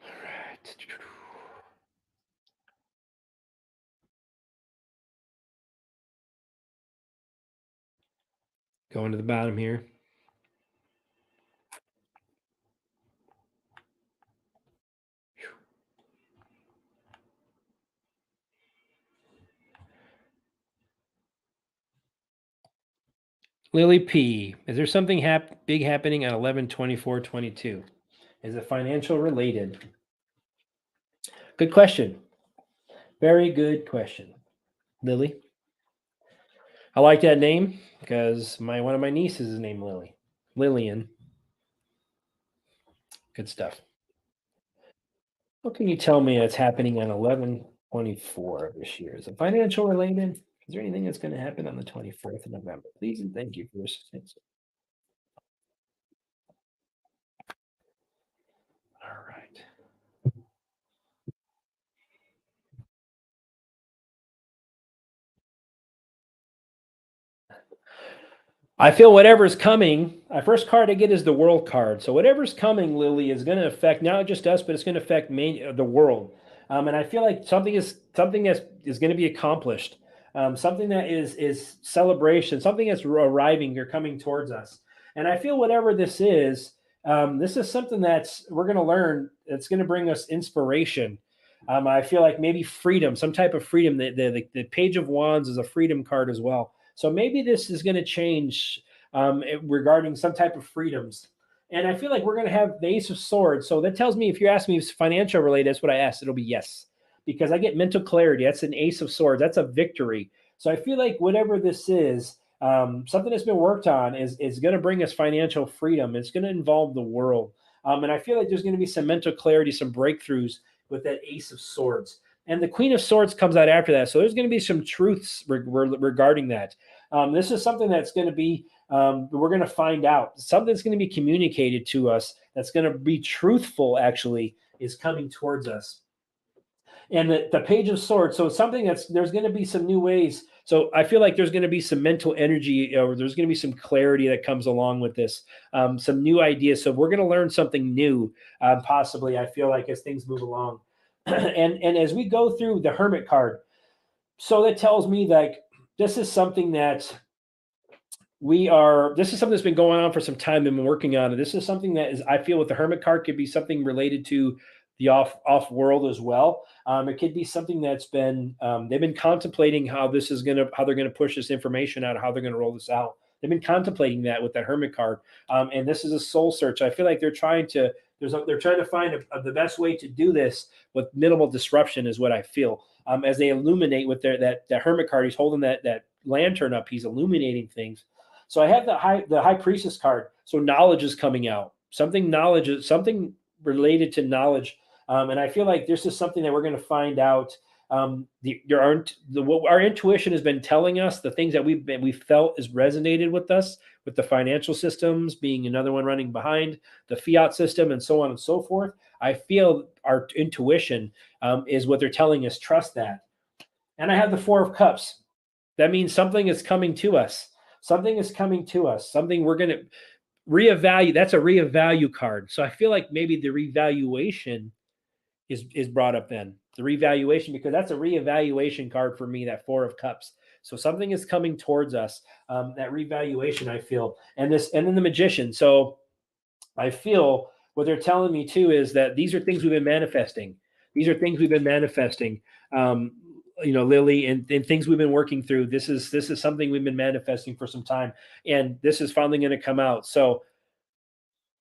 All right. Going to the bottom here. Lily P, is there something big happening on 11/24/22? Is it financial related? Good question. Very good question. Lily. I like that name because one of my nieces is named Lily. Lillian. Good stuff. What can you tell me that's happening on 11/24 this year? Is it financial related? Is there anything that's going to happen on the 24th of November? Please and thank you for your assistance. All right. I feel whatever's coming. My first card I get is the world card. So whatever's coming, Lily, is going to affect not just us, but it's going to affect the world. And I feel like something that is going to be accomplished, something that is celebration, something that's arriving or coming towards us. And I feel whatever this is something that's we're going to learn. It's going to bring us inspiration. I feel like maybe freedom, some type of freedom. The Page of Wands is a freedom card as well. So maybe this is going to change regarding some type of freedoms. And I feel like we're going to have the Ace of Swords. So that tells me if you ask me if it's financial related, that's what I asked. It'll be yes, because I get mental clarity. That's an Ace of Swords. That's a victory. So I feel like whatever this is, something that's been worked on is going to bring us financial freedom. It's going to involve the world. And I feel like there's going to be some mental clarity, some breakthroughs with that Ace of Swords. And the Queen of Swords comes out after that. So there's going to be some truths regarding that. This is something that's going to be, we're going to find out. Something that's going to be communicated to us that's going to be truthful, actually, is coming towards us. And the Page of Swords, so something there's going to be some new ways. So I feel like there's going to be some mental energy, or there's going to be some clarity that comes along with this, some new ideas. So we're going to learn something new, possibly, I feel like, as things move along. And as we go through the Hermit card, so that tells me like this is something that this is something that's been going on for some time and been working on it. This is something that is, I feel, with the Hermit card could be something related to the off world as well. It could be something that's been they've been contemplating how they're gonna push this information out, how they're gonna roll this out. They've been contemplating that with the Hermit card, and this is a soul search. I feel like they're trying to find the best way to do this with minimal disruption, is what I feel. As they illuminate with that Hermit card, he's holding that lantern up. He's illuminating things. So I have the high priestess card. So knowledge is coming out. Something related to knowledge. And I feel like this is something that we're going to find out. What our intuition has been telling us, the things that we felt has resonated with us, with the financial systems being another one running behind, the fiat system, and so on and so forth. I feel our intuition is what they're telling us. Trust that. And I have the Four of Cups. That means something is coming to us. Something is coming to us. Something we're going to reevaluate. That's a reevaluate card. So I feel like maybe the revaluation is brought up then. The revaluation, because that's a reevaluation card for me, that Four of Cups. So something is coming towards us. That revaluation, I feel. And then the Magician. So I feel what they're telling me too is that these are things we've been manifesting. These are things we've been manifesting. Lily, and things we've been working through. This is something we've been manifesting for some time, and this is finally going to come out. So,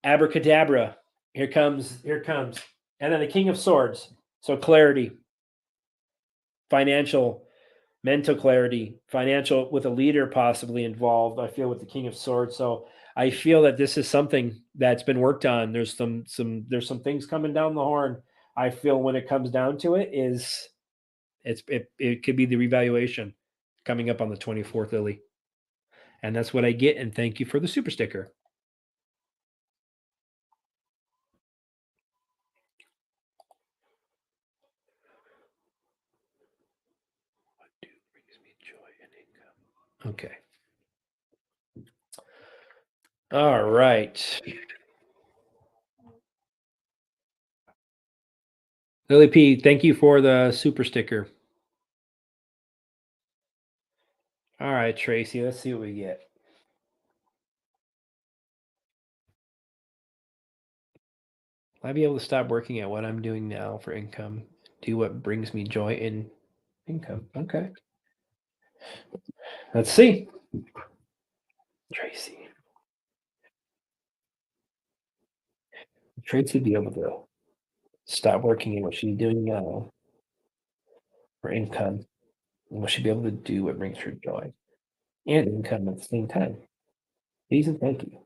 abracadabra, here comes, and then the King of Swords. So clarity, financial, mental clarity, financial with a leader possibly involved. I feel with the King of Swords. So I feel that this is something that's been worked on. There's some things coming down the horn. I feel when it comes down to it is it could be the revaluation coming up on the 24th, Lily. And that's what I get. And thank you for the super sticker. What brings me joy and income? Okay. All right. Lily P, thank you for the super sticker. All right, Tracy, let's see what we get. Will I be able to stop working at what I'm doing now for income? Do what brings me joy in income. Okay. Let's see. Tracy. Tracy be able to stop working in what she's doing now for income, and will she be able to do what brings her joy and income at the same time? Please and thank you.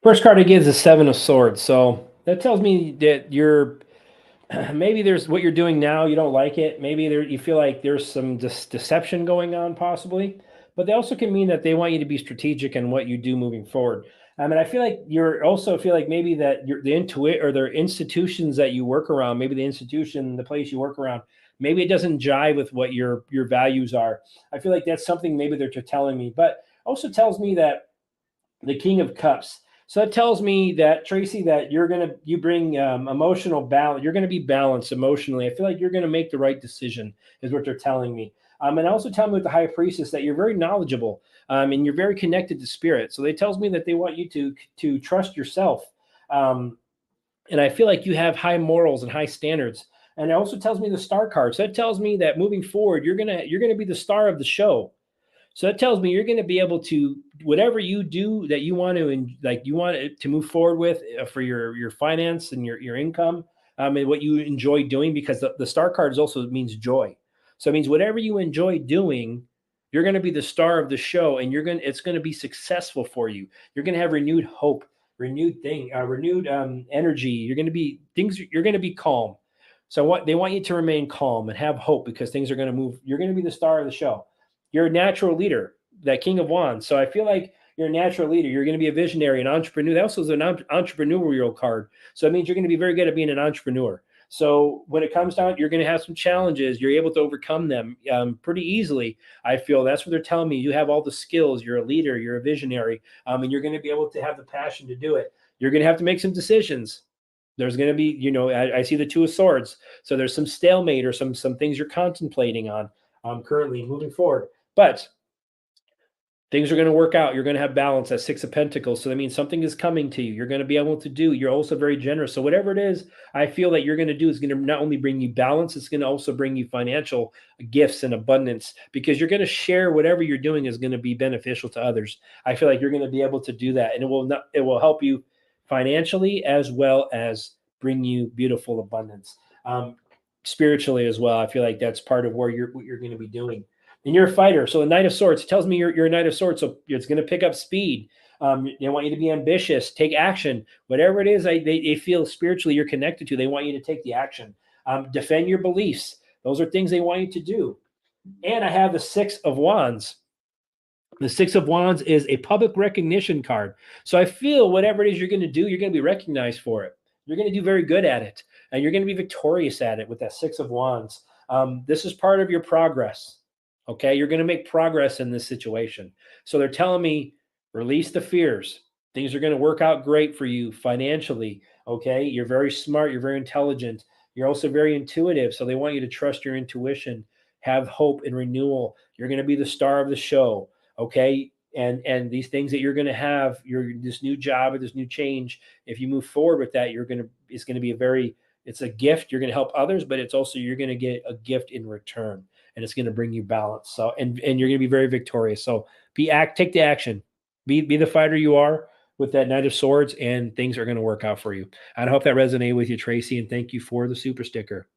First card it gives is Seven of Swords. So that tells me that you're maybe there's what you're doing now, you don't like it. Maybe there you feel like there's some deception going on, possibly. But they also can mean that they want you to be strategic in what you do moving forward. I mean, I feel like you're also feel like maybe that you're the intuit or the institutions that you work around, maybe the institution, the place you work around, maybe it doesn't jive with what your values are. I feel like that's something maybe they're telling me, but also tells me that the King of Cups. So that tells me that Tracy, that you bring emotional balance. You're gonna be balanced emotionally. I feel like you're gonna make the right decision, is what they're telling me. And also tell me with the High Priestess that you're very knowledgeable and you're very connected to spirit. So they tells me that they want you to trust yourself, and I feel like you have high morals and high standards. And it also tells me the Star card. So that tells me that moving forward, you're gonna be the star of the show. So that tells me you're going to be able to whatever you do that you want to like you want it to move forward with for your finance and your income, and what you enjoy doing, because the star card is also means joy. So it means whatever you enjoy doing, you're going to be the star of the show, and it's going to be successful for you. You're going to have renewed hope, renewed energy. You're going to be things. You're going to be calm. So what they want you to remain calm and have hope, because things are going to move. You're going to be the star of the show. You're a natural leader, that King of Wands. So I feel like you're a natural leader. You're going to be a visionary, an entrepreneur. That also is an entrepreneurial card. So it means you're going to be very good at being an entrepreneur. So when it comes down, you're going to have some challenges. You're able to overcome them pretty easily. I feel that's what they're telling me. You have all the skills. You're a leader. You're a visionary, and you're going to be able to have the passion to do it. You're going to have to make some decisions. There's going to be, I see the Two of Swords. So there's some stalemate or some things you're contemplating on currently moving forward. But things are going to work out. You're going to have balance at Six of Pentacles. So that means something is coming to you. You're going to be able to do. You're also very generous. So whatever it is, I feel that you're going to do is going to not only bring you balance, it's going to also bring you financial gifts and abundance, because you're going to share whatever you're doing is going to be beneficial to others. I feel like you're going to be able to do that, and it will help you financially as well as bring you beautiful abundance. Spiritually as well. I feel like that's part of what you're going to be doing. And you're a fighter. So the Knight of Swords tells me you're a Knight of Swords. So it's going to pick up speed. They want you to be ambitious, take action. Whatever it is they feel spiritually you're connected to, they want you to take the action. Defend your beliefs. Those are things they want you to do. And I have the Six of Wands. The Six of Wands is a public recognition card. So I feel whatever it is you're going to do, you're going to be recognized for it. You're going to do very good at it, and you're going to be victorious at it with that Six of Wands. This is part of your progress. Okay. You're going to make progress in this situation. So they're telling me release the fears. Things are going to work out great for you financially. Okay. You're very smart. You're very intelligent. You're also very intuitive. So they want you to trust your intuition, have hope and renewal. You're going to be the star of the show. Okay. And these things that you're going to have, this new job or this new change, if you move forward with that, it's going to be it's a gift. You're going to help others, but it's also, you're going to get a gift in return, and it's going to bring you balance. So, and you're going to be very victorious. So take the action, be the fighter you are with that Knight of Swords, and things are going to work out for you. I hope that resonated with you, Tracy, and thank you for the super sticker.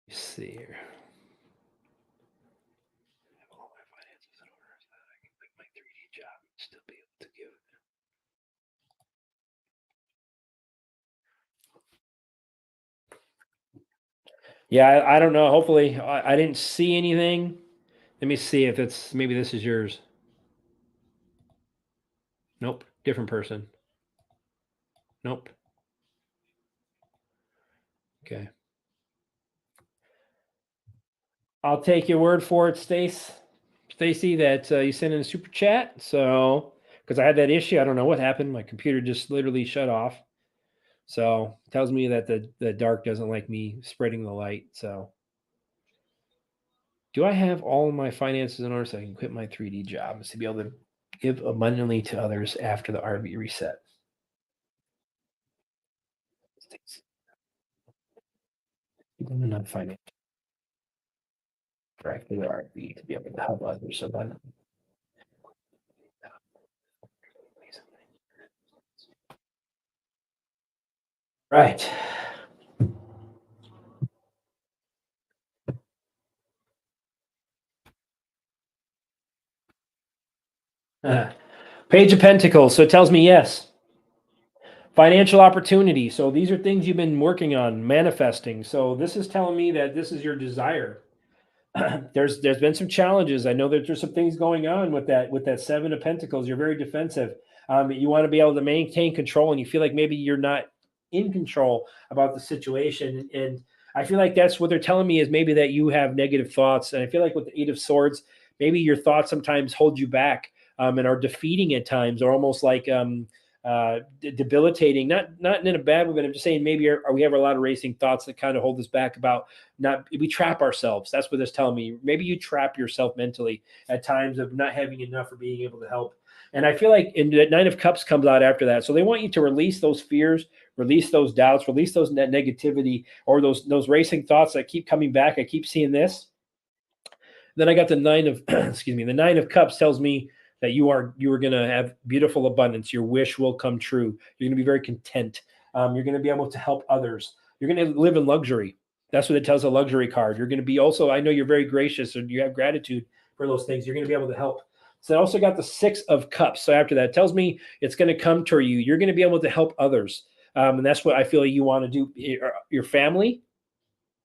Let's see here. All my finances in order so that I can quit my 3D job and still be able to give. Yeah, I don't know. Hopefully, I didn't see anything. Let me see if it's maybe this is yours. Nope, different person. Nope. Okay. I'll take your word for it, Stace. Stacey, that you sent in a super chat. So, because I had that issue, I don't know what happened. My computer just literally shut off. So, tells me that the dark doesn't like me spreading the light. So, do I have all my finances in order so I can quit my 3D job to be able to give abundantly to others after the RV reset? Enough financial directly the RV to be able to help others abundantly. Right. Page of Pentacles. So it tells me yes. Financial opportunity. So these are things you've been working on, manifesting. So this is telling me that this is your desire. There's been some challenges. I know that there's some things going on with that Seven of Pentacles. You're very defensive. You want to be able to maintain control, and you feel like maybe you're not in control about the situation. And I feel like that's what they're telling me is maybe that you have negative thoughts. And I feel like with the Eight of Swords, maybe your thoughts sometimes hold you back and are defeating at times, or almost like debilitating. Not in a bad way, but I'm just saying maybe we have a lot of racing thoughts that kind of hold us back about not. We trap ourselves. That's what it's telling me. Maybe you trap yourself mentally at times of not having enough or being able to help. And I feel like in the Nine of Cups comes out after that. So they want you to release those fears, release those doubts, release those negativity, or those racing thoughts that keep coming back. I keep seeing this. Then I got the Nine of excuse me, the Nine of Cups tells me that you are going to have beautiful abundance. Your wish will come true. You're going to be very content. You're going to be able to help others. You're going to live in luxury. That's what it tells a luxury card. You're going to be also, I know you're very gracious and you have gratitude for those things. You're going to be able to help. So I also got the Six of Cups. So after that, it tells me it's going to come to you. You're going to be able to help others. And that's what I feel you want to do. Your family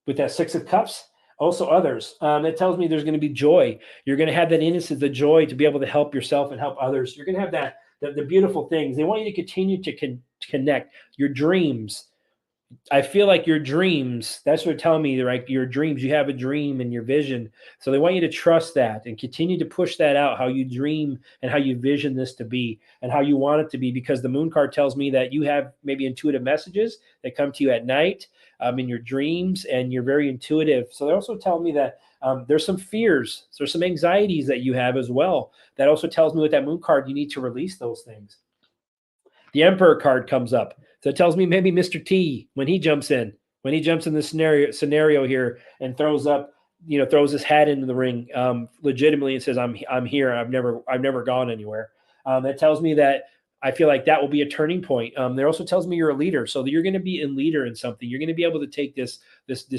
with that Six of Cups, also others. It tells me there's going to be joy. You're going to have that innocence, the joy to be able to help yourself and help others. You're going to have that the beautiful things. They want you to continue to connect your dreams. I feel like your dreams, that's what they're telling me, right? Your dreams, you have a dream and your vision. So they want you to trust that and continue to push that out, how you dream and how you vision this to be and how you want it to be. Because the moon card tells me that you have maybe intuitive messages that come to you at night in your dreams, and you're very intuitive. So they also tell me that there's some fears, there's some anxieties that you have as well. That also tells me with that moon card, you need to release those things. The Emperor card comes up. So it tells me maybe Mr. T, when he jumps in the scenario here and throws up, throws his hat into the ring legitimately and says, I'm here. I've never gone anywhere. That tells me that I feel like that will be a turning point. There also tells me you're a leader. So that you're going to be a leader in something. You're going to be able to take this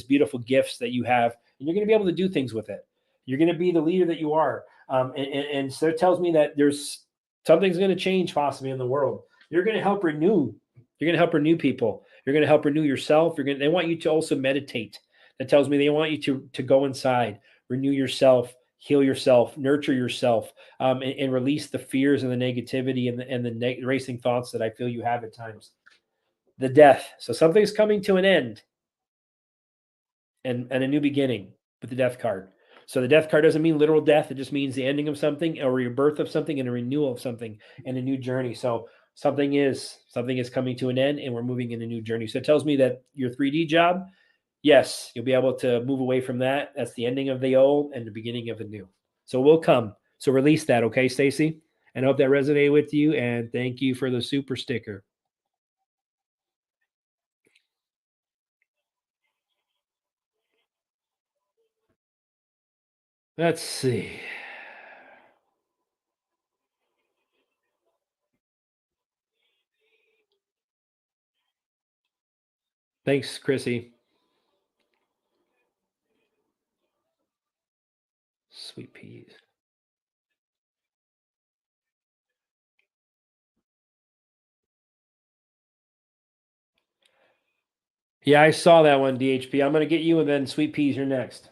beautiful gifts that you have, and you're going to be able to do things with it. You're going to be the leader that you are. And so it tells me that there's something's going to change possibly in the world. You're going to help renew. You're going to help renew people. You're going to help renew yourself. They want you to also meditate. That tells me they want you to go inside, renew yourself, heal yourself, nurture yourself, and release the fears and the negativity and the racing thoughts that I feel you have at times. The Death. So something's coming to an end and a new beginning with the Death card. So the Death card doesn't mean literal death. It just means the ending of something, or a birth of something, and a renewal of something, and a new journey. So something is coming to an end, and we're moving in a new journey. So it tells me that your 3D job, yes, you'll be able to move away from that. That's the ending of the old and the beginning of the new. So we'll come. So release that, okay, Stacey? And I hope that resonated with you. And thank you for the super sticker. Let's see. Thanks, Chrissy. Sweet peas. Yeah, I saw that one, DHP. I'm going to get you, and then Sweet Peas, you're next.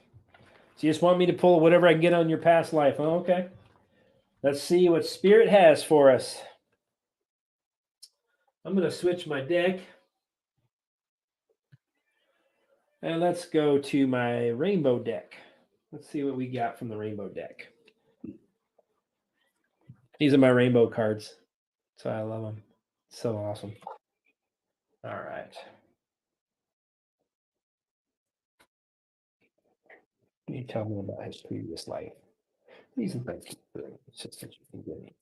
So you just want me to pull whatever I can get on your past life. Oh, okay. Let's see what Spirit has for us. I'm going to switch my deck. And let's go to my rainbow deck. Let's see what we got from the rainbow deck. These are my rainbow cards. So I love them. So awesome. All right. Can you tell me about his previous life? Please and thank you for the assistance you can give me.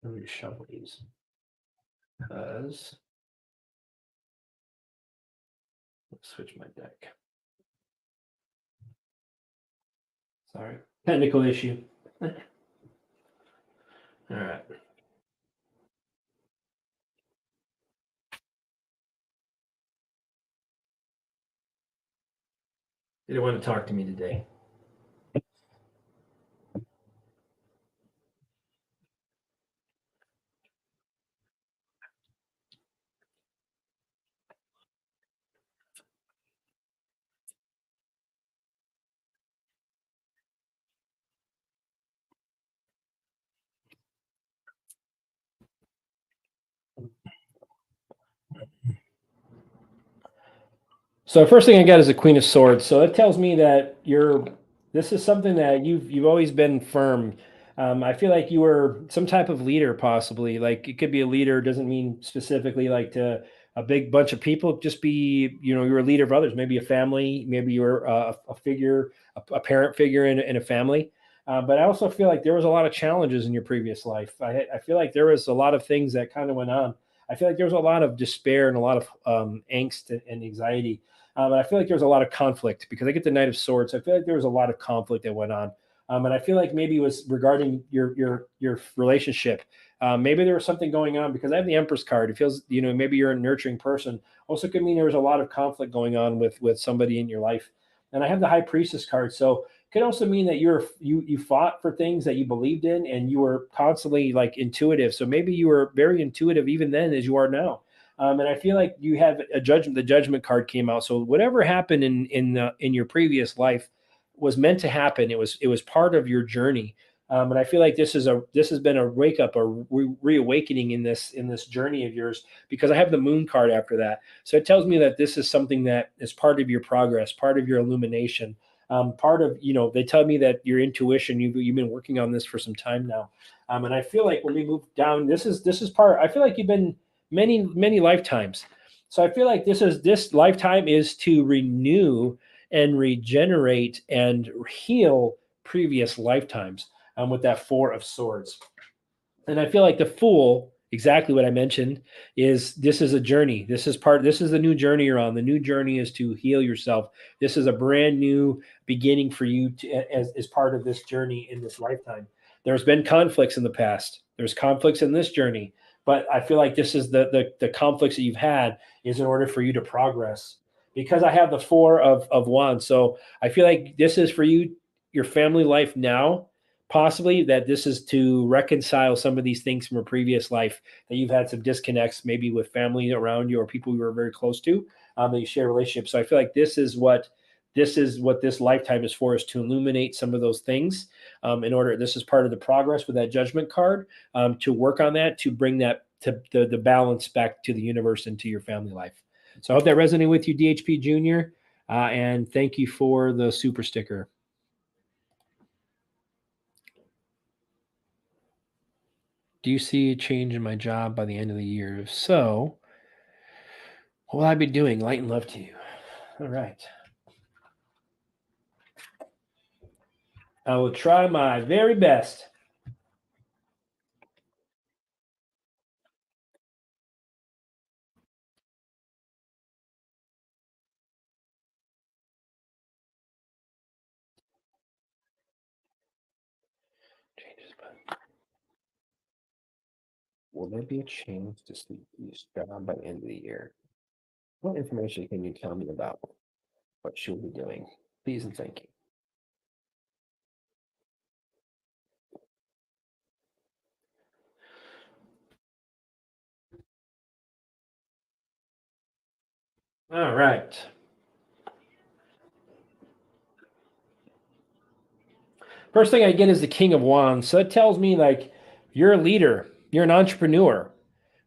Let me shuffle these because let's switch my deck. Sorry, technical issue. All right. They don't want to talk to me today. So first thing I got is a Queen of Swords. So it tells me that this is something that you've always been firm. I feel like you were some type of leader, possibly. Like it could be a leader, doesn't mean specifically like to a big bunch of people. Just be, you're a leader of others. Maybe a family. Maybe you're a figure, a parent figure in a family. But I also feel like there was a lot of challenges in your previous life. I feel like there was a lot of things that kind of went on. I feel like there was a lot of despair and a lot of angst and anxiety. And I feel like there was a lot of conflict because I get the Knight of Swords. I feel like there was a lot of conflict that went on. And I feel like maybe it was regarding your relationship. Maybe there was something going on because I have the Empress card. It feels, maybe you're a nurturing person. Also could mean there was a lot of conflict going on with somebody in your life. And I have the High Priestess card. So it could also mean that you fought for things that you believed in and you were constantly like intuitive. So maybe you were very intuitive even then as you are now. And I feel like you have a judgment. The judgment card came out. So whatever happened in your previous life was meant to happen. It was part of your journey. And I feel like this has been a wake up, a reawakening in this journey of yours because I have the Moon card after that. So it tells me that this is something that is part of your progress, part of your illumination, part of they tell me that your intuition. You've been working on this for some time now, and I feel like when we move down, this is part. I feel like you've been many lifetimes. So I feel like this lifetime is to renew and regenerate and heal previous lifetimes with that Four of Swords. And I feel like the Fool, exactly what I mentioned, is this is a journey. This is the new journey you're on. The new journey is to heal yourself. This is a brand new beginning for you as part of this journey in this lifetime. There's been conflicts in the past. There's conflicts in this journey, but I feel like this is the conflicts that you've had is in order for you to progress. Because I have the Four of Wands, so I feel like this is for you, your family life now, possibly that this is to reconcile some of these things from a previous life that you've had some disconnects maybe with family around you or people you were very close to, that you share relationships. So I feel like this is what this lifetime is for, is to illuminate some of those things, in order. This is part of the progress with that judgment card, to work on that, to bring that to the balance back to the universe and to your family life. So I hope that resonated with you, DHP Jr. And thank you for the super sticker. Do you see a change in my job by the end of the year? If so, what will I be doing? Light and love to you. All right. I will try my very best. Changes, but will there be a change to Stacey's job by the end of the year? What information can you tell me about what she'll be doing? Please and thank you. All right. First thing I get is the King of Wands. So it tells me like you're a leader, you're an entrepreneur.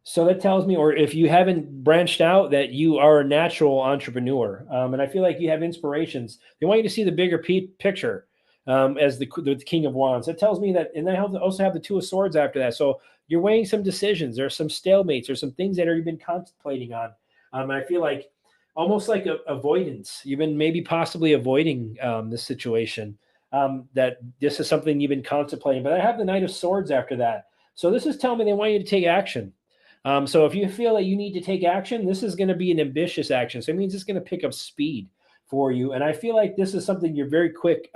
So that tells me, or if you haven't branched out, that you are a natural entrepreneur. And I feel like you have inspirations. They want you to see the bigger picture as the King of Wands. That tells me that, and I also have the Two of Swords after that. So you're weighing some decisions. There's some stalemates. There's some things that you've been contemplating on. And I feel like almost like avoidance. You've been maybe possibly avoiding this situation. That this is something you've been contemplating. But I have the Knight of Swords after that. So this is telling me they want you to take action. So if you feel that you need to take action, this is going to be an ambitious action. So it means it's going to pick up speed for you. And I feel like this is something you're very quick,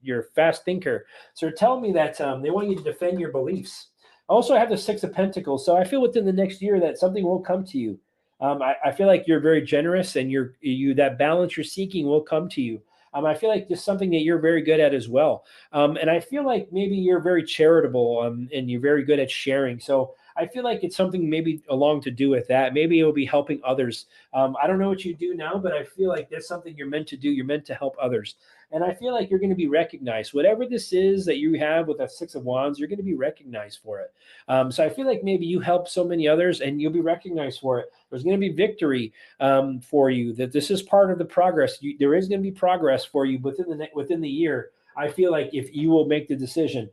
you're a fast thinker. So tell me that they want you to defend your beliefs. Also, I have the Six of Pentacles. So I feel within the next year that something will come to you. I feel like you're very generous, and that balance you're seeking will come to you. I feel like this is something that you're very good at as well. And I feel like maybe you're very charitable, and you're very good at sharing. So I feel like it's something maybe along to do with that. Maybe it will be helping others. I don't know what you do now, but I feel like that's something you're meant to do. You're meant to help others. And I feel like you're going to be recognized. Whatever this is that you have with a Six of Wands, you're going to be recognized for it. So I feel like maybe you help so many others and you'll be recognized for it. There's going to be victory for you, that this is part of the progress. There is going to be progress for you within the year. I feel like if you will make the decision.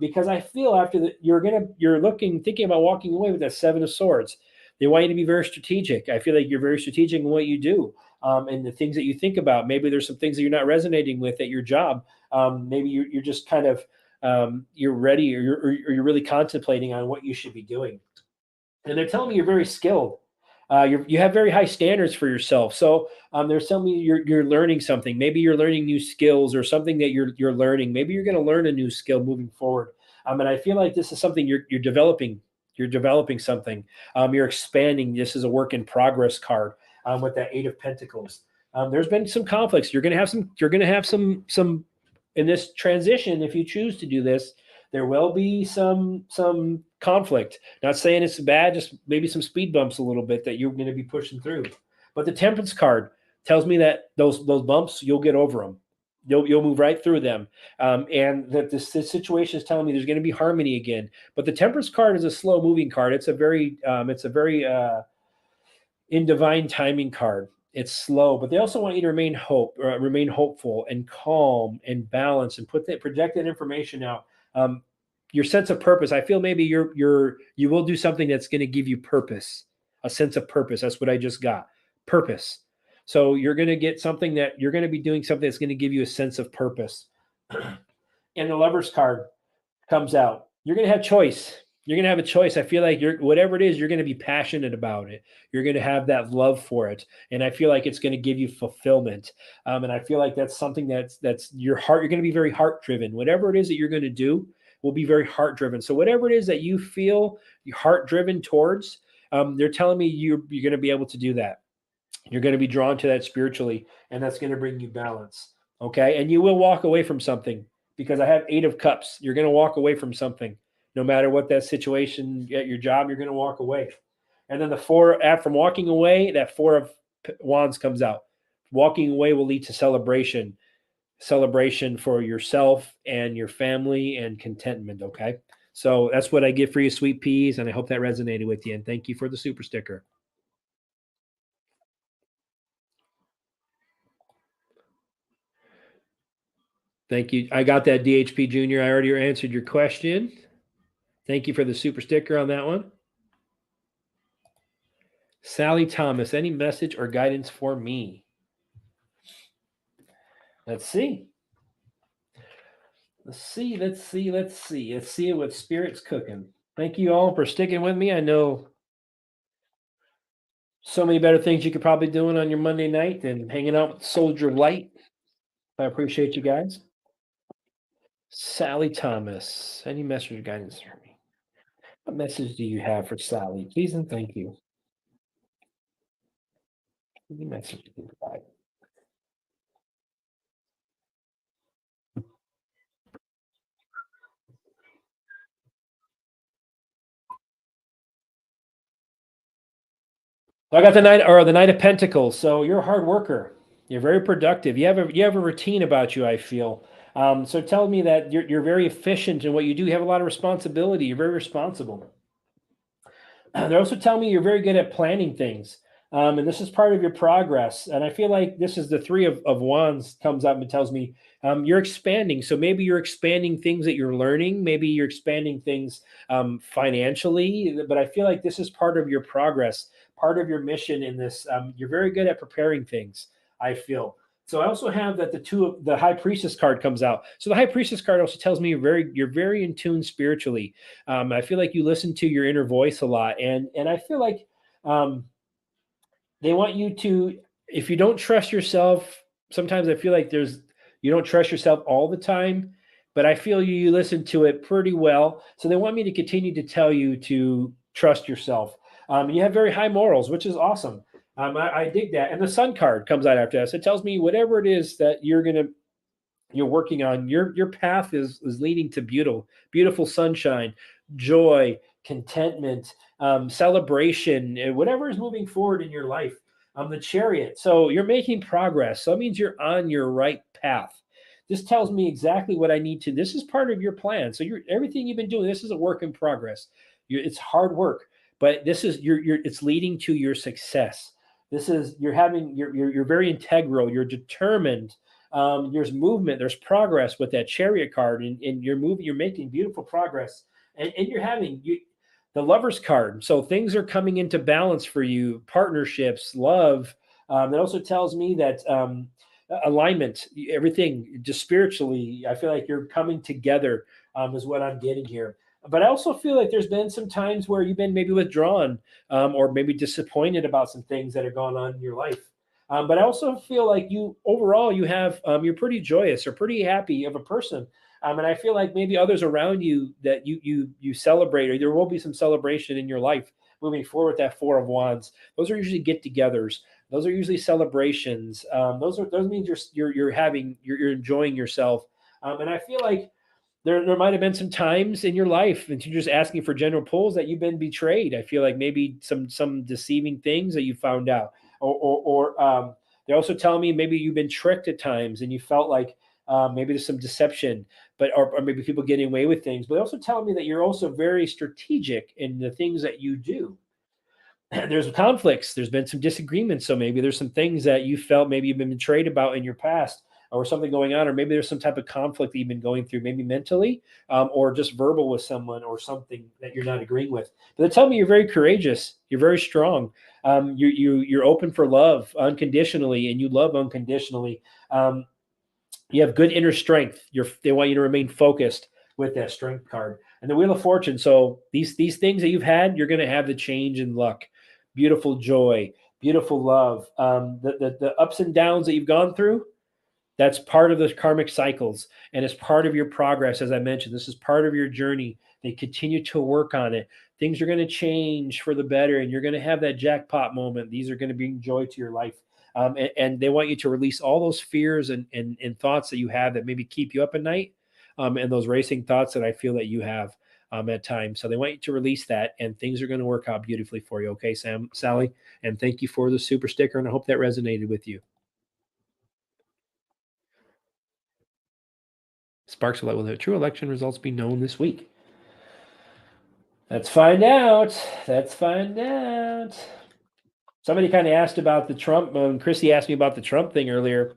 Because I feel after that you're thinking about walking away with that Seven of Swords. They want you to be very strategic. I feel like you're very strategic in what you do, and the things that you think about. Maybe there's some things that you're not resonating with at your job. Maybe you're just kind of you're ready, or you're really contemplating on what you should be doing. And they're telling me you're very skilled. You have very high standards for yourself. So they're telling me you're learning something. Maybe you're learning new skills or something that you're learning. Maybe you're going to learn a new skill moving forward. And I feel like this is something you're developing. You're developing something. You're expanding. This is a work in progress card with that Eight of Pentacles. There's been some conflicts. You're going to have some. You're going to have some in this transition. If you choose to do this, there will be some conflict. Not saying it's bad, just maybe some speed bumps a little bit that you're going to be pushing through. But the Temperance card tells me that those bumps, you'll get over them. You'll move right through them, and that this situation is telling me there's going to be harmony again. But the Temperance card is a slow moving card. It's a very in divine timing card. It's slow, but they also want you to remain hopeful and calm and balanced, and project that information out. Your sense of purpose. I feel maybe you will do something that's going to give you purpose, a sense of purpose. That's what I just got. Purpose. So you're going to get something that you're going to be doing something that's going to give you a sense of purpose. And the Lover's card comes out. You're going to have choice. You're going to have a choice. I feel like whatever it is, you're going to be passionate about it. You're going to have that love for it, and I feel like it's going to give you fulfillment. And I feel like that's something that's your heart. You're going to be very heart driven. Whatever it is that you're going to do will be very heart driven. So whatever it is that you feel your heart driven towards, they're telling me you're going to be able to do that. You're going to be drawn to that spiritually, and that's going to bring you balance. Okay, and you will walk away from something, because I have Eight of Cups. You're going to walk away from something. No matter what that situation at your job, you're going to walk away. And then from walking away, that Four of Wands comes out. Walking away will lead to celebration for yourself and your family, and contentment. Okay, so that's what I get for you, sweet peas, and I hope that resonated with you. And thank you for the super sticker. Thank you. I got that, DHP Jr. I already answered your question. Thank you for the super sticker on that one. Sally Thomas, any message or guidance for me? Let's see. Let's see what Spirit's cooking. Thank you all for sticking with me. I know so many better things you could probably doing on your Monday night than hanging out with Soldier Light. I appreciate you guys. Sally Thomas, any message or guidance for me? What message do you have for Sally? Please and thank you. Any message do you provide? So I got the Knight of Pentacles. So you're a hard worker. You're very productive. You have a routine about you, I feel. So tell me that you're very efficient in what you do. You have a lot of responsibility. You're very responsible. They also tell me you're very good at planning things. And this is part of your progress. And I feel like this is the Three of Wands comes up and tells me you're expanding. So maybe you're expanding things that you're learning. Maybe you're expanding things financially. But I feel like this is part of your progress, part of your mission in this. You're very good at preparing things, I feel. So I also have that the High Priestess card comes out. So the High Priestess card also tells me you're very in tune spiritually. I feel like you listen to your inner voice a lot, and I feel like um, they want you to. If you don't trust yourself, sometimes I feel like you don't trust yourself all the time, but I feel you listen to it pretty well. So they want me to continue to tell you to trust yourself. You have very high morals, which is awesome. I dig that. And the Sun card comes out after that. So it tells me whatever it is that you're working on, your path is leading to beautiful sunshine, joy, contentment, celebration, whatever is moving forward in your life. The Chariot, so you're making progress, so that means you're on your right path. This tells me exactly what I need to. This is part of your plan. So everything you've been doing, this is a work in progress. It's hard work, but this is it's leading to your success. This is you're very integral, you're determined. There's movement, there's progress with that Chariot card, and you're moving, you're making beautiful progress, and you're having the Lover's card. So things are coming into balance for you, partnerships, love. It also tells me that alignment, everything, just spiritually, I feel like you're coming together, is what I'm getting here. But I also feel like there's been some times where you've been maybe withdrawn, or maybe disappointed about some things that are going on in your life. But I also feel like you overall you're pretty joyous or pretty happy of a person. And I feel like maybe others around you that you celebrate, or there will be some celebration in your life moving forward with that Four of Wands. Those are usually get-togethers. Those are usually celebrations. Those means you're enjoying yourself. And I feel like there might have been some times in your life, and you're just asking for general pulls, that you've been betrayed. I feel like maybe some deceiving things that you found out, or they also tell me maybe you've been tricked at times, and you felt like maybe there's some deception, but or maybe people getting away with things. But they also tell me that you're also very strategic in the things that you do. There's conflicts, there's been some disagreements, so maybe there's some things that you felt maybe you've been betrayed about in your past, or something going on, or maybe there's some type of conflict that you've been going through, maybe mentally, or just verbal with someone, or something that you're not agreeing with. But they tell me you're very courageous, you're very strong, you're open for love unconditionally, and you love unconditionally. You have good inner strength. They want you to remain focused with that strength card. And the Wheel of Fortune. So these things that you've had, you're going to have the change in luck, beautiful joy, beautiful love. The ups and downs that you've gone through, that's part of those karmic cycles, and it's part of your progress. As I mentioned, this is part of your journey. They continue to work on it. Things are going to change for the better, and you're going to have that jackpot moment. These are going to bring joy to your life. And they want you to release all those fears and thoughts that you have that maybe keep you up at night, and those racing thoughts that I feel that you have at times. So they want you to release that, and things are going to work out beautifully for you. Okay, Sally, and thank you for the super sticker, and I hope that resonated with you. Sparks will the true election results be known this week? Let's find out. Let's find out. Somebody kind of asked about the Trump. Chrissy asked me about the Trump thing earlier.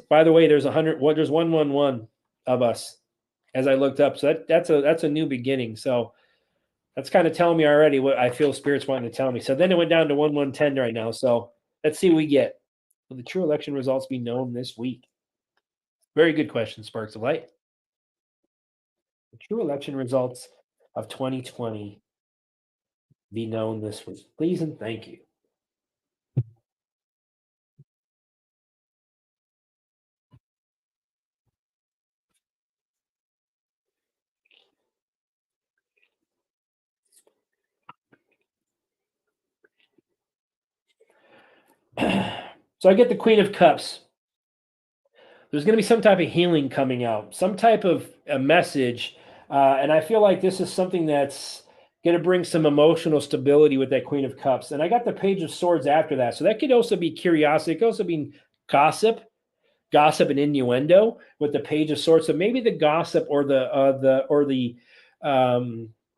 By the way, there's 100. What there's 111 of us, as I looked up. So that's a new beginning. So that's kind of telling me already what I feel Spirit's wanting to tell me. So then it went down to 1110 right now. So let's see what we get. Will the true election results be known this week? Very good question, Sparks of Light. The true election results of 2020 be known this week. Please and thank you. So I get the Queen of Cups. There's going to be some type of healing coming out, some type of a message. And I feel like this is something that's Going to bring some emotional stability with that Queen of Cups. And I got the Page of Swords after that. So that could also be curiosity. It could also be gossip and innuendo with the Page of Swords. So maybe the gossip or the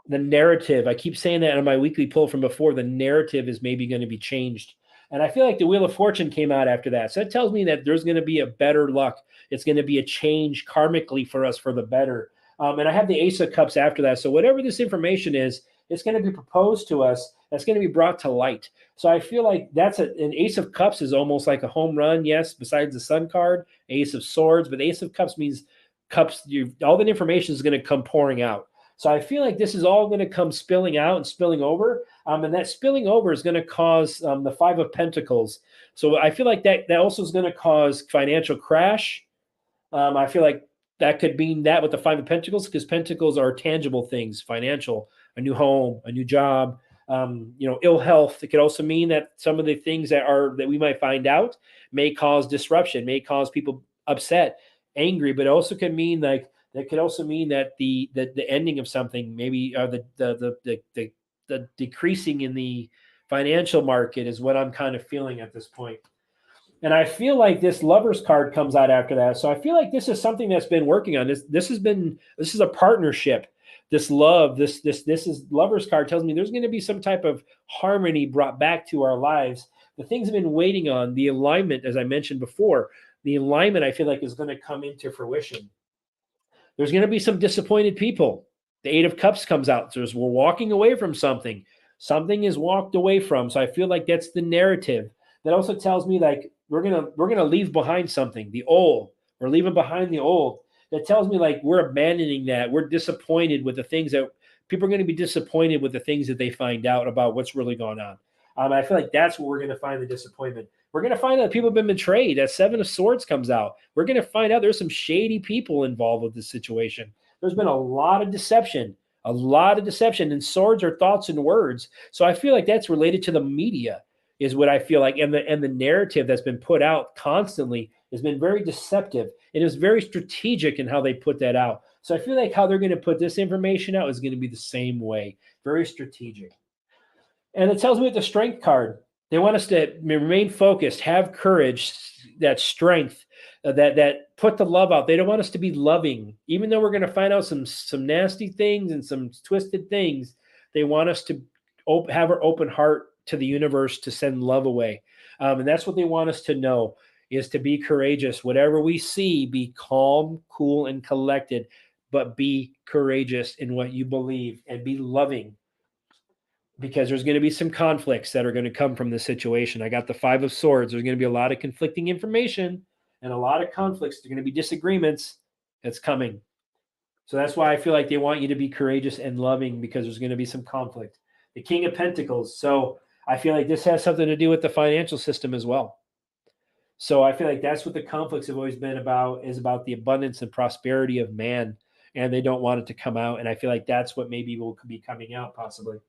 narrative. I keep saying that in my weekly pull from before. The narrative is maybe going to be changed. And I feel like the Wheel of Fortune came out after that. So that tells me that there's going to be a better luck. It's going to be a change karmically for us for the better. And I have the Ace of Cups after that. So whatever this information is, it's going to be proposed to us. That's going to be brought to light. So I feel like that's an Ace of Cups is almost like a home run. Yes, besides the Sun card, Ace of Swords, but Ace of Cups means cups. All that information is going to come pouring out. So I feel like this is all going to come spilling out and spilling over. And that spilling over is going to cause the Five of Pentacles. So I feel like that also is going to cause financial crash. I feel like that could mean that with the Five of Pentacles, because Pentacles are tangible things, financial, a new home, a new job, ill health. It could also mean that some of the things that we might find out may cause disruption, may cause people upset, angry, but also can mean like that could also mean that the ending of something, maybe the decreasing in the financial market is what I'm kind of feeling at this point. And I feel like this Lovers card comes out after that. So I feel like this is something that's been working on. This is a partnership. This love, this is Lovers card tells me there's going to be some type of harmony brought back to our lives. The things I've been waiting on, the alignment, as I mentioned before, the alignment I feel like is going to come into fruition. There's going to be some disappointed people. The Eight of Cups comes out. So we're walking away from something. Something is walked away from. So I feel like that's the narrative. That also tells me like we're gonna leave behind something, the old. We're leaving behind the old. That tells me like we're abandoning that. We're disappointed with the things that people are going to be disappointed with the things that they find out about what's really going on. I feel like that's where we're going to find the disappointment. We're going to find out people have been betrayed. That Seven of Swords comes out. We're going to find out there's some shady people involved with this situation. There's been a lot of deception, and swords are thoughts and words. So I feel like that's related to the media is what I feel like. And the narrative that's been put out constantly has been very deceptive. It is very strategic in how they put that out. So I feel like how they're going to put this information out is going to be the same way, very strategic. And it tells me with the Strength card, they want us to remain focused, have courage, that strength, that put the love out. They don't want us to be loving, even though we're going to find out some nasty things and some twisted things. They want us to have our open heart to the universe to send love away, and that's what they want us to know is to be courageous. Whatever we see, be calm, cool, and collected, but be courageous in what you believe and be loving. Because there's going to be some conflicts that are going to come from this situation. I got the Five of Swords. There's going to be a lot of conflicting information and a lot of conflicts. There's going to be disagreements that's coming. So that's why I feel like they want you to be courageous and loving, because there's going to be some conflict. The King of Pentacles. So I feel like this has something to do with the financial system as well. So I feel like that's what the conflicts have always been about, is about the abundance and prosperity of man. And they don't want it to come out. And I feel like that's what maybe will be coming out possibly.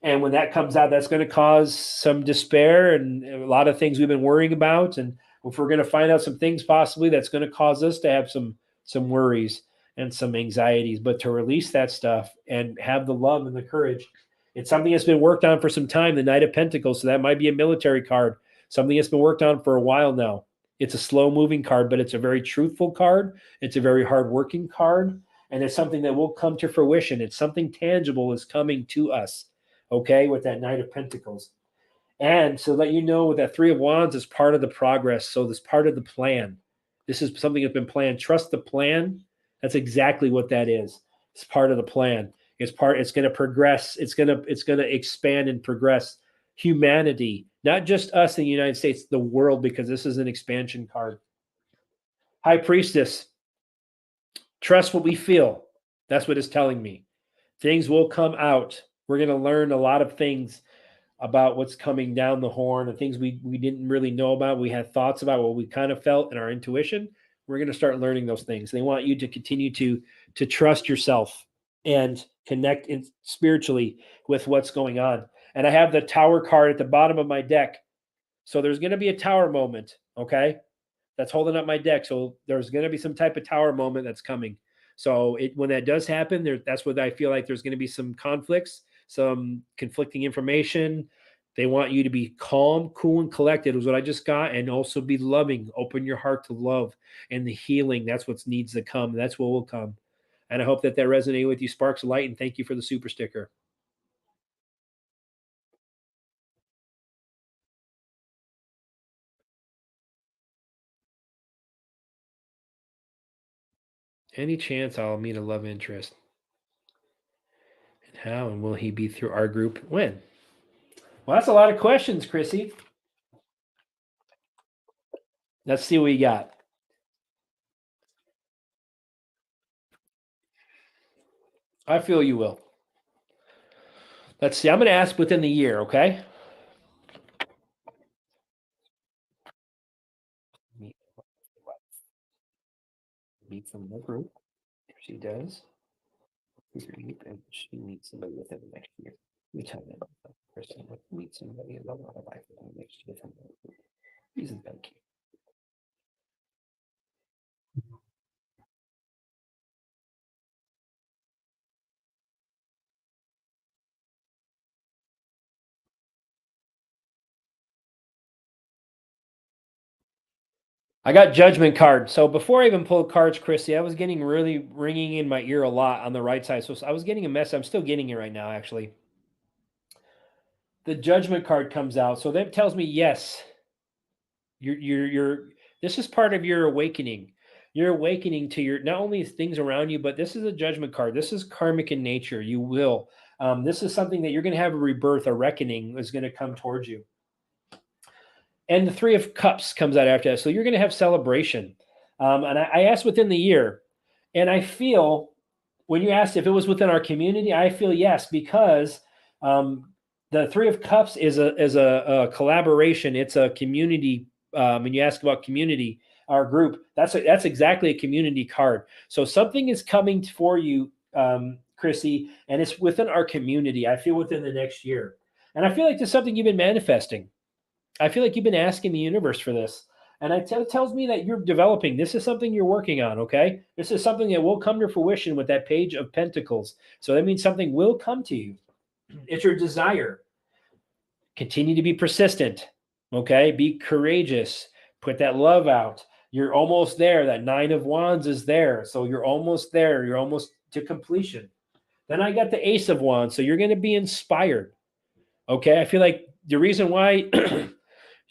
And when that comes out, that's going to cause some despair and a lot of things we've been worrying about. And if we're going to find out some things possibly, that's going to cause us to have some worries and some anxieties. But to release that stuff and have the love and the courage, it's something that's been worked on for some time, the Knight of Pentacles. So that might be a military card, something that's been worked on for a while now. It's a slow-moving card, but it's a very truthful card. It's a very hard-working card. And it's something that will come to fruition. It's something tangible is coming to us. Okay, with that Knight of Pentacles. And so that you know, with that Three of Wands is part of the progress. So this part of the plan. This is something that's been planned. Trust the plan. That's exactly what that is. It's part of the plan. It's going to progress. It's going to expand and progress humanity, not just us in the United States, the world, because this is an expansion card. High Priestess. Trust what we feel. That's what it's telling me. Things will come out. We're going to learn a lot of things about what's coming down the horn and things we didn't really know about. We had thoughts about what we kind of felt in our intuition. We're going to start learning those things. They want you to continue to trust yourself and connect spiritually with what's going on. And I have the Tower card at the bottom of my deck. So there's going to be a tower moment, okay? That's holding up my deck. So there's going to be some type of tower moment that's coming. So when that does happen, that's what I feel like there's going to be some conflicts. some conflicting information. They want you to be calm, cool, and collected is what I just got, and also be loving. Open your heart to love and the healing. That's what needs to come. That's what will come. And I hope that resonated with you. Sparks of light, and thank you for the super sticker. Any chance I'll meet a love interest? And how and will he be through our group? When? Well, that's a lot of questions, Chrissy. Let's see what we got. I feel you will. Let's see. I'm going to ask within the year, okay? Meet from the group. If she does, and she meets somebody within the next year. We tell them person would meet somebody in the life within the next year from the group. Isn't that cute? I got judgment card. So before I even pulled cards, Chrissy, I was getting really ringing in my ear a lot on the right side. So I was getting a mess. I'm still getting it right now, actually. The judgment card comes out. So that tells me, yes, you're this is part of your awakening. You're awakening to your not only things around you, but this is a judgment card. This is karmic in nature. You will. This is something that you're going to have a rebirth, a reckoning is going to come towards you. And the Three of Cups comes out after that. So you're going to have celebration. And I asked within the year, and I feel when you asked if it was within our community, I feel yes, because the Three of Cups is a collaboration. It's a community. And you ask about community, our group. That's exactly a community card. So something is coming for you, Chrissy, and it's within our community. I feel within the next year, and I feel like there's something you've been manifesting. I feel like you've been asking the universe for this. And it tells me that you're developing. This is something you're working on, okay? This is something that will come to fruition with that Page of Pentacles. So that means something will come to you. It's your desire. Continue to be persistent, okay? Be courageous. Put that love out. You're almost there. That Nine of Wands is there. So you're almost there. You're almost to completion. Then I got the Ace of Wands. So you're going to be inspired, okay? I feel like the reason why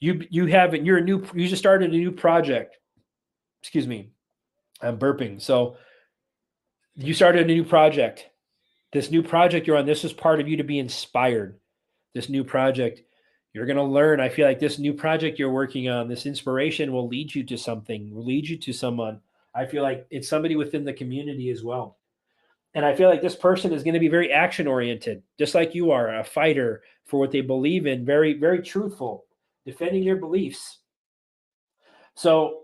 you just started a new project. Excuse me, I'm burping. So you started a new project. This new project you're on, this is part of you to be inspired. This new project, you're going to learn. I feel like this new project you're working on, this inspiration will lead you to something, will lead you to someone. I feel like it's somebody within the community as well. And I feel like this person is going to be very action oriented, just like you are, a fighter for what they believe in, very, very truthful, defending their beliefs. So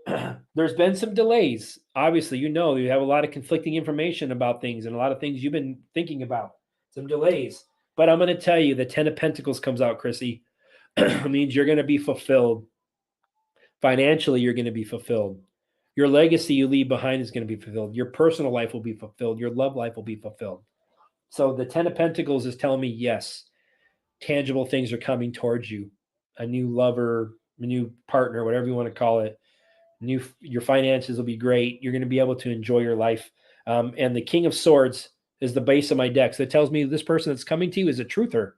there's been some delays. Obviously, you have a lot of conflicting information about things and a lot of things you've been thinking about. Some delays. But I'm going to tell you, the Ten of Pentacles comes out, Chrissy. It means you're going to be fulfilled. Financially, you're going to be fulfilled. Your legacy you leave behind is going to be fulfilled. Your personal life will be fulfilled. Your love life will be fulfilled. So the Ten of Pentacles is telling me, yes, tangible things are coming towards you. A new lover, a new partner, whatever you want to call it. Your finances will be great. You're going to be able to enjoy your life. And the King of Swords is the base of my deck. So it tells me this person that's coming to you is a truther.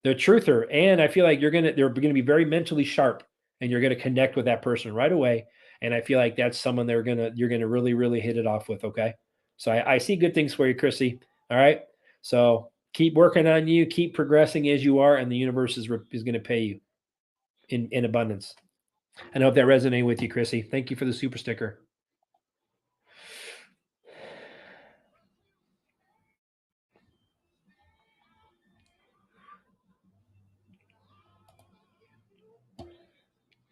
They're a truther. And I feel like they're going to be very mentally sharp, and you're going to connect with that person right away. And I feel like that's someone you're going to really, really hit it off with. Okay. So I see good things for you, Chrissy. All right. So keep working on you, keep progressing as you are, and the universe is going to pay you in abundance. And I hope that resonated with you, Chrissy. Thank you for the super sticker.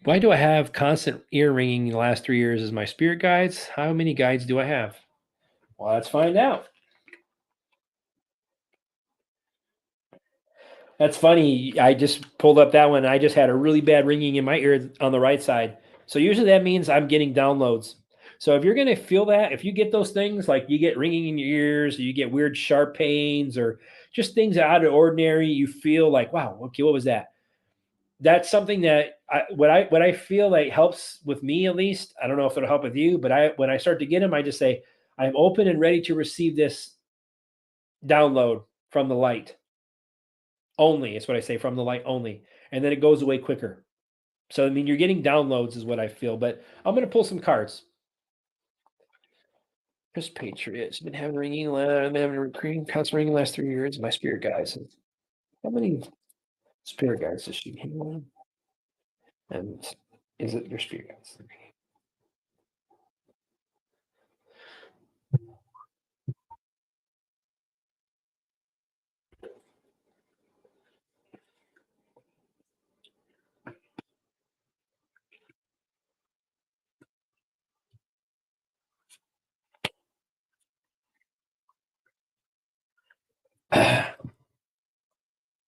Why do I have constant ear ringing the last 3 years as my spirit guides? How many guides do I have? Well, let's find out. That's funny. I just pulled up that one. I just had a really bad ringing in my ear on the right side. So usually that means I'm getting downloads. So if you're going to feel that, if you get those things like you get ringing in your ears, or you get weird sharp pains, or just things out of the ordinary. You feel like, wow, okay, what was that? That's something that what I feel like helps with me at least. I don't know if it'll help with you, but when I start to get them, I just say, I'm open and ready to receive this download from the light only. It's what I say, from the light only. And then it goes away quicker. So, I mean, you're getting downloads is what I feel, but I'm going to pull some cards. Chris Patriots been having ringing, been having a recruiting constant ringing the last 3 years. My spirit guides. How many spirit guides does she have? And is it your spirit guides?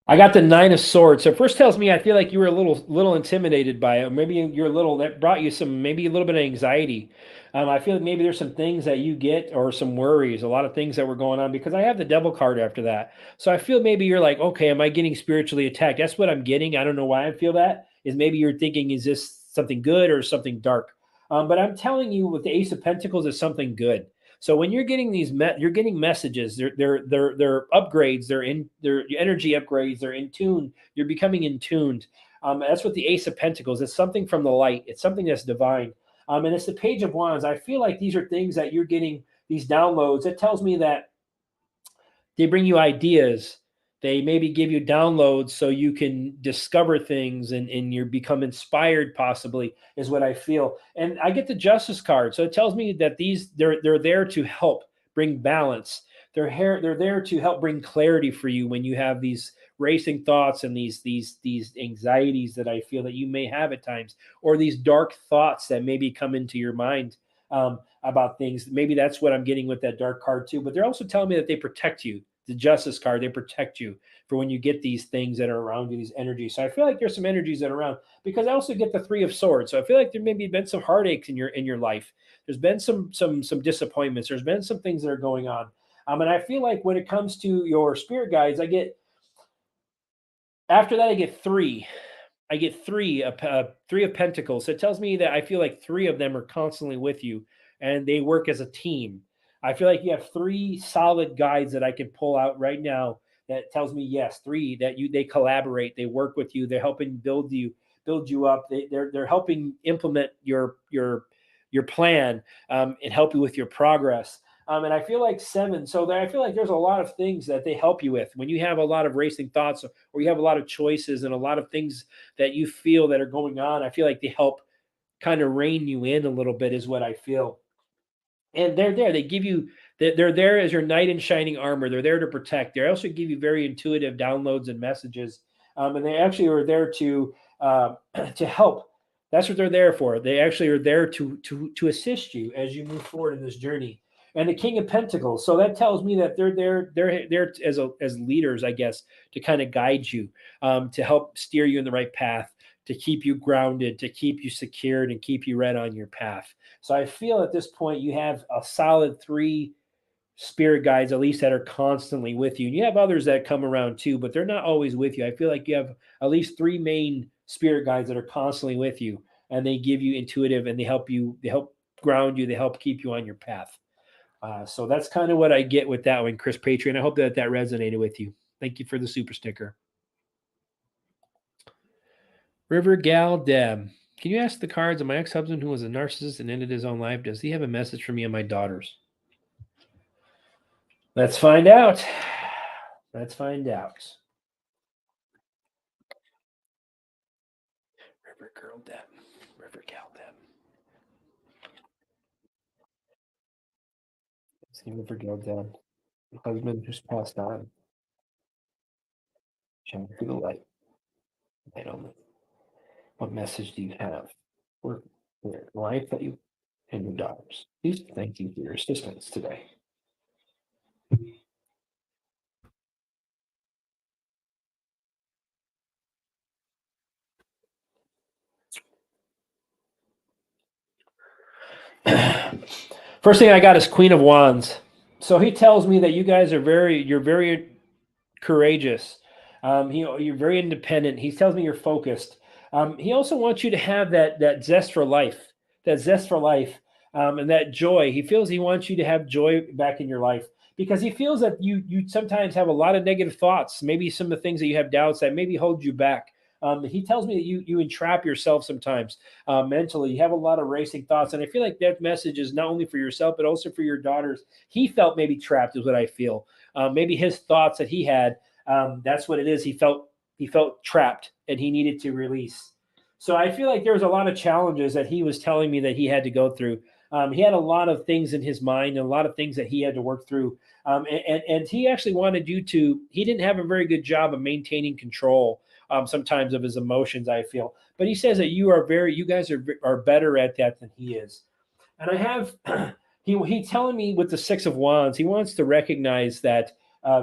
I got the 9 of Swords. So first tells me I feel like you were a little intimidated by it. Maybe you're a little that brought you some maybe a little bit of anxiety. I feel like maybe there's some things that you get or some worries, a lot of things that were going on because I have the Devil card after that. So I feel maybe you're like, okay, am I getting spiritually attacked? That's what I'm getting. I don't know why I feel that. Is maybe you're thinking, is this something good or something dark? But I'm telling you, with the Ace of Pentacles, is something good. So when you're getting you're getting messages. They're upgrades. They're energy upgrades. They're in tune. You're becoming in tuned. That's what the Ace of Pentacles. It's something from the light. It's something that's divine. And it's the Page of Wands. I feel like these are things that you're getting these downloads. It tells me that they bring you ideas. They maybe give you downloads so you can discover things and you become inspired, possibly, is what I feel. And I get the Justice card. So it tells me that they're there to help bring balance. They're there to help bring clarity for you when you have these racing thoughts and these anxieties that I feel that you may have at times, or these dark thoughts that maybe come into your mind about things. Maybe that's what I'm getting with that dark card too. But they're also telling me that they protect you. The Justice card, they protect you for when you get these things that are around you, these energies. So I feel like there's some energies that are around, because I also get the Three of Swords. So I feel like there maybe been some heartaches in your life. There's been some disappointments. There's been some things that are going on. And I feel like when it comes to your spirit guides, I get after that I get three. I get three of Pentacles. So it tells me that I feel like three of them are constantly with you, and they work as a team. I feel like you have three solid guides that I can pull out right now that tells me, yes, three, that they collaborate, they work with you, they're helping build you up. They're helping implement your plan, and help you with your progress. And I feel like seven. So I feel like there's a lot of things that they help you with when you have a lot of racing thoughts, or you have a lot of choices and a lot of things that you feel that are going on. I feel like they help kind of rein you in a little bit, is what I feel. And they're there. They give you, they're there as your knight in shining armor. They're there to protect. They also give you very intuitive downloads and messages. And they actually are there to help. That's what they're there for. They actually are there to assist you as you move forward in this journey. And the King of Pentacles. So that tells me that they're there as leaders, I guess, to kind of guide you, to help steer you in the right path, to keep you grounded, to keep you secured, and keep you right on your path. So I feel at this point you have a solid three spirit guides, at least, that are constantly with you. And you have others that come around too, but they're not always with you. I feel like you have at least three main spirit guides that are constantly with you, and they give you intuitive, and they help ground you, they help keep you on your path. So that's kind of what I get with that one, Chris Patreon. I hope that resonated with you. Thank you for the super sticker. River Gal Deb. Can you ask the cards of my ex-husband, who was a narcissist and ended his own life? Does he have a message for me and my daughters? Let's find out. Let's find out. River Girl Deb. River Gal Deb. See River Gal Deb. Husband who's passed on. Shine through the light. Light only. What message do you have for your life that you and your daughters? Please thank you for your assistance today. First thing I got is Queen of Wands. So he tells me that you guys are you're very courageous. You're very independent. He tells me you're focused. He also wants you to have that zest for life, that zest for life, and that joy. He feels he wants you to have joy back in your life because he feels that you sometimes have a lot of negative thoughts, maybe some of the things that you have doubts that maybe hold you back. He tells me that you entrap yourself sometimes mentally. You have a lot of racing thoughts, and I feel like that message is not only for yourself but also for your daughters. He felt maybe trapped, is what I feel. Maybe his thoughts that he had. That's what it is. He felt trapped, and he needed to release. So I feel like there was a lot of challenges that he was telling me that he had to go through. He had a lot of things in his mind and a lot of things that he had to work through. And he actually wanted you to. He didn't have a very good job of maintaining control sometimes of his emotions, I feel. But he says that you guys are better at that than he is. And I have he telling me with the Six of Wands, he wants to recognize that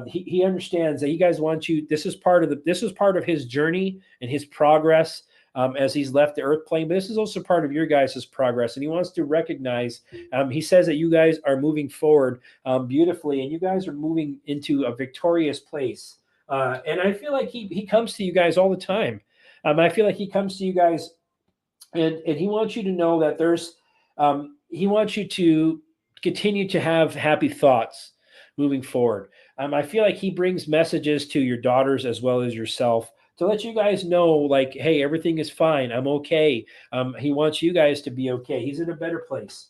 he understands that you guys want you. This is part of his journey and his progress as he's left the Earth plane. But this is also part of your guys' progress, and he wants to recognize. He says that you guys are moving forward beautifully, and you guys are moving into a victorious place. And I feel like he comes to you guys all the time. I feel like he comes to you guys, and he wants you to know that he wants you to continue to have happy thoughts moving forward. I feel like he brings messages to your daughters as well as yourself to let you guys know, like, hey, everything is fine. I'm okay. He wants you guys to be okay. He's in a better place.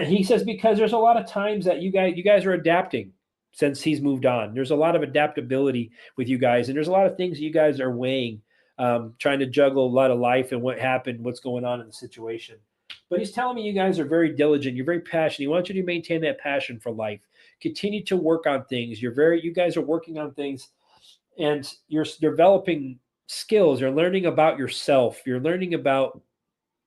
He says because there's a lot of times that you guys are adapting since he's moved on. There's a lot of adaptability with you guys, and there's a lot of things you guys are weighing, trying to juggle a lot of life and what happened, what's going on in the situation. But he's telling me you guys are very diligent. You're very passionate. He wants you to maintain that passion for life. Continue to work on things. You guys are working on things, and you're developing skills. You're learning about yourself. You're learning about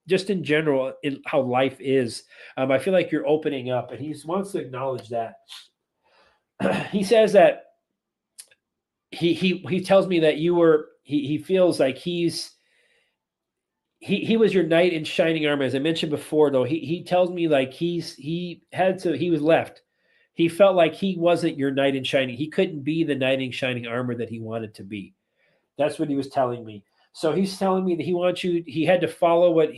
just in general in how life is. I feel like you're opening up, and he wants to acknowledge that. He says that he tells me that you were he feels like he was your knight in shining armor. As I mentioned before, though, he tells me like he was left. He felt like he wasn't your knight in shining. He couldn't be the knight in shining armor that he wanted to be. That's what he was telling me. So he's telling me that he had to follow what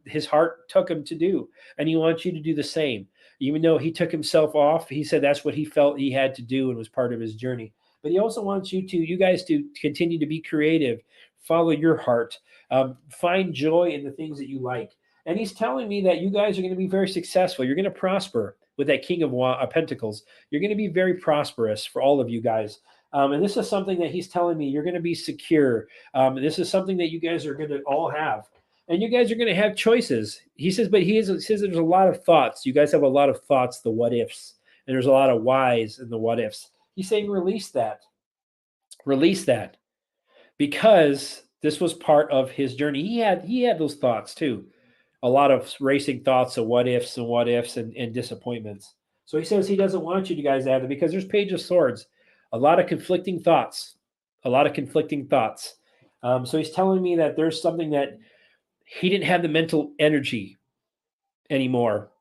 his heart took him to do. And he wants you to do the same. Even though he took himself off, he said that's what he felt he had to do and was part of his journey. But he also wants you guys to continue to be creative, follow your heart, find joy in the things that you like. And he's telling me that you guys are going to be very successful. You're going to prosper with that King of Pentacles. You're going to be very prosperous for all of you guys. And this is something that he's telling me you're going to be secure. This is something that you guys are going to all have. And you guys are going to have choices. He says, but he says there's a lot of thoughts. You guys have a lot of thoughts, the what ifs, and there's a lot of whys in the what ifs. He's saying release that. Release that. Because this was part of his journey. He had those thoughts too. A lot of racing thoughts of what ifs and disappointments. So he says he doesn't want you guys to have it because there's Page of Swords, a lot of conflicting thoughts, a lot of conflicting thoughts. So he's telling me that there's something that he didn't have the mental energy anymore.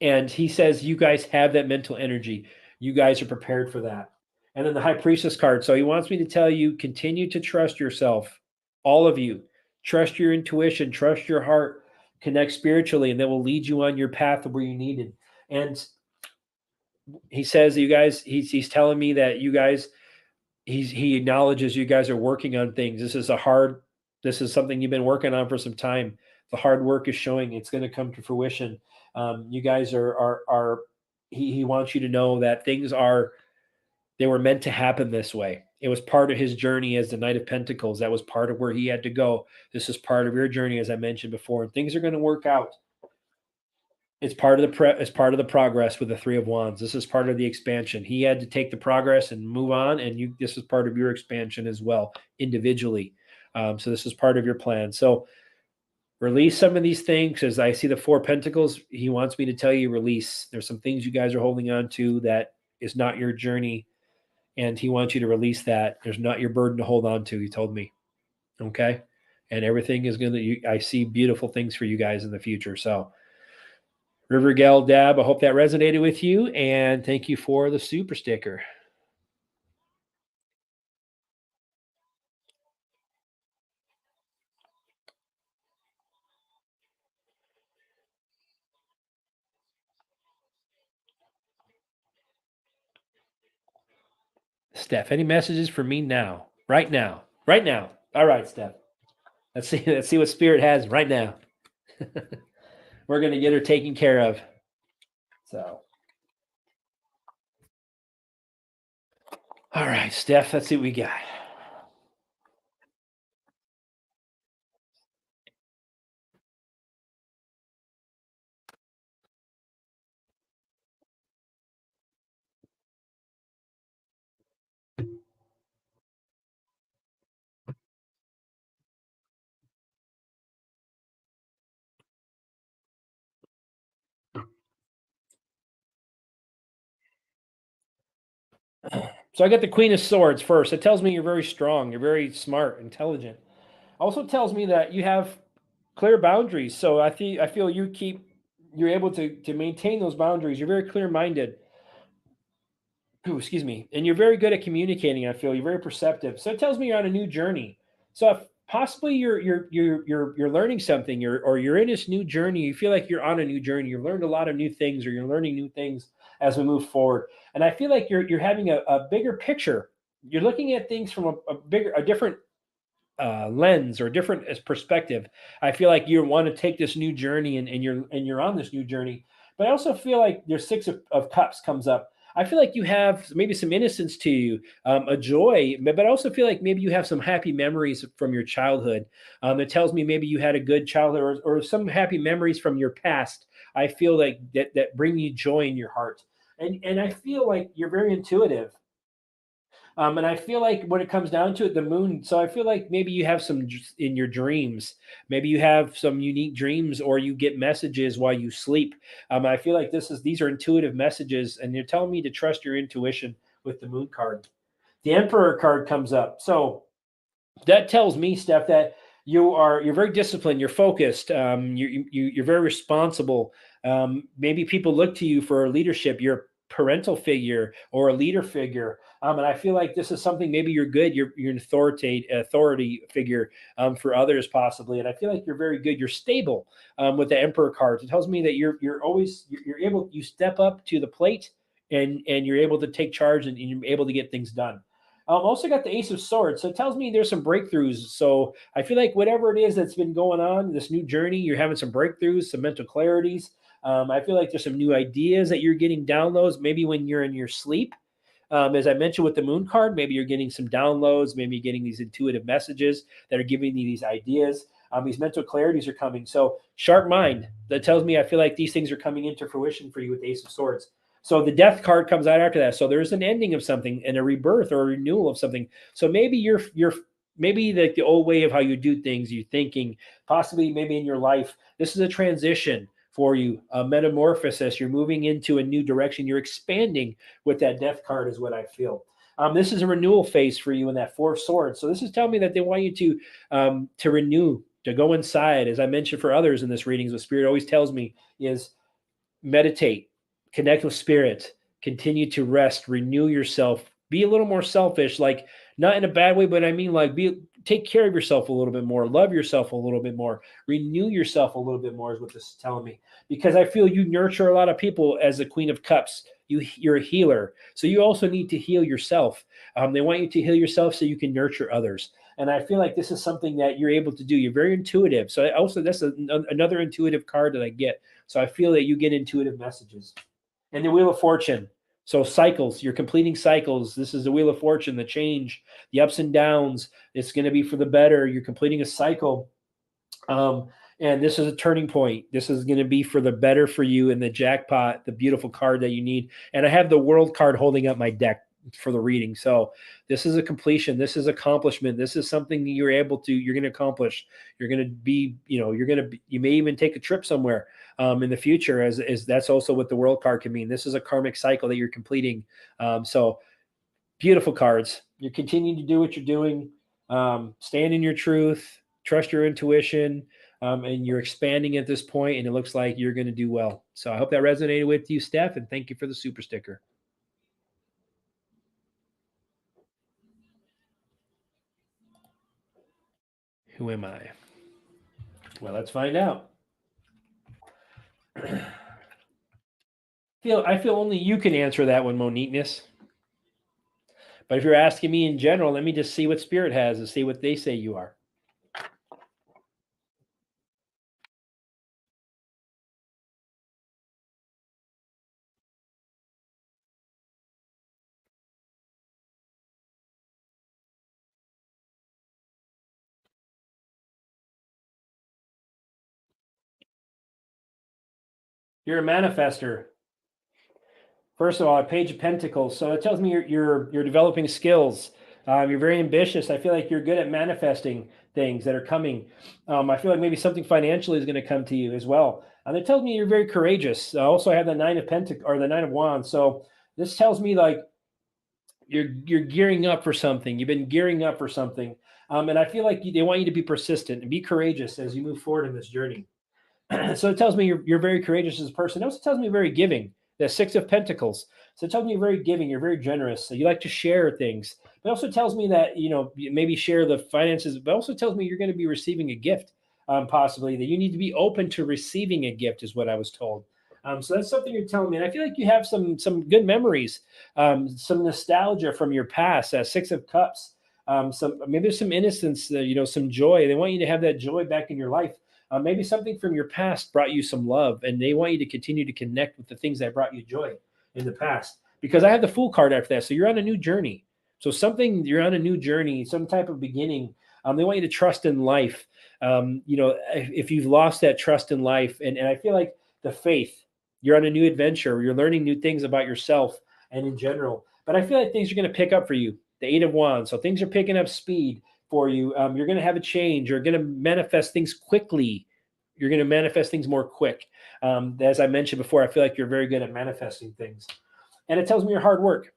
And he says, you guys have that mental energy. You guys are prepared for that. And then the High Priestess card. So he wants me to tell you, continue to trust yourself. All of you. Trust your intuition, trust your heart, connect spiritually, and that will lead you on your path of where you needed. And he says, you guys, he's telling me that you guys, he acknowledges you guys are working on things. This is something you've been working on for some time. The hard work is showing it's going to come to fruition. You guys are he wants you to know that they were meant to happen this way. It was part of his journey as the Knight of Pentacles. That was part of where he had to go. This is part of your journey, as I mentioned before, and things are going to work out. It's part of the progress with the Three of Wands. This is part of the expansion. He had to take the progress and move on, and this is part of your expansion as well, individually. So this is part of your plan. So release some of these things. As I see the Four Pentacles, he wants me to tell you release. There's some things you guys are holding on to that is not your journey, and he wants you to release that. There's not your burden to hold on to, he told me. Okay? And everything is going to, I see beautiful things for you guys in the future. So River Gal Dab, I hope that resonated with you, and thank you for the super sticker. Steph, any messages for me now? Right now. Right now. All right, Steph. Let's see what Spirit has right now. We're going to get her taken care of. So, all right, Steph, let's see what we got. So I got the Queen of Swords first. It tells me you're very strong, you're very smart, intelligent. Also tells me that you have clear boundaries. So I feel you're able to maintain those boundaries. You're very clear minded. Ooh, excuse me. And you're very good at communicating. I feel you're very perceptive. So it tells me you're on a new journey. So if possibly you're learning something, or you're in this new journey. You feel like you're on a new journey. You've learned a lot of new things, or you're learning new things as we move forward. And I feel like you're having a bigger picture. You're looking at things from a different lens or different perspective. I feel like you want to take this new journey, and you're on this new journey. But I also feel like your six of cups comes up. I feel like you have maybe some innocence to you, a joy, but I also feel like maybe you have some happy memories from your childhood. It tells me maybe you had a good childhood, or some happy memories from your past. I feel like that bring you joy in your heart, and I feel like you're very intuitive. And I feel like when it comes down to it, the moon. So I feel like maybe you have some in your dreams. Maybe you have some unique dreams, or you get messages while you sleep. I feel like these are intuitive messages, and they're telling me to trust your intuition with the moon card. The Emperor card comes up. So that tells me, Steph, that you're very disciplined, you're focused, you're very responsible. Maybe people look to you for leadership. You're a parental figure or a leader figure. And I feel like this is something maybe you're good. You're an authority figure for others possibly. And I feel like you're very good. You're stable with the Emperor cards. It tells me that you're always you're able, you step up to the plate, and you're able to take charge, and you're able to get things done. Also got the Ace of Swords, so it tells me there's some breakthroughs. So I feel like whatever it is that's been going on, this new journey, you're having some breakthroughs, some mental clarities. I feel like there's some new ideas that you're getting downloads. Maybe when you're in your sleep, as I mentioned with the Moon card, maybe you're getting some downloads. Maybe you're getting these intuitive messages that are giving you these ideas. These mental clarities are coming. So sharp mind. That tells me I feel like these things are coming into fruition for you with the Ace of Swords. So the Death card comes out after that. So there's an ending of something and a rebirth or a renewal of something. So maybe maybe the old way of how you do things, you thinking, possibly maybe in your life, this is a transition for you, a metamorphosis. You're moving into a new direction. You're expanding with that Death card, is what I feel. This is a renewal phase for you in that Four of Swords. So this is telling me that they want you to renew, to go inside. As I mentioned for others in this readings, what Spirit always tells me is meditate, connect with Spirit, continue to rest, renew yourself, be a little more selfish, like not in a bad way, but I mean like take care of yourself a little bit more, love yourself a little bit more, renew yourself a little bit more, is what this is telling me. Because I feel you nurture a lot of people as the Queen of Cups. You're a healer, so you also need to heal yourself. They want you to heal yourself so you can nurture others. And I feel like this is something that you're able to do. You're very intuitive. So that's another intuitive card that I get. So I feel that you get intuitive messages. And the Wheel of Fortune. So cycles, you're completing cycles. This is the Wheel of Fortune, the change, the ups and downs. It's going to be for the better. You're completing a cycle. And this is a turning point. This is going to be for the better for you in the jackpot, the beautiful card that you need. And I have the World card holding up my deck for the reading. So this is a completion. This is accomplishment. This is something you're going to accomplish. You're going to be, you may even take a trip somewhere in the future, as that's also what the World card can mean. This is a karmic cycle that you're completing. So beautiful cards. You're continuing to do what you're doing. Stand in your truth, trust your intuition, and you're expanding at this point, and it looks like you're going to do well. So I hope that resonated with you, Steph, and thank you for the super sticker. Who am I? Well, let's find out. I feel only you can answer that one, Monikness. But if you're asking me in general, let me just see what Spirit has and see what they say you are. You're a manifester. First of all, a Page of Pentacles. So it tells me you're developing skills. You're very ambitious. I feel like you're good at manifesting things that are coming. I feel like maybe something financially is going to come to you as well. And it tells me you're very courageous. Also, I have the Nine of Pentacles or the Nine of Wands. So this tells me like you're gearing up for something. You've been gearing up for something. And I feel like they want you to be persistent and be courageous as you move forward in this journey. So it tells me you're very courageous as a person. It also tells me very giving. The Six of Pentacles. So it tells me you're very giving. You're very generous. So you like to share things. It also tells me that maybe share the finances. But also tells me you're going to be receiving a gift, possibly that you need to be open to receiving a gift, is what I was told. So that's something you're telling me. And I feel like you have some good memories, some nostalgia from your past. That Six of Cups. Maybe there's some innocence, some joy. They want you to have that joy back in your life. Maybe something from your past brought you some love, and they want you to continue to connect with the things that brought you joy in the past. Because I have the Fool card after that. So you're on a new journey. So you're on a new journey, some type of beginning. They want you to trust in life. If you've lost that trust in life, and I feel like the faith, you're on a new adventure. You're learning new things about yourself and in general. But I feel like things are going to pick up for you. The Eight of Wands. So things are picking up speed for you. You're going to have a change. You're going to manifest things quickly. You're going to manifest things more quick. As I mentioned before, I feel like you're very good at manifesting things. And it tells me your hard work.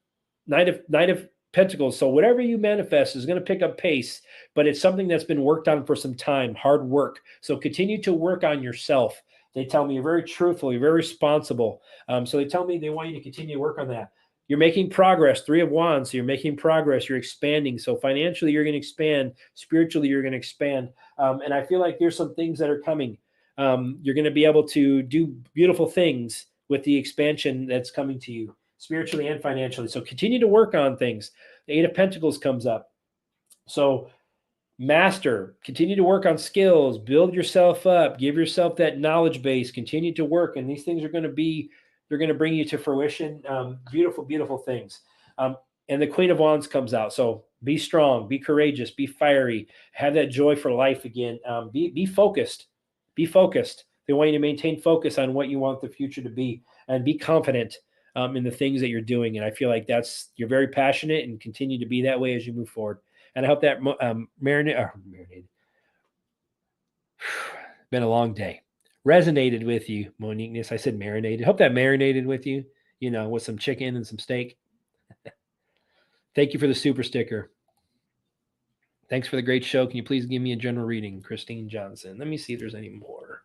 Knight of Pentacles. So whatever you manifest is going to pick up pace, but it's something that's been worked on for some time, hard work. So continue to work on yourself. They tell me you're very truthful, you're very responsible. So they tell me they want you to continue to work on that. You're making progress. Three of Wands. So you're making progress. You're expanding. So financially, you're going to expand. Spiritually, you're going to expand. And I feel like there's some things that are coming. You're going to be able to do beautiful things with the expansion that's coming to you, spiritually and financially. So continue to work on things. The Eight of Pentacles comes up. So continue to work on skills, build yourself up, give yourself that knowledge base, continue to work. And these things are going to they're going to bring you to fruition. Beautiful, beautiful things. And the Queen of Wands comes out. So be strong, be courageous, be fiery, have that joy for life again. Be focused. Be focused. They want you to maintain focus on what you want the future to be, and be confident in the things that you're doing. And I feel like you're very passionate, and continue to be that way as you move forward. And I hope that marinated. Been a long day. Resonated with you, Monikness. I said marinated. Hope that marinated with you, with some chicken and some steak. Thank you for the super sticker. Thanks for the great show. Can you please give me a general reading, Christine Johnson? Let me see if there's any more.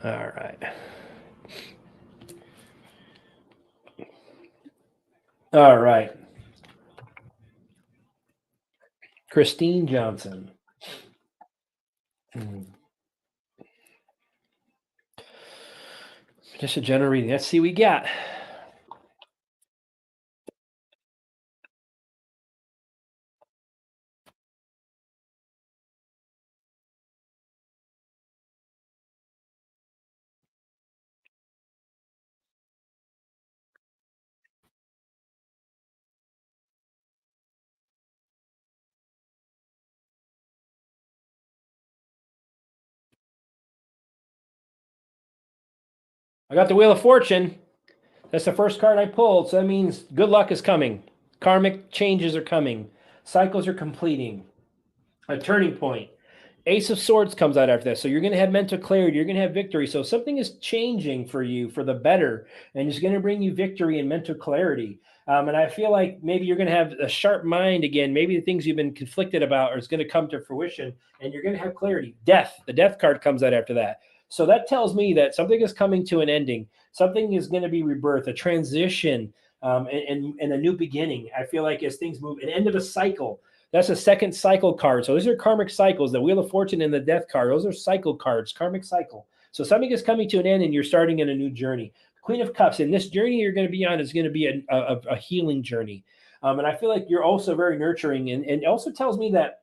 All right. All right. Christine Johnson. Just a general reading. Let's see what we got. I got the Wheel of Fortune. That's the first card I pulled. So that means good luck is coming. Karmic changes are coming. Cycles are completing. A turning point. Ace of Swords comes out after that. So you're going to have mental clarity. You're going to have victory. So something is changing for you for the better, and it's going to bring you victory and mental clarity. And I feel like maybe you're going to have a sharp mind again. Maybe the things you've been conflicted about are going to come to fruition, and you're going to have clarity. Death. The Death card comes out after that. So that tells me that something is coming to an ending. Something is going to be rebirth, a transition, and a new beginning. I feel like as things move, an end of a cycle. That's a second cycle card. So these are karmic cycles. The Wheel of Fortune and the Death card. Those are cycle cards, karmic cycle. So something is coming to an end and you're starting in a new journey. Queen of Cups, and this journey you're going to be on is going to be a healing journey. And I feel like you're also very nurturing, and it also tells me that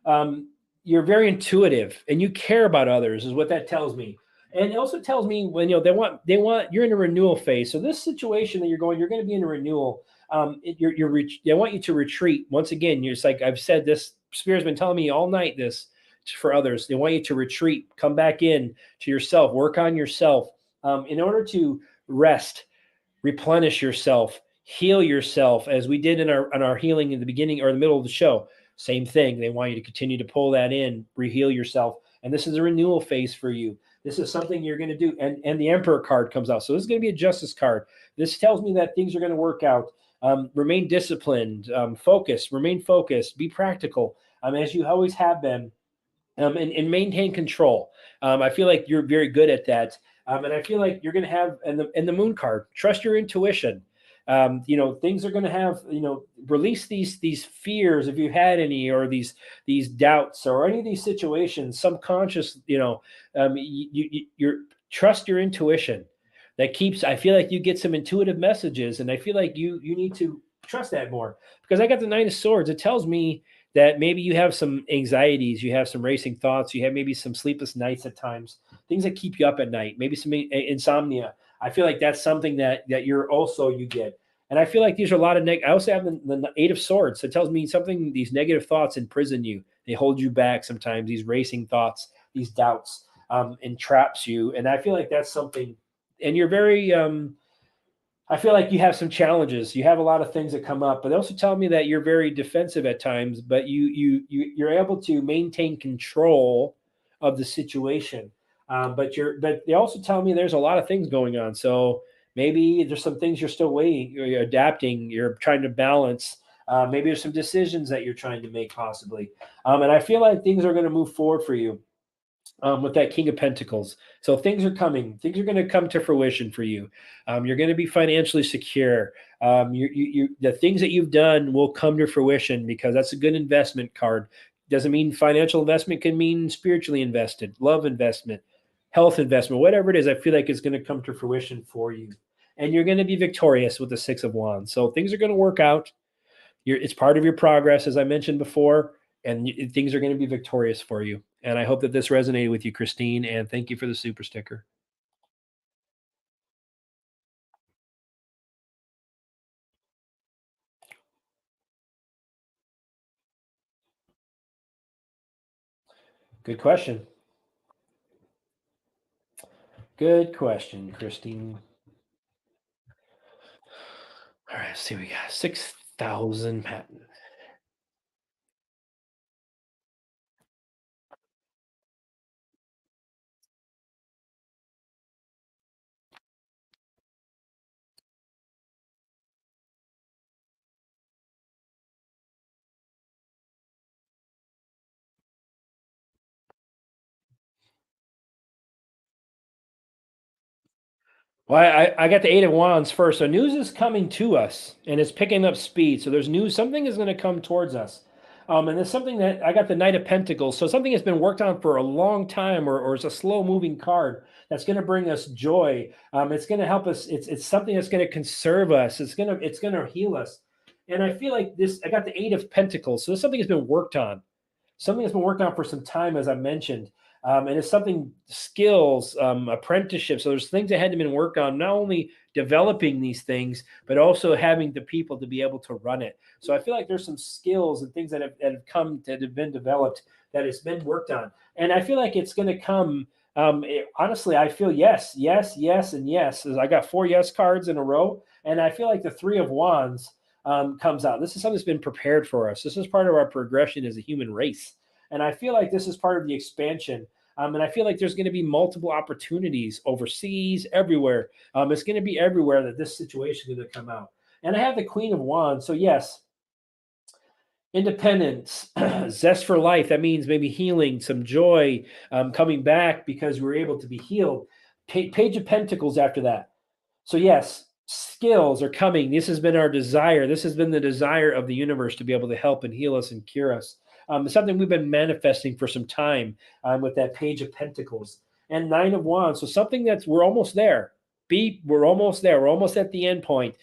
um, you're very intuitive and you care about others, is what that tells me. And it also tells me when they want you're in a renewal phase. So this situation that you're going to be in a renewal. They want you to retreat once again. You're just like I've said. This spirit's been telling me all night. This for others. They want you to retreat, come back in to yourself, work on yourself, in order to rest, replenish yourself, heal yourself, as we did in our healing in the beginning or the middle of the show. Same thing. They want you to continue to pull that in, reheal yourself. And this is a renewal phase for you. This is something you're going to do. And the Emperor card comes out. So this is going to be a justice card. This tells me that things are going to work out. Remain disciplined, remain focused, be practical, as you always have been, and maintain control. I feel like you're very good at that. And I feel like you're going to have, and the moon card, trust your intuition. Things are going to have, release these fears if you had any, or these doubts, or any of these situations, subconscious, you're trust your intuition. That keeps, I feel like you get some intuitive messages, and I feel like you need to trust that more, because I got the Nine of Swords. It tells me that maybe you have some anxieties, you have some racing thoughts, you have maybe some sleepless nights at times, things that keep you up at night, maybe some insomnia. I feel like that's something that you get. And I feel like these are a lot of I also have the Eight of Swords. So it tells me something, these negative thoughts imprison you. They hold you back sometimes, these racing thoughts, these doubts, entraps you. And I feel like that's something, and you're very, I feel like you have some challenges. You have a lot of things that come up, but they also tell me that you're very defensive at times, but you're able to maintain control of the situation. But they also tell me there's a lot of things going on. So maybe there's some things you're still waiting, you're adapting, you're trying to balance. Maybe there's some decisions that you're trying to make, possibly. And I feel like things are going to move forward for you, with that King of Pentacles. So things are coming. Things are going to come to fruition for you. You're going to be financially secure. The things that you've done will come to fruition, because that's a good investment card. Doesn't mean financial investment, can mean spiritually invested, love investment, health investment, whatever it is. I feel like it's going to come to fruition for you. And you're going to be victorious with the Six of Wands. So things are going to work out. It's part of your progress, as I mentioned before, and things are going to be victorious for you. And I hope that this resonated with you, Christine, and thank you for the super sticker. Good question. Good question, Christine. All right, let's see. We got 6,000 patent. Well, I got the Eight of Wands first. So news is coming to us, and it's picking up speed. So there's news. Something is going to come towards us. And it's something that I got the Knight of Pentacles. So something has been worked on for a long time, or it's a slow moving card that's going to bring us joy. It's going to help us. It's something that's going to conserve us. It's going to heal us. And I feel like this, I got the Eight of Pentacles. So something has been worked on. Something that's been worked on for some time, as I mentioned. And it's something, skills, apprenticeships. So there's things that had been worked on, not only developing these things, but also having the people to be able to run it. So I feel like there's some skills and things that have been developed, that has been worked on. And I feel like it's going to come. Honestly, I feel yes, yes, yes, and yes. I got 4 yes cards in a row. And I feel like the Three of Wands comes out. This is something that's been prepared for us. This is part of our progression as a human race. And I feel like this is part of the expansion. And I feel like there's going to be multiple opportunities overseas, everywhere. It's going to be everywhere that this situation is going to come out. And I have the Queen of Wands. So yes, independence, zest for life. That means maybe healing, some joy, coming back because we're able to be healed. Page of Pentacles after that. So yes, skills are coming. This has been our desire. This has been the desire of the universe, to be able to help and heal us and cure us. It's something we've been manifesting for some time, with that Page of Pentacles. and 9 of Wands. So something we're almost there. We're almost there. We're almost at the end point.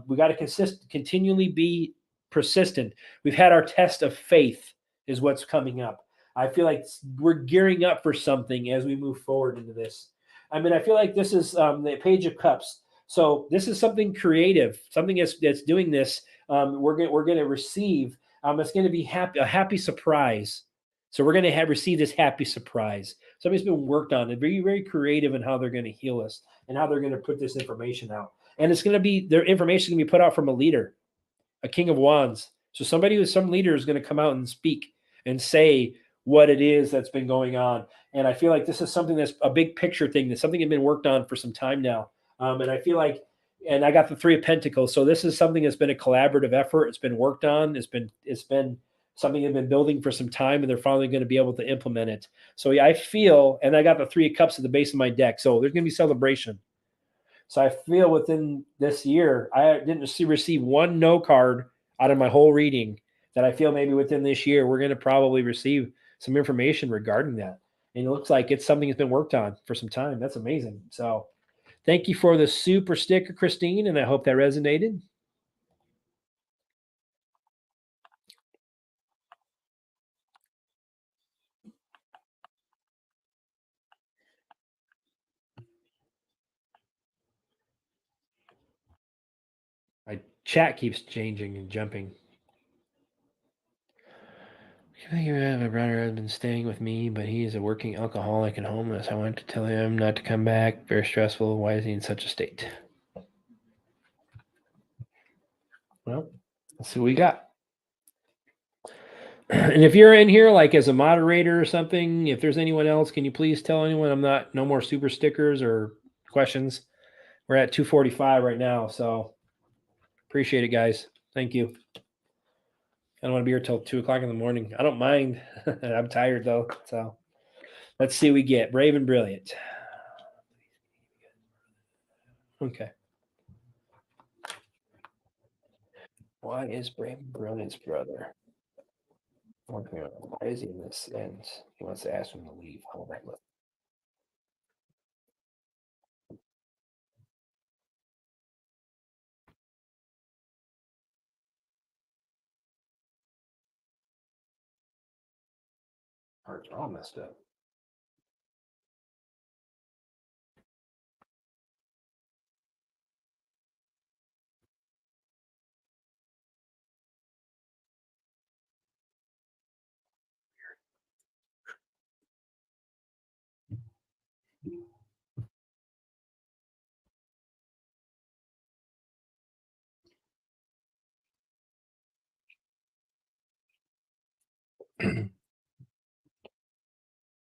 We got to continually be persistent. We've had our test of faith is what's coming up. I feel like we're gearing up for something as we move forward into this. I mean, I feel like this is the Page of Cups. So this is something creative, something that's doing this. We're going to receive. It's going to be a happy surprise. So we're going to receive this happy surprise. Somebody's been worked on it, very, very creative in how they're going to heal us and how they're going to put this information out. And it's going to be, their information is going to be put out from a leader, a King of Wands. So some leader is going to come out and speak and say what it is that's been going on. And I feel like this is something that's a big picture thing. That's something that's been worked on for some time now. And I feel like, and I got the 3 of Pentacles. So this is something that's been a collaborative effort. It's been worked on. It's been something they've been building for some time, and they're finally going to be able to implement it. So I feel, and I got the 3 of Cups at the base of my deck. So there's going to be celebration. So I feel within this year, I didn't receive one no card out of my whole reading, that I feel maybe within this year, we're going to probably receive some information regarding that. And it looks like it's something that's been worked on for some time. That's amazing. So thank you for the super sticker, Christine, and I hope that resonated. My chat keeps changing and jumping. My brother has been staying with me, but he is a working alcoholic and homeless. I want to tell him not to come back. Very stressful. Why is he in such a state? Well, let's see what we got. And if you're in here, like as a moderator or something, if there's anyone else, can you please tell anyone? No more super stickers or questions. We're at 2:45 right now, so appreciate it, guys. Thank you. I don't want to be here till 2:00 in the morning. I don't mind. I'm tired though. So let's see what we get. Brave and brilliant. Okay. Why is Brave and Brilliant's brother? Why is he in this? And he wants to ask him to leave. Hold on. Hearts are all messed up.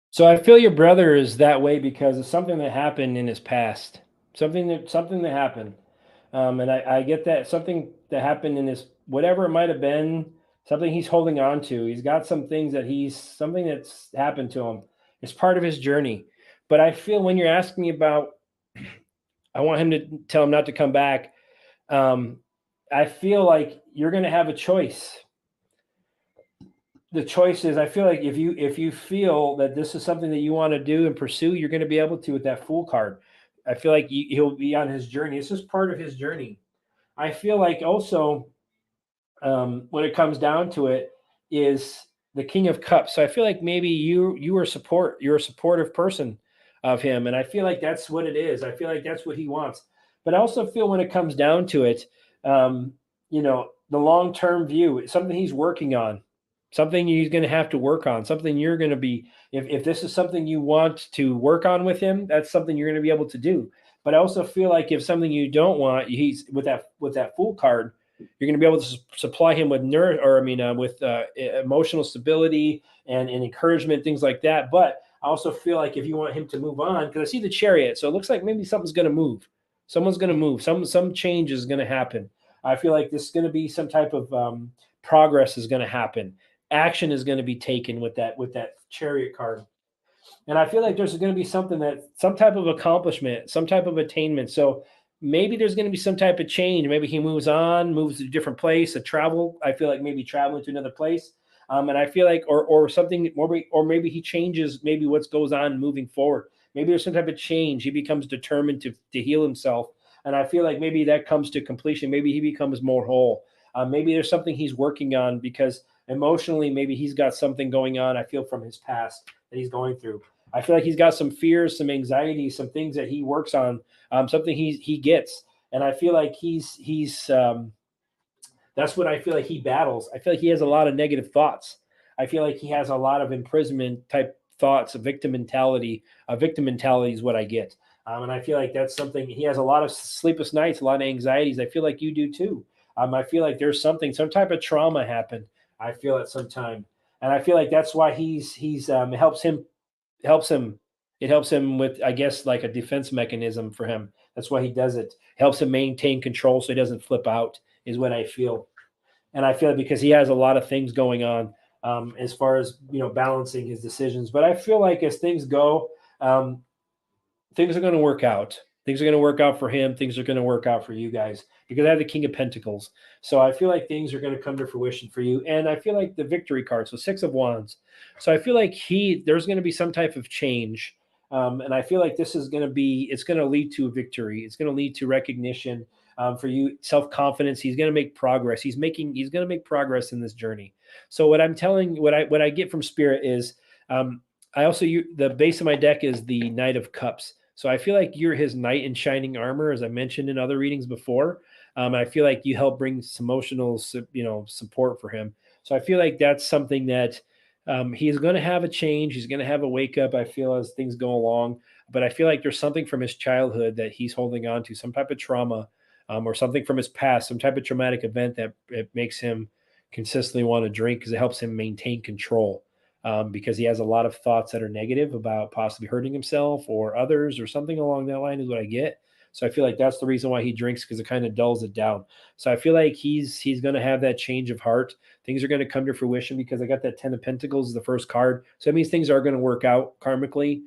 So I feel your brother is that way because of something that happened in his past. Something that happened. And I get that something that happened in his whatever it might have been, something he's holding on to. He's got some things something that's happened to him. It's part of his journey. But I feel when you're asking me about, I want him to tell him not to come back. I feel like you're going to have a choice. The choice is, I feel like if you feel that this is something that you want to do and pursue, you're going to be able to with that Fool card. I feel like he'll be on his journey. It's just part of his journey. I feel like also when it comes down to it is the King of Cups. So I feel like maybe you're a supportive person of him, and I feel like that's what it is. I feel like that's what he wants. But I also feel when it comes down to it, the long-term view, it's something he's working on, something he's going to have to work on, something you're going to be, if this is something you want to work on with him, that's something you're going to be able to do. But I also feel like if something you don't want, he's with that Fool card, you're going to be able to supply him with emotional stability and encouragement, things like that. But I also feel like if you want him to move on, because I see the Chariot, so it looks like maybe something's going to move. Someone's going to move. Some change is going to happen. I feel like this is going to be some type of progress is going to happen. Action is going to be taken with that Chariot card. And I feel like there's going to be some type of accomplishment, some type of attainment. So maybe there's going to be some type of change. Maybe he moves to a different place, I feel like maybe traveling to another place. And I feel like, or something, or maybe he changes maybe what goes on moving forward. Maybe there's some type of change. He becomes determined to heal himself. And I feel like maybe that comes to completion. Maybe he becomes more whole. Maybe there's something he's working on because emotionally, maybe he's got something going on. I feel from his past that he's going through. I feel like he's got some fears, some anxiety, some things that he works on, something he gets. And I feel like he's that's what I feel like he battles. I feel like he has a lot of negative thoughts. I feel like he has a lot of imprisonment type thoughts, a victim mentality. A victim mentality is what I get. And I feel like that's something he has a lot of sleepless nights, a lot of anxieties. I feel like you do too. I feel like there's something, some type of trauma happened. I feel at some time, and I feel like that's why he's helps him. It helps him with, I guess, like a defense mechanism for him. That's why he does it. Helps him maintain control so he doesn't flip out. Is what I feel, and I feel like because he has a lot of things going on as far as balancing his decisions. But I feel like as things go, um, things are going to work out. Things are going to work out for him. Things are going to work out for you guys because I have the King of Pentacles. So I feel like things are going to come to fruition for you. And I feel like the victory card, so Six of Wands. So I feel like there's going to be some type of change. And I feel like this is going to it's going to lead to a victory. It's going to lead to recognition for you, self-confidence. He's going to make progress. He's going to make progress in this journey. So what I get from Spirit is, I also, the base of my deck is the Knight of Cups. So I feel like you're his knight in shining armor, as I mentioned in other readings before. I feel like you help bring some emotional, support for him. So I feel like that's something that he's going to have a change. He's going to have a wake up, I feel, as things go along. But I feel like there's something from his childhood that he's holding on to, some type of trauma or something from his past, some type of traumatic event that it makes him consistently want to drink because it helps him maintain control. Because he has a lot of thoughts that are negative about possibly hurting himself or others or something along that line is what I get. So I feel like that's the reason why he drinks, because it kind of dulls it down. So I feel like he's going to have that change of heart. Things are going to come to fruition because I got that 10 of Pentacles as the first card. So that means things are going to work out karmically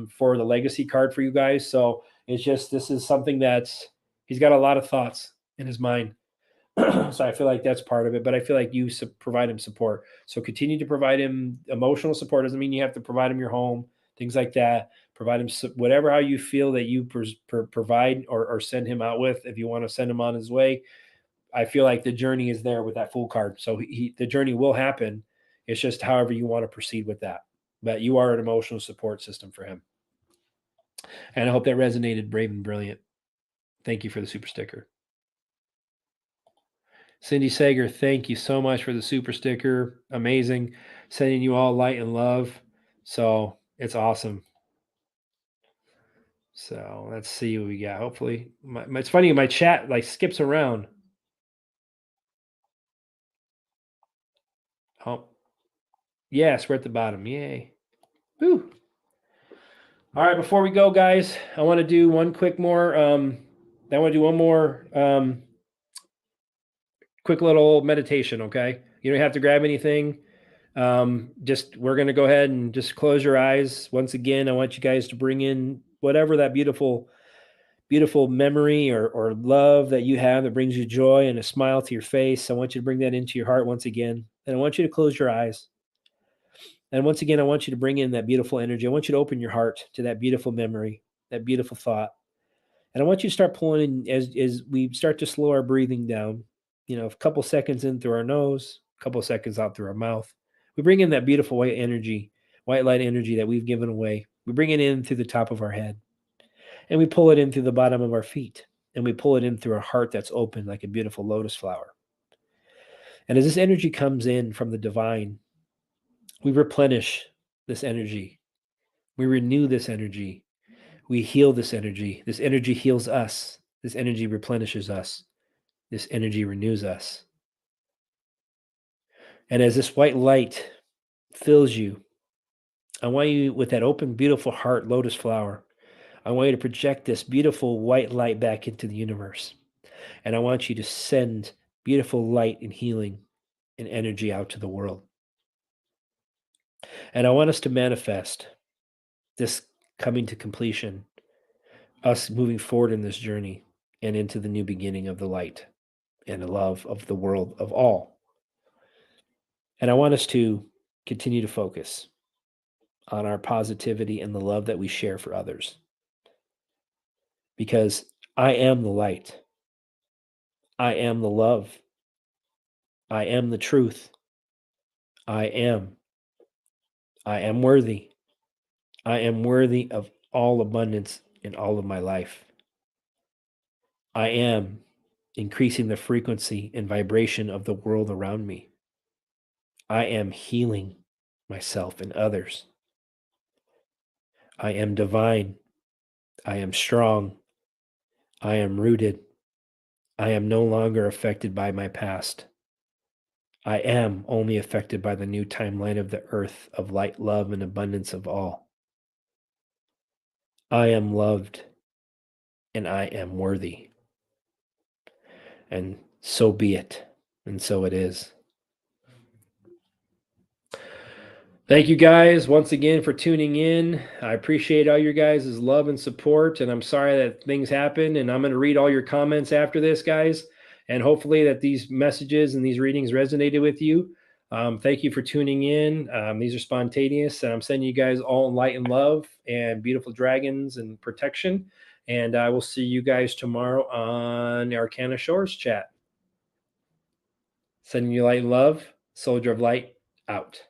for the legacy card for you guys. So it's just, this is something that's, he's got a lot of thoughts in his mind. So I feel like that's part of it, but I feel like you provide him support. So continue to provide him emotional support. Doesn't mean you have to provide him your home, things like that. Provide him whatever, how you feel that you provide or send him out with. If you want to send him on his way, I feel like the journey is there with that Fool card. So the journey will happen. It's just however you want to proceed with that. But you are an emotional support system for him. And I hope that resonated, brave and brilliant. Thank you for the super sticker. Cindy Sager, thank you so much for the super sticker. Amazing. Sending you all light and love. So it's awesome. So let's see what we got. Hopefully, it's funny, my chat like skips around. Oh, yes, we're at the bottom. Yay. Woo. All right, before we go, guys, I want to do one quick more. I want to do one more quick little meditation, okay? You don't have to grab anything. Just we're going to go ahead and just close your eyes. Once again, I want you guys to bring in whatever that beautiful memory or love that you have that brings you joy and a smile to your face. I want you to bring that into your heart once again. And I want you to close your eyes. And once again, I want you to bring in that beautiful energy. I want you to open your heart to that beautiful memory, that beautiful thought. And I want you to start pulling in as we start to slow our breathing down, a couple seconds in through our nose, a couple seconds out through our mouth. We bring in that beautiful white light energy that we've given away. We bring it in through the top of our head, and we pull it in through the bottom of our feet, and we pull it in through our heart that's open like a beautiful lotus flower. And as this energy comes in from the divine, we replenish this energy. We renew this energy. We heal this energy. This energy heals us. This energy replenishes us. This energy renews us. And as this white light fills you, I want you, with that open, beautiful heart, lotus flower, I want you to project this beautiful white light back into the universe. And I want you to send beautiful light and healing and energy out to the world. And I want us to manifest this coming to completion, us moving forward in this journey and into the new beginning of the light and the love of the world of all. And I want us to continue to focus on our positivity and the love that we share for others. Because I am the light. I am the love. I am the truth. I am. I am worthy. I am worthy of all abundance in all of my life. I am increasing the frequency and vibration of the world around me. I am healing myself and others. I am divine. I am strong. I am rooted. I am no longer affected by my past. I am only affected by the new timeline of the earth of light, love, and abundance of all. I am loved and I am worthy. And so be it. And so it is. Thank you guys once again for tuning in. I appreciate all your guys' love and support, and I'm sorry that things happen, and I'm going to read all your comments after this, guys, and hopefully that these messages and these readings resonated with you. Thank you for tuning in. These are spontaneous, and I'm sending you guys all light and love and beautiful dragons and protection, and I will see you guys tomorrow on Arcana Shores chat. Sending you light and love. Soldier of Light out.